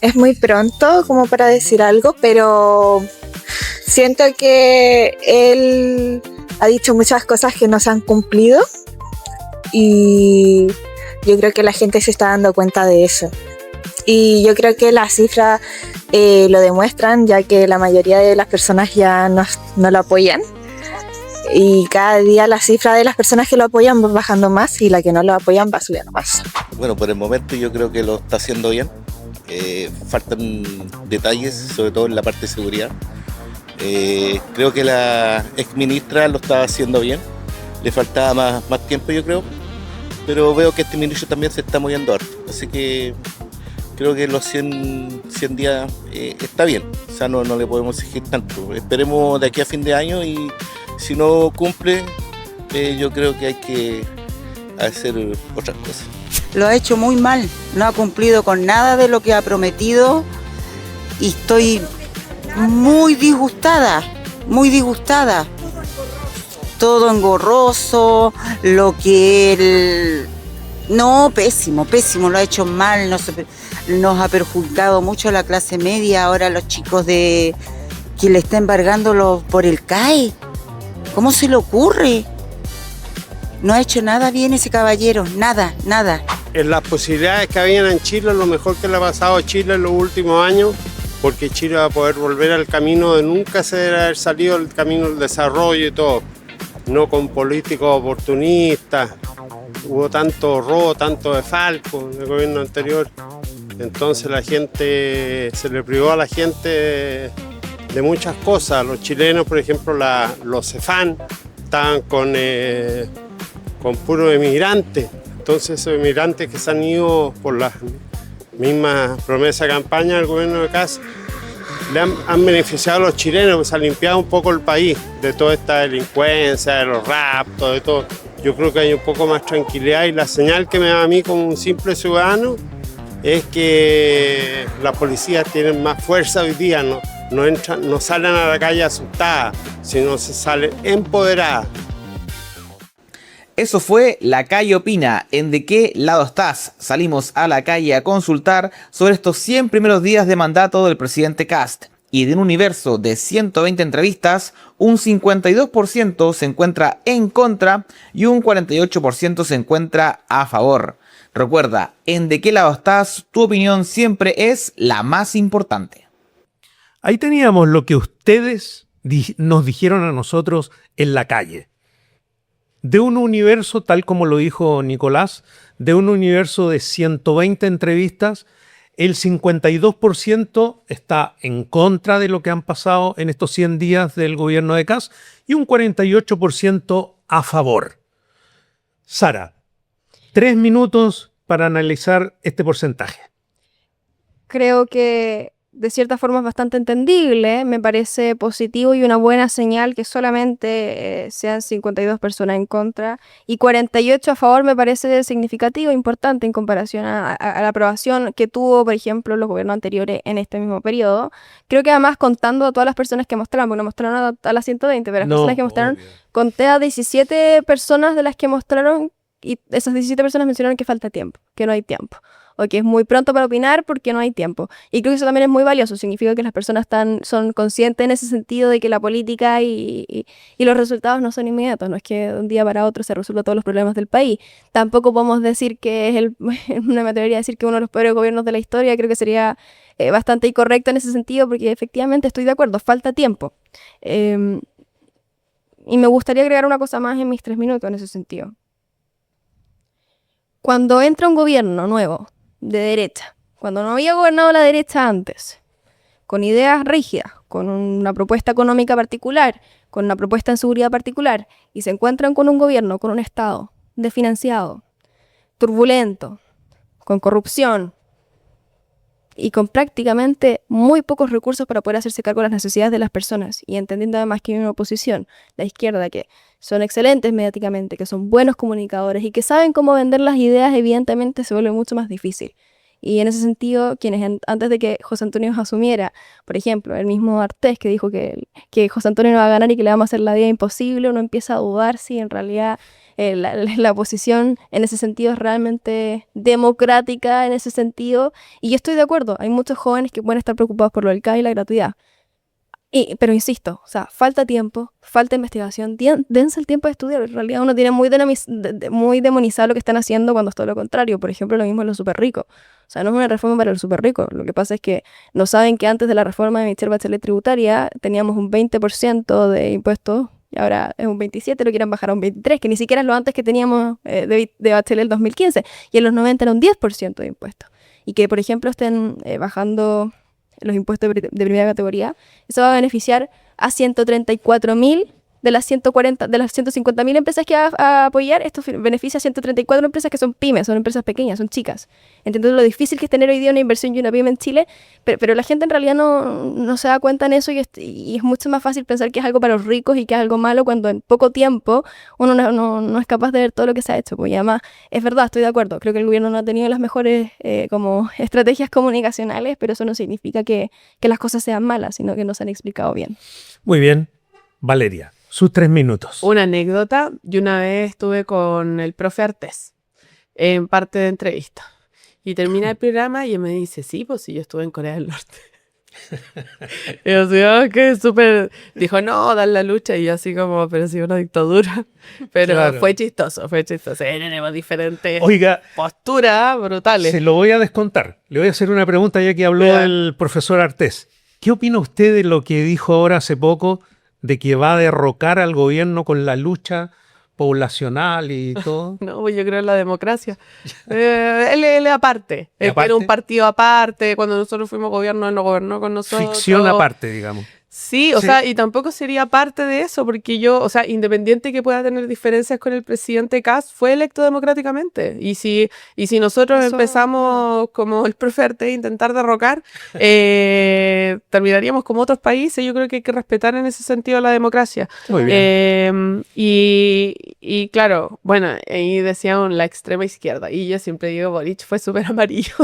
es muy pronto como para decir algo, pero siento que él ha dicho muchas cosas que no se han cumplido y yo creo que la gente se está dando cuenta de eso. Y yo creo que las cifras lo demuestran, ya que la mayoría de las personas ya no lo apoyan. Y cada día la cifra de las personas que lo apoyan va bajando más y la que no lo apoyan va subiendo más. Bueno, por el momento yo creo que lo está haciendo bien. Faltan detalles, sobre todo en la parte de seguridad. Creo que la exministra lo estaba haciendo bien. Le faltaba más tiempo, yo creo. Pero veo que este ministro también se está moviendo harto. Así que creo que los 100 días está bien. O sea, no le podemos exigir tanto. Esperemos de aquí a fin de año y si no cumple, yo creo que hay que hacer otras cosas. Lo ha hecho muy mal, no ha cumplido con nada de lo que ha prometido y estoy muy disgustada, muy disgustada. Todo engorroso, lo que él... No, pésimo, pésimo, lo ha hecho mal, nos ha perjudicado mucho a la clase media, ahora los chicos que le está embargando por el CAE. ¿Cómo se le ocurre? No ha hecho nada bien ese caballero, nada, nada. En las posibilidades que habían en Chile, lo mejor que le ha pasado a Chile en los últimos años, porque Chile va a poder volver al camino de nunca haber salido del camino del desarrollo y todo, no con políticos oportunistas. Hubo tanto robo, tanto desfalco en el gobierno anterior, entonces la gente, se le privó a la gente de muchas cosas. Los chilenos, por ejemplo, los CEFAN estaban con puros emigrantes. Entonces esos emigrantes que se han ido por las mismas promesas de campaña del gobierno de Kast han beneficiado a los chilenos, pues se ha limpiado un poco el país de toda esta delincuencia, de los raptos, de todo. Yo creo que hay un poco más tranquilidad y la señal que me da a mí como un simple ciudadano es que las policías tienen más fuerza hoy día, no salen a la calle asustadas, sino se salen empoderadas. Eso fue La Calle Opina. ¿En de qué lado estás? Salimos a la calle a consultar sobre estos 100 primeros días de mandato del presidente Kast. Y de un universo de 120 entrevistas, un 52% se encuentra en contra y un 48% se encuentra a favor. Recuerda, en de qué lado estás, tu opinión siempre es la más importante. Ahí teníamos lo que ustedes nos dijeron a nosotros en la calle. De un universo, tal como lo dijo Nicolás, de un universo de 120 entrevistas, el 52% está en contra de lo que han pasado en estos 100 días del gobierno de Kast y un 48% a favor. Sara, 3 minutos para analizar este porcentaje. Creo que de cierta forma es bastante entendible, me parece positivo y una buena señal que solamente sean 52 personas en contra y 48 a favor. Me parece significativo, importante en comparación a la aprobación que tuvo, por ejemplo, los gobiernos anteriores en este mismo periodo. Creo que además contando a todas las personas que mostraron, porque no mostraron a las 120, pero las personas que mostraron, conté a 17 personas de las que mostraron y esas 17 personas mencionaron que falta tiempo, que no hay tiempo. O que es muy pronto para opinar porque no hay tiempo. Y creo que eso también es muy valioso. Significa que las personas son conscientes en ese sentido de que la política y los resultados no son inmediatos. No es que de un día para otro se resuelvan todos los problemas del país. Tampoco podemos decir que no me atrevería a decir que uno de los peores gobiernos de la historia. Creo que sería bastante incorrecto en ese sentido porque efectivamente estoy de acuerdo, falta tiempo. Y me gustaría agregar una cosa más en mis 3 minutos en ese sentido. Cuando entra un gobierno nuevo, de derecha, cuando no había gobernado la derecha antes, con ideas rígidas, con una propuesta económica particular, con una propuesta en seguridad particular, y se encuentran con un gobierno, con un Estado desfinanciado, turbulento, con corrupción y con prácticamente muy pocos recursos para poder hacerse cargo de las necesidades de las personas, y entendiendo además que hay una oposición, la izquierda, que son excelentes mediáticamente, que son buenos comunicadores y que saben cómo vender las ideas, evidentemente se vuelve mucho más difícil. Y en ese sentido, quienes antes de que José Antonio asumiera, por ejemplo, el mismo Artés que dijo que José Antonio no va a ganar y que le vamos a hacer la vida imposible, uno empieza a dudar si en realidad la oposición en ese sentido es realmente democrática en ese sentido. Y yo estoy de acuerdo, hay muchos jóvenes que pueden estar preocupados por lo del CAE y la gratuidad. Pero insisto, o sea, falta tiempo, falta investigación, dense el tiempo de estudiar. En realidad uno tiene muy demonizado lo que están haciendo cuando es todo lo contrario. Por ejemplo, lo mismo en los súper ricos. O sea, no es una reforma para los súper ricos. Lo que pasa es que no saben que antes de la reforma de Michelle Bachelet tributaria teníamos un 20% de impuestos y ahora es un 27%, lo quieren bajar a un 23%, que ni siquiera es lo antes que teníamos de Bachelet el 2015. Y en los 90 era un 10% de impuestos. Y que, por ejemplo, estén bajando los impuestos de primera categoría, eso va a beneficiar a 134.000 de las 150.000 empresas que va a apoyar. Esto beneficia a 134 empresas que son pymes, son empresas pequeñas, son chicas. Entiendo lo difícil que es tener hoy día una inversión y una pyme en Chile, pero la gente en realidad no se da cuenta en eso y es mucho más fácil pensar que es algo para los ricos y que es algo malo cuando en poco tiempo uno no es capaz de ver todo lo que se ha hecho. Pues, y además, es verdad, estoy de acuerdo, creo que el gobierno no ha tenido las mejores como estrategias comunicacionales, pero eso no significa que las cosas sean malas, sino que no se han explicado bien. Muy bien. Valeria, sus 3 minutos. Una anécdota. Yo una vez estuve con el profe Artés en parte de entrevista. Y termina el programa y él me dice, sí, pues sí, yo estuve en Corea del Norte. Y yo así, que súper... Dijo, no, dar la lucha. Y yo así como, pero sí, una dictadura. Pero claro, fue chistoso. Tenemos diferentes posturas brutales. Se lo voy a descontar. Le voy a hacer una pregunta ya que habló el profesor Artés. ¿Qué opina usted de lo que dijo ahora hace poco de que va a derrocar al gobierno con la lucha poblacional y todo? No, pues yo creo en la democracia. Él aparte. Él era un partido aparte. Cuando nosotros fuimos gobierno, él no gobernó con nosotros. Ficción aparte, digamos. Sí, o sea, y tampoco sería parte de eso, porque yo, o sea, independiente que pueda tener diferencias con el presidente Kast, fue electo democráticamente. Y si nosotros empezamos, como el profe Artés, a intentar derrocar, terminaríamos como otros países. Yo creo que hay que respetar en ese sentido la democracia. Muy bien. Y claro, bueno, ahí decían la extrema izquierda, y yo siempre digo, Boric fue súper amarillo,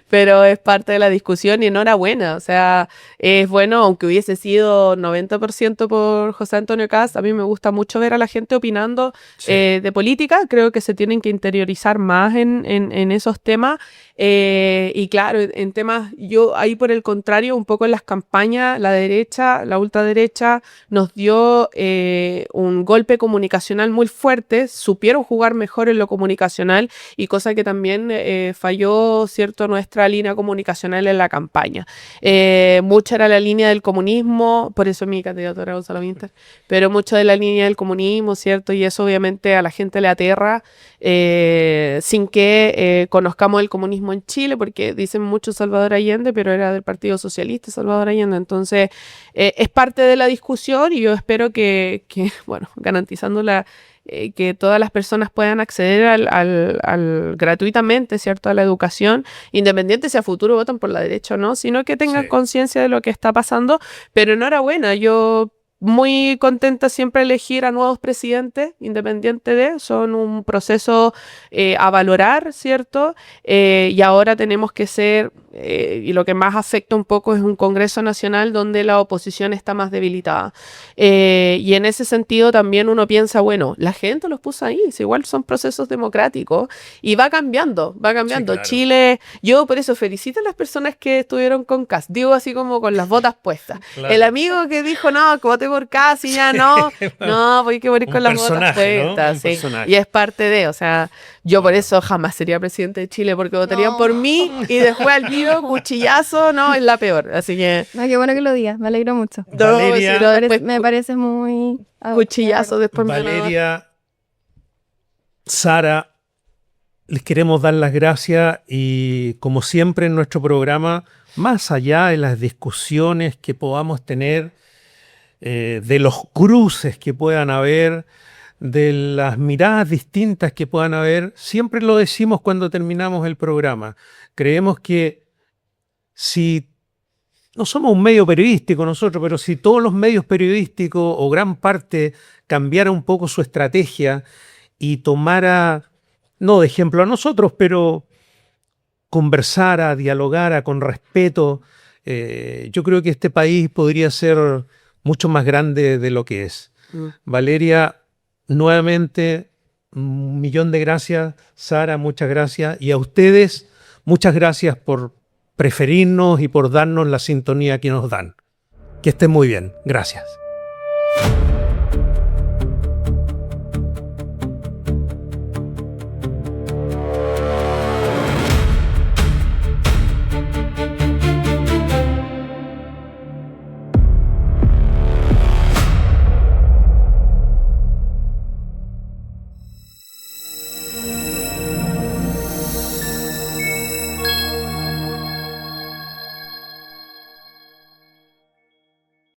pero es parte de la discusión y enhorabuena. O sea, es bueno, aunque hubiese sido 90% por José Antonio Kast. A mí me gusta mucho ver a la gente opinando de política. Creo que se tienen que interiorizar más en esos temas. Y claro, en temas, yo ahí por el contrario, un poco en las campañas, la derecha, la ultraderecha, nos dio un golpe comunicacional muy fuerte. Supieron jugar mejor en lo comunicacional, y cosa que también falló, ¿cierto?, nuestra línea comunicacional en la campaña. Mucha era la línea del comunismo, por eso mi candidatura era Gonzalo Winter, pero mucho de la línea del comunismo, ¿cierto? Y eso obviamente a la gente le aterra, sin que conozcamos el comunismo en Chile, porque dicen mucho Salvador Allende, pero era del Partido Socialista Salvador Allende. Entonces es parte de la discusión, y yo espero que bueno, garantizando que todas las personas puedan acceder gratuitamente, ¿cierto?, a la educación, independiente si a futuro votan por la derecha o no, sino que tengan conciencia de lo que está pasando. Pero enhorabuena, yo muy contenta siempre de elegir a nuevos presidentes, independiente de, son un proceso a valorar, ¿cierto? Y ahora tenemos que ser, y lo que más afecta un poco es un Congreso Nacional donde la oposición está más debilitada. Y en ese sentido también uno piensa, bueno, la gente los puso ahí, si igual son procesos democráticos, y va cambiando, va cambiando. Sí, claro. Chile, yo por eso felicito a las personas que estuvieron con Kast, digo así como con las botas puestas. Claro. El amigo que dijo, no, que voté por Kast y ya no, no, porque hay que morir con las botas puestas, ¿no? Sí. Y es parte de, o sea, yo por eso jamás sería presidente de Chile, porque votarían por mí y después al video, cuchillazo, no, es la peor, así que... No, qué bueno que lo digas, me alegro mucho. Valeria, no, después, me parece muy... Cuchillazo después. Valeria, Sara, les queremos dar las gracias y como siempre en nuestro programa, más allá de las discusiones que podamos tener, de los cruces que puedan haber, de las miradas distintas que puedan haber, siempre lo decimos cuando terminamos el programa. Creemos que si no somos un medio periodístico nosotros, pero si todos los medios periodísticos o gran parte cambiara un poco su estrategia y tomara, no de ejemplo a nosotros, pero conversara, dialogara con respeto, yo creo que este país podría ser mucho más grande de lo que es. Valeria, nuevamente, 1.000.000 de gracias. Sara, muchas gracias. Y a ustedes, muchas gracias por preferirnos y por darnos la sintonía que nos dan. Que estén muy bien. Gracias.